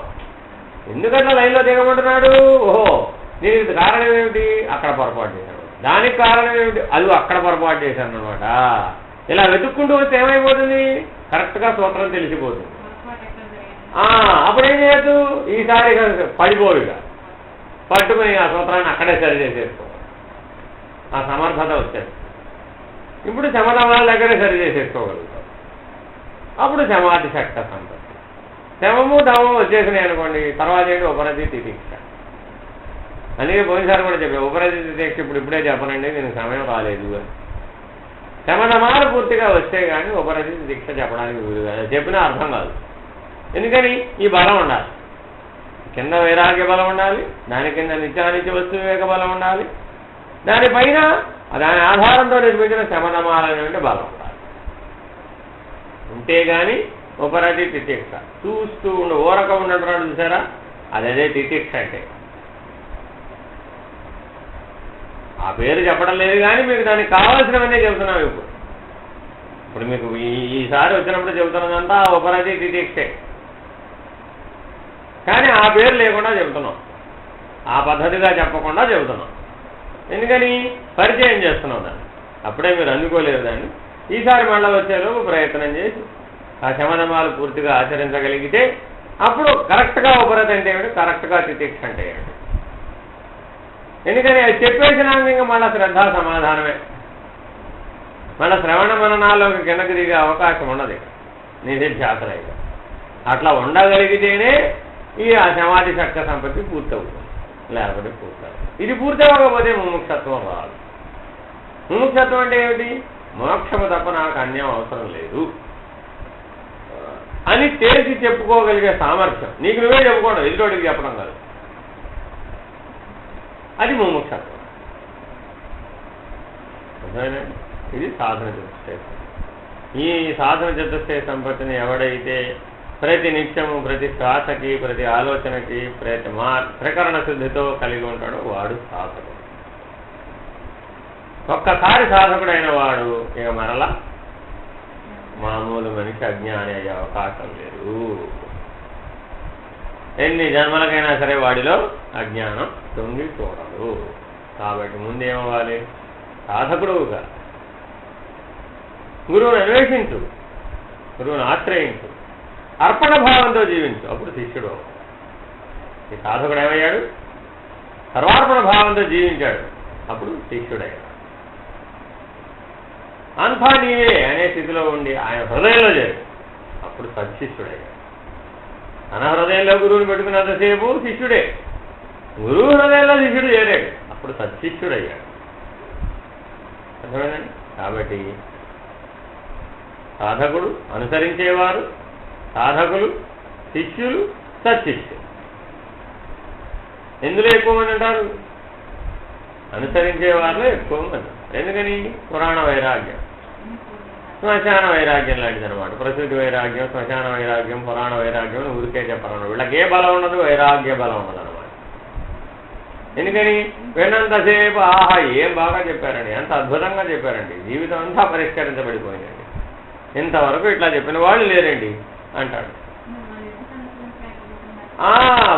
ఎందుకట్లా లైన్లో దిగమంటున్నాడు? ఓహో, దీనికి కారణం ఏమిటి? అక్కడ పొరపాటు చేశాను. దానికి కారణం ఏమిటి? అది అక్కడ పొరపాటు చేశాను అనమాట. ఇలా వెతుక్కుంటూ వస్తే ఏమైపోతుంది? కరెక్ట్గా సూత్రం తెలిసిపోతుంది. అప్పుడు ఏం చేయొచ్చు? ఈసారి పడిపోరుగా పట్టుకుని ఆ సూత్రాన్ని అక్కడే సరి చేసేసుకోవాలి. ఆ సమర్థత వచ్చేది. ఇప్పుడు శమధమాల దగ్గరే సరి చేసేసుకోగలుగుతాం. అప్పుడు సమాధి శక్త సంపత్తి. శమము దమము వచ్చేసినాయి అనుకోండి, తర్వాత ఏంటి? ఉపరతి తితిక్ష. అందుకే పోయినసారి కూడా చెప్పాను, ఉపరతి తితిక్ష ఇప్పుడే చెప్పనండి, దీనికి సమయం రాలేదు అని. శమధమాలు పూర్తిగా వస్తే కానీ ఉపరతి తితిక్ష చెప్పడానికి వీలు కాదు. చెప్పినా అర్థం కాదు. ఎందుకని? ఈ బలం ఉండాలి. కింద వైరాగ్య బలం ఉండాలి, దాని కింద నిత్యానిత్య వస్తు వివేక బలం ఉండాలి, దానిపైన దాని ఆధారంతో నిర్మించిన శమధమాలనే బలం ఉండాలి. ఉంటే గాని ఉపరతి తితిక్ష. చూస్తూ ఉండు, ఊరక ఉన్నట్టున్నాడు చూసారా, అదే తితిక్ష అంటే. ఆ పేరు చెప్పడం లేదు కానీ మీకు దానికి కావాల్సినవన్నీ చెబుతున్నాం. ఇప్పుడు మీకు ఈసారి వచ్చినప్పుడు చెబుతున్నదంతా ఉపరతి తితిక్షే, కానీ ఆ పేరు లేకుండా చెబుతున్నాం, ఆ పద్ధతిగా చెప్పకుండా చెబుతున్నాం. ఎందుకని పరిచయం చేస్తున్నాం దాన్ని. అప్పుడే మీరు అందుకోలేరు దాన్ని. ఈసారి మళ్ళీ వచ్చేలోపు ప్రయత్నం చేసి ఆ శమధమాలు పూర్తిగా ఆచరించగలిగితే అప్పుడు కరెక్ట్గా ఉపరతి అంటే ఏమిటి, కరెక్ట్గా తితిక్ష అంటే ఏమిటి. ఎందుకని అది చెప్పేసినాక ఇంకా మళ్ళీ శ్రద్ధా సమాధానమే. మళ్ళీ శ్రవణ మననాల్లోకి కిందకి దిగే అవకాశం ఉండదు నిధిధ్యాసరైతే. అట్లా ఉండగలిగితేనే ఈ సమాధి శక్త సంపత్తి పూర్తవుతుంది, లేకపోతే పూర్తవుతుంది. ఇది పూర్తవకపోతే ముముక్షత్వం రాదు. ముముక్షత్వం అంటే ఏమిటి, మోక్షము తప్ప నాకు అన్యం అవసరం లేదు అని తెలిసి చెప్పుకోగలిగే సామర్థ్యం. నీకు నువ్వే చెప్పుకోవడం, ఎదుటోడికి చెప్పడం కాదు. అది ముముక్షత్వం. ఇది సాధన చతుష్టయ. ఈ సాధన చతుష్టయ సంపత్తిని ఎవడైతే ప్రతి నిత్యము, ప్రతి శ్వాసకి, ప్రతి ఆలోచనకి, ప్రతి ప్రకరణ శుద్ధితో కలిగి ఉంటాడో వాడు సాధకుడు. ఒక్కసారి సాధకుడైన వాడు ఇక మరలా మామూలు మనిషి అజ్ఞాని అయ్యే అవకాశం లేదు. ఎన్ని జన్మలకైనా సరే వాడిలో అజ్ఞానం తొంగి చూడదు. కాబట్టి ముందేమవ్వాలి, సాధకుడుగా గురువుని అన్వేషించు, గురువుని ఆశ్రయించు, అర్పణ భావంతో జీవించు, అప్పుడు శిష్యుడు. ఈ సాధకుడు ఏమయ్యాడు, సర్వార్పణ భావంతో జీవించాడు, అప్పుడు శిష్యుడయ్యాడు. అంతా నీవే అనే స్థితిలో ఉండి ఆయన హృదయంలో చేరు, అప్పుడు సత్శిష్యుడయ్యాడు. తన హృదయంలో గురువుని పెట్టుకున్నంతసేపు శిష్యుడే, గురువు హృదయంలో శిష్యుడు చేరాడు, అప్పుడు సత్శిష్యుడయ్యాడు. అర్థమైందండి. కాబట్టి సాధకుడు, అనుసరించేవారు, సాధకులు, శిష్యులు, సత్శిష్యులు. ఎందులో ఎక్కువ మంది అంటారు, అనుసరించే వారిలో ఎక్కువ మంది. ఎందుకని పురాణ వైరాగ్యం, శ్మశాన వైరాగ్యం లాంటిది అనమాట. ప్రసూతి వైరాగ్యం, శ్మశాన వైరాగ్యం, పురాణ వైరాగ్యం ఊరికే చెప్పాలన్నమాట. వీళ్ళకి ఏ బలం ఉండదు, వైరాగ్య బలం ఉండదు అనమాట. ఎందుకని విన్నంతసేపు ఆహా ఏం బాగా చెప్పారండి, ఎంత అద్భుతంగా చెప్పారండి, జీవితం అంతా పరిష్కరించబడిపోయిందండి, ఇంతవరకు ఇట్లా చెప్పిన వాళ్ళు లేరండి అంటాడు.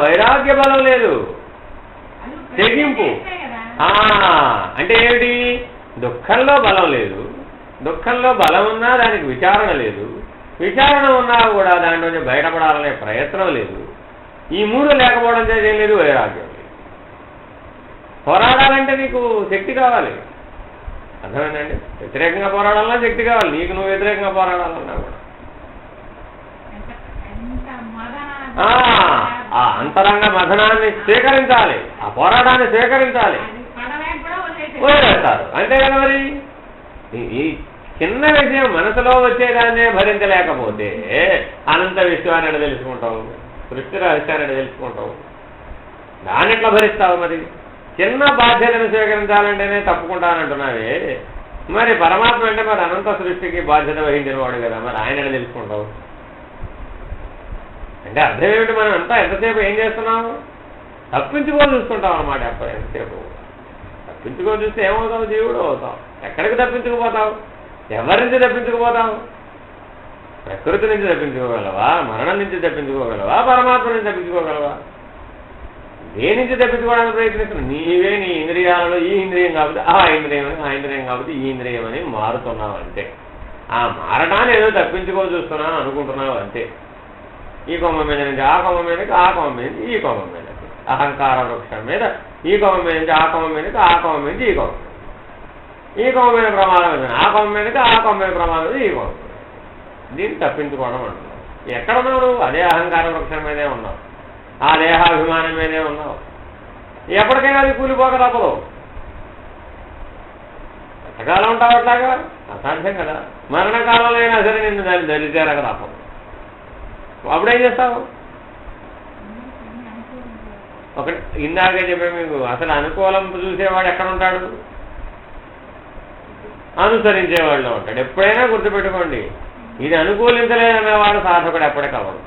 వైరాగ్య బలం లేదు, తెగింపు. అంటే ఏమిటి, దుఃఖంలో బలం లేదు, దుఃఖంలో బలం ఉన్నా దానికి విచారణ లేదు, విచారణ ఉన్నా కూడా దాంట్లో బయటపడాలనే ప్రయత్నం లేదు. ఈ మూడు లేకపోవడం ఏం లేదు, వైరాగ్యం లేదు. పోరాడాలంటే నీకు శక్తి కావాలి, అర్థమైందండి. వ్యతిరేకంగా పోరాడాలన్నా శక్తి కావాలి, నీకు నువ్వు వ్యతిరేకంగా పోరాడాలన్నా కూడా. ఆ అంతరంగ మథనాన్ని స్వీకరించాలి, ఆ పోరాటాన్ని స్వీకరించాలి, వదిలేస్తారు అంతే కదా. మరి ఈ చిన్న విషయం మనసులో వచ్చేదాన్నే భరించలేకపోతే అనంత విశ్వాన్ని ఎడ తెలుసుకుంటావు, సృష్టి రహస్యాన్ని ఎడ తెలుసుకుంటావు, దాన్ని ఎట్లా భరిస్తావు? మరి చిన్న బాధ్యతను స్వీకరించాలంటేనే తప్పుకుంటానంటున్నావే, మరి పరమాత్మ అంటే మరి అనంత సృష్టికి బాధ్యత వహించిన వాడు కదా, మరి ఆయన ఎడ తెలుసుకుంటావు? అంటే అర్థం ఏమిటి, మనం అంతా ఎంతసేపు ఏం చేస్తున్నాము, తప్పించుకో చూసుకుంటాం అన్నమాట. అప్పుడు ఎంతసేపు తప్పించుకో చూస్తే ఏమవుతావు, జీవుడు అవుతావు. ఎక్కడికి తప్పించుకుపోతావు, ఎవరి నుంచి తప్పించుకుపోతావు? ప్రకృతి నుంచి తప్పించుకోగలవా, మరణం నుంచి తప్పించుకోగలవా, పరమాత్మ నుంచి తప్పించుకోగలవా? దేని నుంచి తప్పించుకోవడానికి ప్రయత్నిస్తున్నావు? నీవే నీ ఇంద్రియాలలో ఈ ఇంద్రియం కాబట్టి ఆ ఇంద్రియం అని, ఆ ఇంద్రియం కాబట్టి ఈ ఇంద్రియం అని మారుతున్నావు అంతే. ఆ మారడాన్ని ఏదో తప్పించుకో చూస్తున్నాను అనుకుంటున్నావు అంతే. ఈ కొమ్మ మీద నుంచి ఆ కొమ్మ మీదకి, ఆ కొమ్మ మీద నుంచి ఈ కొమ్మ మీదకి, అహంకార వృక్షం మీద ఈ కొమ్మ మీద నుంచి ఆ కొమ్మ మీదకి, ఆ కొమ్మ మీద నుంచి ఈ కొమ్మ, ఈ కొమ్మ మీద ప్రమాదం వచ్చింది, ఆ కొమ్మ మీదకి, ఆ కొమ్మ మీద ప్రమాదం ఈ కొమ్మ. దీన్ని తప్పించుకోవడం అంటున్నావు. ఎక్కడున్నావు నువ్వు? అదే అహంకార వృక్షం మీదే ఉన్నావు, ఆ దేహాభిమానం మీదే ఉన్నావు. ఎప్పటికైనా అది కూలిపోక తప్పదు. ఎంతకాలం ఉంటావు అట్లాగా? అసాధ్యం కదా. మరణకాలంలో అయినా సరే నిన్ను దాన్ని ధరిచేరక తప్పదు. అప్పుడేం చేస్తావు? ఒకటి ఇందాకే చెప్పే మీకు, అసలు అనుకూలం చూసేవాడు ఎక్కడ ఉంటాడు? అనుసరించేవాడిలో ఉంటాడు. ఎప్పుడైనా గుర్తుపెట్టుకోండి, ఇది అనుకూలించలేదనేవాడు సాధకుడు ఎప్పటికవ్వడు.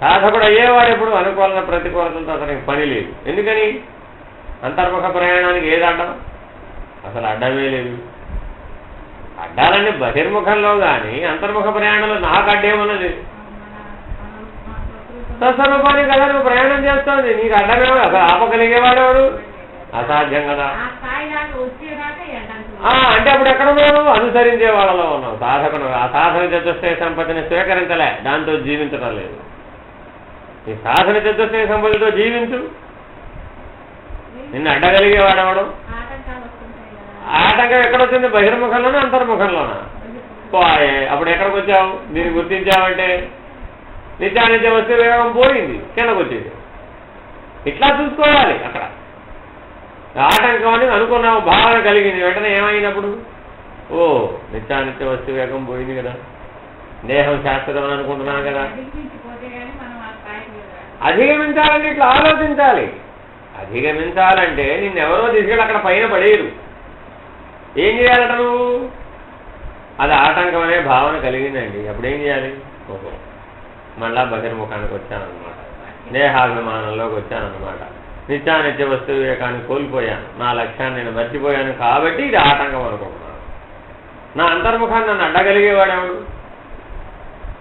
సాధకుడు అయ్యేవాడు ఎప్పుడు అనుకూలన ప్రతికూలతలతో అతనికి పని లేదు. ఎందుకని? అంతర్ముఖ ప్రయాణానికి ఏది అడ్డం? అసలు అడ్డమే లేదు. అడ్డాలన్నీ బహిర్ముఖంలో కానీ అంతర్ముఖ ప్రయాణంలో నాకు అడ్డేమన్నది. స్వస్వరూపానికి కదా నువ్వు ప్రయాణం చేస్తుంది, నీకు అడ్డమేమో అసలు ఆపగలిగేవాడేవాడు? అసాధ్యం కదా. అంటే అప్పుడు ఎక్కడ ఉన్నావు? అనుసరించే వాళ్ళలో ఉన్నావు. సాధకుడు ఆ సాధన చతుష్టయ సంపత్తిని స్వీకరించలే, దాంతో జీవించడం లేదు. ఈ సాధన చతుష్టయ సంపత్తితో జీవించు. నిన్ను అడ్డగలిగేవాడెవడు? ఆటంకం ఎక్కడొచ్చింది? బహిర్ముఖంలోనా అంతర్ముఖంలోనా? పోయే. అప్పుడు ఎక్కడికి వచ్చావు? దీన్ని గుర్తించావంటే నిత్యానిత్య వస్తు వేగం పోయింది, కిందకు వచ్చేది. ఇట్లా చూసుకోవాలి. అక్కడ ఆటంకం అని అనుకున్నావు, భావన కలిగింది. వెంటనే ఏమైనప్పుడు ఓ నిత్యానిత్య వస్తు వేగం పోయింది కదా, దేహం శాశ్వతం అని అనుకుంటున్నాను కదా. అధిగమించాలంటే ఇట్లా ఆలోచించాలి. అధిగమించాలంటే నిన్నెవరో తీసుకెళ్ళి అక్కడ పైన పడేయరు. ఏం చేయాలట నువ్వు? అది ఆటంకం అనే భావన కలిగిందండి. అప్పుడేం చేయాలి? ఓహో మళ్ళా బహిర్ముఖానికి వచ్చానన్నమాట, దేహాభిమానంలోకి వచ్చానన్నమాట, నిత్యానిత్య వస్తు వివేకాన్ని కోల్పోయాను, నా లక్ష్యాన్ని నేను మర్చిపోయాను కాబట్టి ఇది ఆటంకం అనుకుంటున్నాను. నా అంతర్ముఖాన్ని నన్ను అడ్డగలిగేవాడెవడు?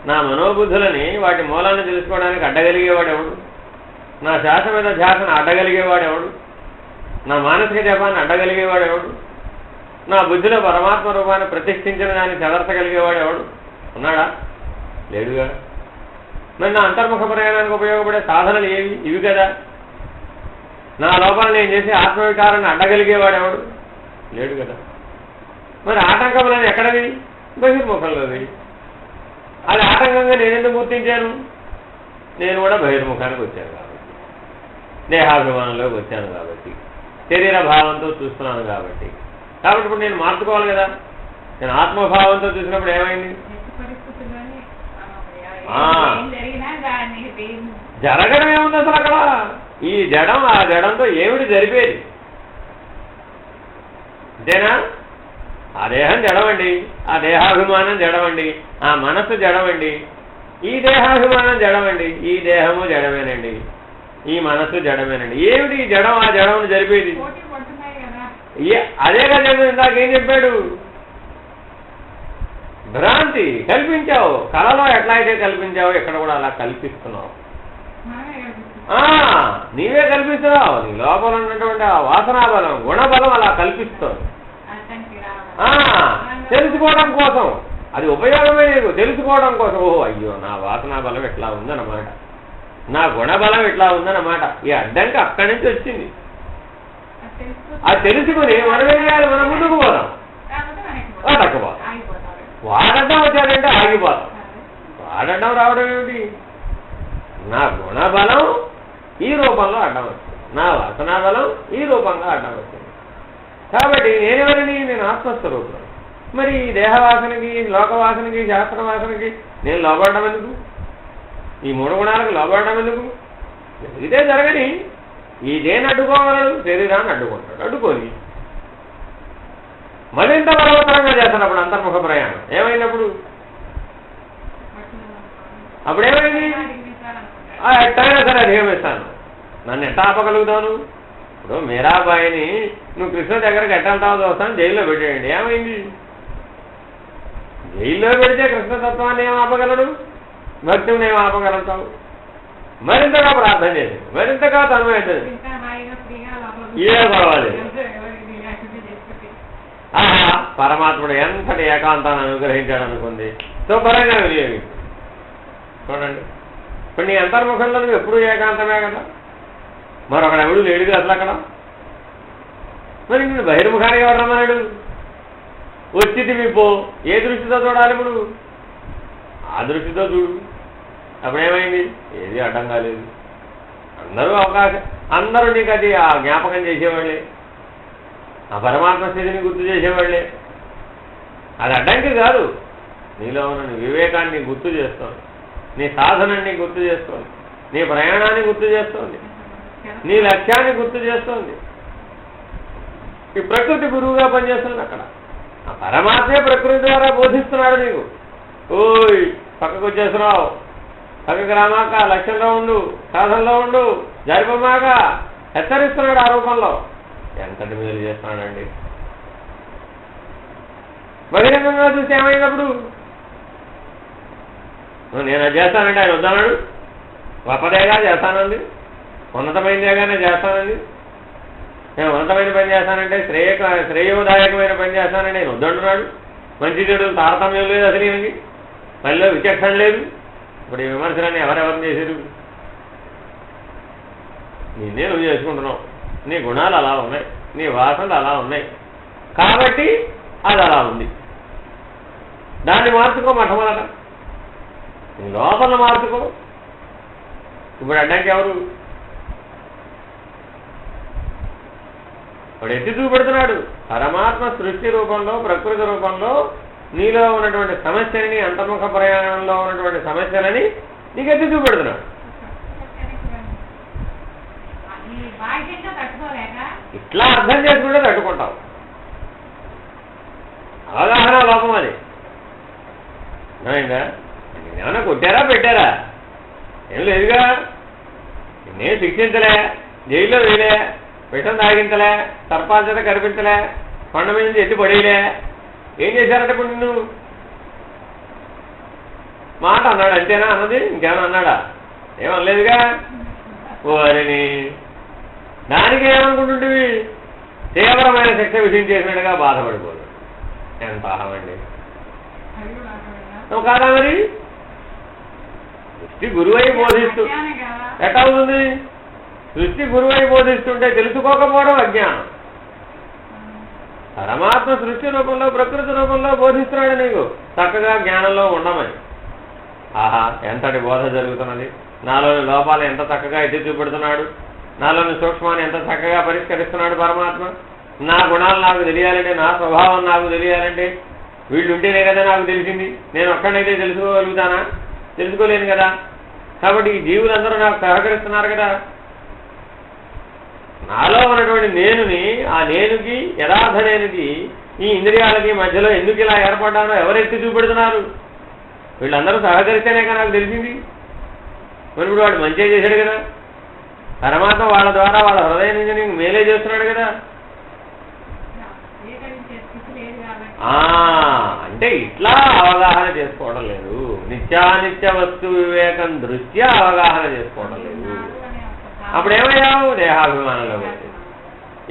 నా మనోబుద్ధులని వాటి మూలాన్ని తెలుసుకోవడానికి అడ్డగలిగేవాడెవడు? నా శ్వాస మీద ధ్యాసను అడ్డగలిగేవాడెవడు? నా మానసిక జపాన్ని అడ్డగలిగేవాడెవడు? నా బుద్ధిలో పరమాత్మ రూపాన్ని ప్రతిష్ఠించిన దాన్ని చెదర్చగలిగేవాడెవడు? ఉన్నాడా? లేడుగా. మరి నా అంతర్ముఖ ప్రయాణానికి ఉపయోగపడే సాధనలు ఏవి? ఇవి కదా. నా లోపల నేను చేసే ఆత్మవికారాన్ని అడ్డగలిగేవాడెవడు? లేడు కదా. మరి ఆటంకములని ఎక్కడవి? బహిర్ముఖంలోవి. అది ఆటంకంగా నేనెందుకు గుర్తించాను? నేను కూడా బహిర్ముఖానికి వచ్చాను కాబట్టి, దేహాభిమానంలోకి వచ్చాను కాబట్టి, శరీర భావంతో చూస్తున్నాను కాబట్టి. కాబట్టి ఇప్పుడు నేను మార్చుకోవాలి కదా. నేను ఆత్మభావంతో చూసినప్పుడు ఏమైంది? జరగడం ఏముంది అసలు అక్కడ? ఈ జడం ఆ జడంతో ఏమిటి జరిపేది? అంతేనా? ఆ దేహం జడమండి, ఆ దేహాభిమానం జడమండి, ఆ మనస్సు జడమండి, ఈ దేహాభిమానం జడమండి, ఈ దేహము జడమేనండి, ఈ మనస్సు జడమేనండి. ఏమిటి ఈ జడం ఆ జడమును జరిపేది? అదే కదా ఇందాకేం చెప్పాడు? భ్రాంతి కల్పించావు. కళలో ఎట్లా అయితే కల్పించావో ఇక్కడ కూడా అలా కల్పిస్తున్నావు. నీవే కల్పిస్తున్నావు. నీ లోపల ఉన్నటువంటి ఆ వాసనాబలం, గుణబలం అలా కల్పిస్తుంది. తెలుసుకోవడం కోసం, అది ఉపయోగమే నీకు. తెలుసుకోవడం కోసం, ఓహో అయ్యో నా వాసనాబలం ఎట్లా ఉందన్నమాట, నా గుణబలం ఎట్లా ఉందన్నమాట. ఈ అడ్డంకి అక్కడి నుంచి వచ్చింది. అది తెలుసుకుని మనం ఏం చేయాలి? మనం ముందుకు పోదాం, అటకపోదాం. వాడటం వచ్చాడంటే ఆగిపోతాం. వాడటం రావడం ఏమిటి? నా గుణబలం ఈ రూపంలో అడ్డం వచ్చింది, నా వాసనాబలం ఈ రూపంగా అడ్డం వచ్చింది. కాబట్టి నేనెవరిని? నేను ఆత్మస్వరూపుడు. మరి ఈ దేహవాసనకి, లోకవాసనకి, శాస్త్రవాసనకి నేను లోబడడం ఎందుకు? ఈ మూడు గుణాలకు లోబడడం ఎందుకు? ఇదే జరగని. ఈ దేన్ని అడ్డుకోగలడు? శరీరాన్ని అడ్డుకుంటాడు. అడ్డుకొని మరింత బలవత్తరంగా చేస్తాడు. అప్పుడు అంతర్ముఖ ప్రయాణం ఏమైనప్పుడు? అప్పుడేమైంది? ఎట్టయినా సరే అధిగమిస్తాను. నన్ను ఎట్లా ఆపగలుగుతాను? ఇప్పుడు మీరాబాయిని నువ్వు కృష్ణ దగ్గరకు ఎట్టెళ్తావో చూస్తాను, జైల్లో పెట్టేయండి. ఏమైంది? జైల్లో పెడితే కృష్ణతత్వాన్ని ఏం ఆపగలడు? భక్తుని ఏం ఆపగలుగుతావు? మరింతగా ప్రార్థన చేసి, మరింతగా తన్మయించదు. ఏ పర్వాలేదు. పరమాత్ముడు ఎంతటి ఏకాంతాన్ని అనుగ్రహించాడు అనుకుంది, శుభ్రంగా వినియోగించు. చూడండి, ఇప్పుడు నీ అంతర్ముఖంలో నువ్వు ఎప్పుడూ ఏకాంతమే కదా. మరొకడు ఎవడు లేడుగా అసలు అక్కడ. మరి నేను బహిర్ముఖానికి ఎవరు రమ్మన్నాడు? వచ్చింది పో. ఏ దృష్టితో చూడాలి ఇప్పుడు? ఆ దృష్టితో చూడు. అప్పుడేమైంది? ఏది అడ్డం కాలేదు. అందరూ అవకాశం, అందరూ నీకు అది ఆ జ్ఞాపకం చేసేవాళ్ళే, ఆ పరమాత్మ స్థితిని గుర్తు చేసేవాళ్ళే. అది అడ్డంకి కాదు. నీలో ఉన్న నీ వివేకాన్ని గుర్తు చేస్తోంది, నీ సాధనాన్ని గుర్తు చేస్తోంది, నీ ప్రయాణాన్ని గుర్తు చేస్తోంది, నీ లక్ష్యాన్ని గుర్తు చేస్తోంది. ఈ ప్రకృతి గురువుగా పనిచేస్తుంది అక్కడ. ఆ పరమాత్మే ప్రకృతి ద్వారా బోధిస్తున్నాడు నీకు. ఓయ్ పక్కకు వచ్చేస్తున్నావు, పక్కకు రామాక, లక్ష్యంలో ఉండు, సాధనలో ఉండు, జరిపమాక హెచ్చరిస్తున్నాడు ఆ రూపంలో. ఎంతటి మేలు చేస్తున్నాడండి. బహిరంగంగా చూస్తే ఏమైనప్పుడు నేను అది చేస్తానంటే ఆయన వద్దన్నాడు. గొప్పదేగా చేస్తానండి, ఉన్నతమైనదేగానే చేస్తానండి. నేను ఉన్నతమైన పని చేస్తానంటే శ్రేయోదాయకమైన పని చేస్తానండి నేను వద్దంటున్నాడు. మంచి చెడు తారతమ్యం లేదు అసలు ఈయనకి, మళ్ళీ విచక్షణ లేదు. ఇప్పుడు ఈ విమర్శలన్నీ ఎవరెవరిని చేశారు? నిన్నే నువ్వు చేసుకుంటున్నావు, నీ గుణాలు అలా ఉన్నాయి, నీ వాసనలు అలా ఉన్నాయి, కాబట్టి అది అలా ఉంది. దాన్ని మార్చుకో మొట్టమొదట, నీ లోపల మార్చుకో. ఇప్పుడు అడ్డానికి ఎవరు? వాడు ఎత్తి చూపెడుతున్నాడు. పరమాత్మ సృష్టి రూపంలో, ప్రకృతి రూపంలో నీలో ఉన్నటువంటి సమస్యలని, అంతర్ముఖ ప్రయాణంలో ఉన్నటువంటి సమస్యలని నీకు ఎత్తి చూపెడుతున్నాడు. ఇట్లా అర్థం చేసుకుంటే తట్టుకుంటావు. అవగాహన లోపం అది. అర్థమైందా? ఏమన్నా కొట్టారా పెట్టారా? ఏం లేదుగా. నేను శిక్షించలే, జైల్లో వేయలే, విషం తాగించలే, సర్పాల చేత కనిపించలే, కొండ మీద నుంచి ఎత్తి పడేయలే. ఏం చేశారంటే ఇప్పుడు నిన్ను మాట అన్నాడు అంతేనా అన్నది? ఇంకేమన్నా అన్నాడా? ఏమనలేదుగా. ఓరిని దానికి ఏమనుకుంటుంటివి? తీవ్రమైన శిక్ష విధించేసినట్టుగా బాధపడిపోదు. ఎంత అహమండి నువ్వు కాదా? మరి సృష్టి గురువై బోధిస్తూ ఎట్లా అవుతుంది? సృష్టి గురువై బోధిస్తుంటే తెలుసుకోకపోవడం అజ్ఞానం. పరమాత్మ సృష్టి రూపంలో, ప్రకృతి రూపంలో బోధిస్తున్నాడు నీకు చక్కగా జ్ఞానంలో ఉండమని. ఆహా, ఎంతటి బోధ జరుగుతున్నది! నాలోని లోపాలు ఎంత చక్కగా ఎత్తి చూపెడుతున్నాడు, నాలోని సూక్ష్మాన్ని ఎంత చక్కగా పరిష్కరిస్తున్నాడు పరమాత్మ. నా గుణాలు నాకు తెలియాలంటే, నా స్వభావం నాకు తెలియాలంటే వీళ్ళు ఉంటేనే కదా నాకు తెలిసింది. నేను ఒక్కడైతే తెలుసుకోగలుగుతానా? తెలుసుకోలేను కదా. కాబట్టి ఈ జీవులందరూ నాకు సహకరిస్తున్నారు కదా. నాలో ఉన్నటువంటి నేనుని, ఆ నేనుకి, యథార్థ నేనుకి, ఈ ఇంద్రియాలకి మధ్యలో ఎందుకు ఇలా ఏర్పడ్డానో ఎవరెత్తి చూపెడుతున్నారు? వీళ్ళందరూ సహకరిస్తేనే కదా నాకు తెలిసింది. మరి ఇప్పుడు వాడు మంచిగా చేశాడు కదా. పరమాత్మ వాళ్ళ ద్వారా వాళ్ళ హృదయం నుంచి నీకు మేలే చేస్తున్నాడు కదా. అంటే ఇట్లా అవగాహన చేసుకోవడం లేదు. నిత్యానిత్య వస్తు వివేకం దృష్ట్యా అవగాహన చేసుకోవడం లేదు. అప్పుడు ఏమయ్యావు? దేహాభిమానంలో వచ్చి.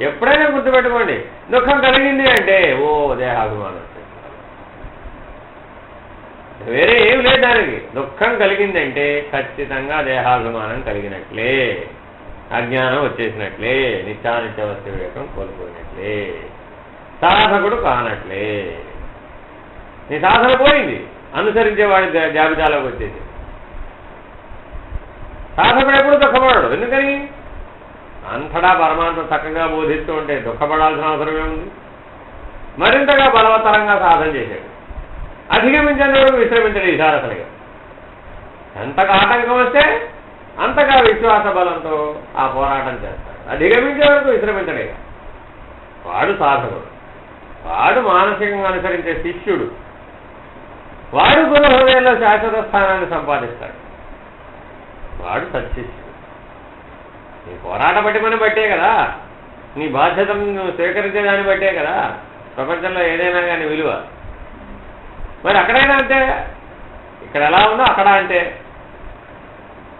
ఎప్పుడైనా గుర్తుపెట్టుకోండి, దుఃఖం కలిగింది అంటే ఓ దేహాభిమానం. వేరే ఏం లేదు దానికి. దుఃఖం కలిగిందంటే ఖచ్చితంగా దేహాభిమానం కలిగినట్లే, అజ్ఞానం వచ్చేసినట్లే, నిత్యానిత్య వస్తు వివేకం కోల్పోయినట్లే, సాధకుడు కానట్లే. నీ సాధన పోయింది, అనుసరించేవాడి జాబితాలోకి వచ్చేసి. సాధకుడు ఎప్పుడు దుఃఖపడడు. ఎందుకని? అంతటా పరమాత్మ చక్కగా బోధిస్తూ ఉంటే దుఃఖపడాల్సిన అవసరం ఏముంది? మరింతగా బలవత్తరంగా సాధన చేశాడు. అధిగమించేందుకు విశ్రమించడు ఈసారసలుగా. ఎంతగా ఆటంకం వస్తే అంతగా విశ్వాస బలంతో ఆ పోరాటం చేస్తాడు. అధిగమించే వరకు విశ్రమించడే. వాడు సాధకుడు, వాడు మానసికంగా అనుసరించే శిష్యుడు, వాడు గురు హృదయంలో శాశ్వత స్థానాన్ని సంపాదిస్తాడు. వాడు సత్శిష్యుడు. నీ పోరాట పట్టిమని బట్టే కదా, నీ బాధ్యతను నువ్వు స్వీకరించేదాన్ని బట్టే కదా ప్రపంచంలో ఏదైనా కానీ విలువ. మరి అక్కడైనా అంతే, ఇక్కడ ఎలా ఉందో అక్కడ అంతే.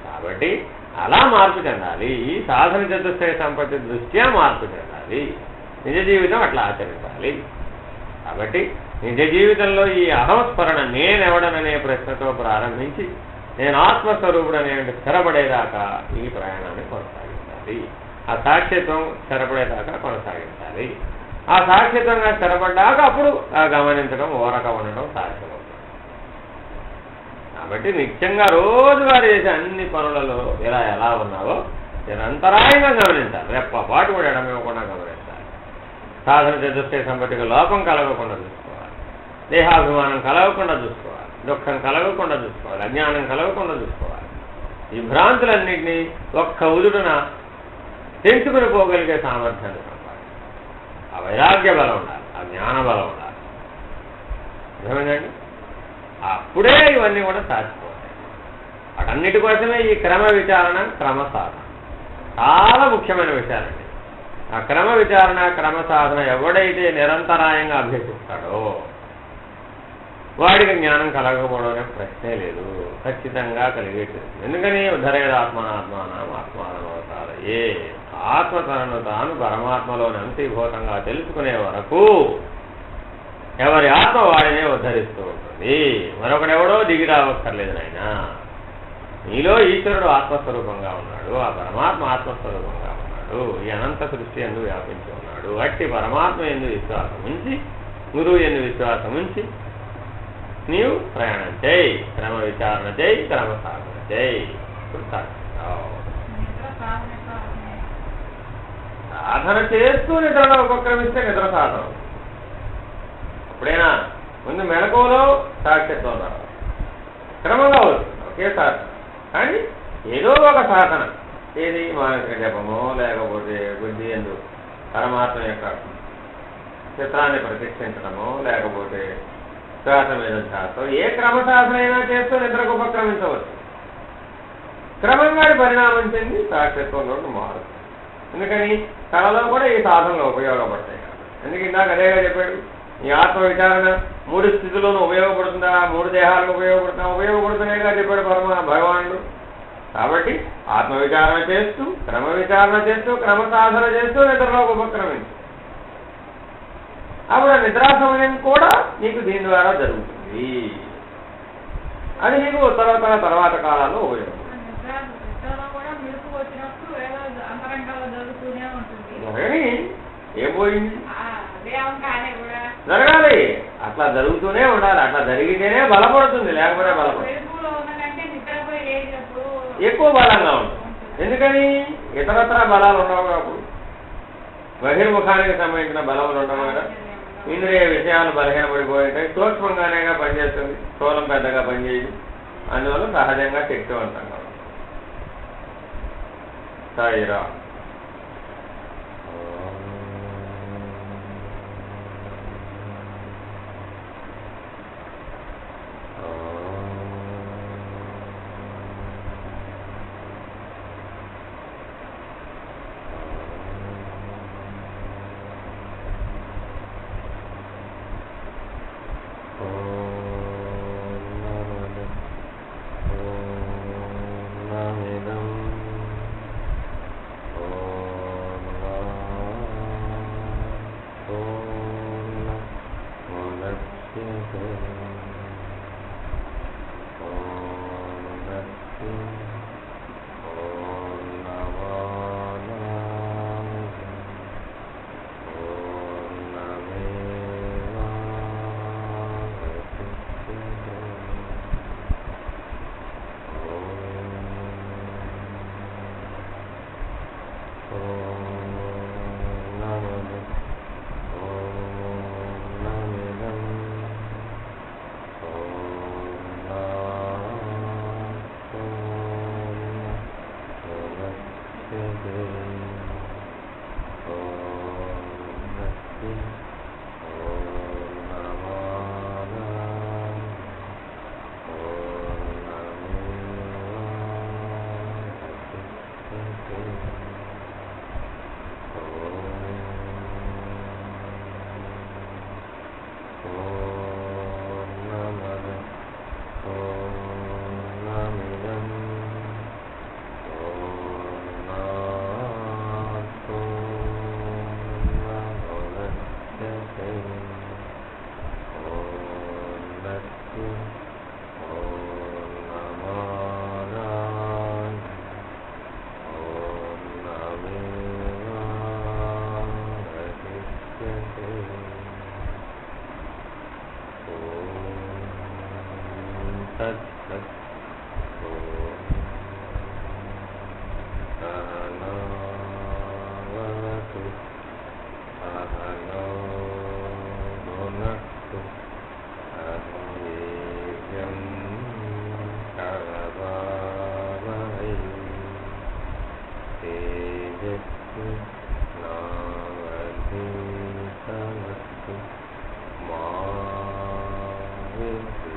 కాబట్టి అలా మార్పు చెందాలి. ఈ సాధన చతుష్టయ సంపత్తి దృష్ట్యా మార్పు చెందాలి. నిజ జీవితం అట్లా ఆచరించాలి. కాబట్టి నిజ జీవితంలో ఈ అహంస్మరణ నేనెవడననే ప్రశ్నతో ప్రారంభించి నేను ఆత్మస్వరూపుడనే స్థిరపడేదాకా ఈ ప్రయాణాన్ని కొనసాగించాలి. ఆ సాక్షిత్వం స్థిరపడేదాకా కొనసాగించాలి. ఆ సాక్షిత్వంగా స్థిరపడ్డాక అప్పుడు ఆ గమనించడం, ఓరక ఉండడం సాధ్యమవుతుంది. కాబట్టి నిత్యంగా రోజువారీ చేసే అన్ని పనులలో ఇలా ఎలా ఉన్నావో నిరంతరాయంగా గమనించాలి. రెప్పపాటు కూడా ఎడమివ్వకుండా గమనించాలి. సాధన చతుష్టయ సంపత్తికి లోపం కలగకుండా చూసుకోవాలి, దేహాభిమానం కలగకుండా చూసుకోవాలి, దుఃఖం కలగకుండా చూసుకోవాలి, అజ్ఞానం కలగకుండా చూసుకోవాలి. ఈ భ్రాంతులన్నింటినీ ఒక్క ఉదుడున తెంచుకుని పోగలిగే సామర్థ్యాన్ని సంపాదించాలి. ఆ వైరాగ్య బలం ఉండాలి, ఆ జ్ఞాన బలం ఉండాలి. అర్థమైందండి? అప్పుడే ఇవన్నీ కూడా సాధిపోతాయి. వాటన్నిటి కోసమే ఈ క్రమ విచారణ, క్రమ సాధన చాలా ముఖ్యమైన విషయాలండి. ఆ క్రమ విచారణ, క్రమ సాధన ఎవడైతే నిరంతరాయంగా అభ్యసిస్తాడో వాడికి జ్ఞానం కలగకపోవడం అనే ప్రశ్నే లేదు, ఖచ్చితంగా కలిగేది. ఎందుకని ఉద్ధరేదాత్మనాత్మానం ఆత్మానమవుతారయే, ఆత్మ తనను తాను పరమాత్మలోని అంశీభూతంగా తెలుసుకునే వరకు ఎవరి ఆత్మ వాడినే ఉద్ధరిస్తూ ఉంటుంది. మరొకడెవడో దిగి రావక్కర్లేదు నాయన. నీలో ఈశ్వరుడు ఆత్మస్వరూపంగా ఉన్నాడు, ఆ పరమాత్మ ఆత్మస్వరూపంగా ఉన్నాడు, ఈ అనంత సృష్టి ఎందు వ్యాపించి ఉన్నాడు. అట్టి పరమాత్మ ఎందు విశ్వాసం ఉంచి, గురువు ఎందు విశ్వాసం ఉంచి నీవు ప్రయాణం చేయి, క్రమ విచారణ చేయి, క్రమ సాధన చేయి. ఇప్పుడు సాధన చేస్తూ నిద్రలో ఉపక్రమిస్తే నిద్ర సాధన. అప్పుడైనా ముందు మెలకువలో సాక్షిత్వం రావాలి, క్రమంగా అవుతుంది ఒకేసారి. కానీ ఏదో ఒక సాధన, ఏది మానసిక జపమో లేకపోతే బుద్ధి ఎందు పరమాత్మ యొక్క చిత్రాన్ని ప్రతిష్ఠించడమో లేకపోతే శ్వాస మీద శ్వాసం, ఏ క్రమ సాధన అయినా చేస్తూ నిద్రకు ఉపక్రమించవచ్చు. క్రమంగా పరిణామం చెంది సాక్షిత్వంలో మారుతుంది. ఎందుకని కళలో కూడా ఈ సాధనలు ఉపయోగపడతాయి. ఎందుకు ఇందాక అదేగా చెప్పాడు, ఈ ఆత్మ విచారణ 3 స్థితుల్లోనూ ఉపయోగపడుతుందా, 3 దేహాలకు ఉపయోగపడుతున్నాయిగా చెప్పాడు భగవానుడు. కాబట్టి ఆత్మ విచారణ చేస్తూ, క్రమ విచారణ చేస్తూ, క్రమ సాధన చేస్తూ నిద్రలోకి ఉపక్రమించు. అప్పుడు నిద్రా సమయం కూడా నీకు దీని ద్వారా జరుగుతుంది. అది నీకు తర్వాత కాలాల్లో ఉపయోగం. ఏం పోయింది, జరగాలి. అట్లా జరుగుతూనే ఉండాలి. అట్లా జరిగితేనే బలపడుతుంది, లేకపోతే బలపడుతుంది. ఎక్కువ బలంగా ఉంటుంది. ఎందుకని ఇతరత్ర బలాలు ఉండవు. అప్పుడు బహిర్ముఖానికి సంబంధించిన బలములు ఉండవు కదా. ఇంద్రియ విషయాలు బలహీనపడిపోయింటాయి, సూక్ష్మంగానేగా పనిచేస్తుంది, స్థూలం పెద్దగా పనిచేయదు. అందువల్ల సహజంగా శక్తివంతంగా ఉంటుంది. సాయిరా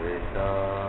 సర్వేషాం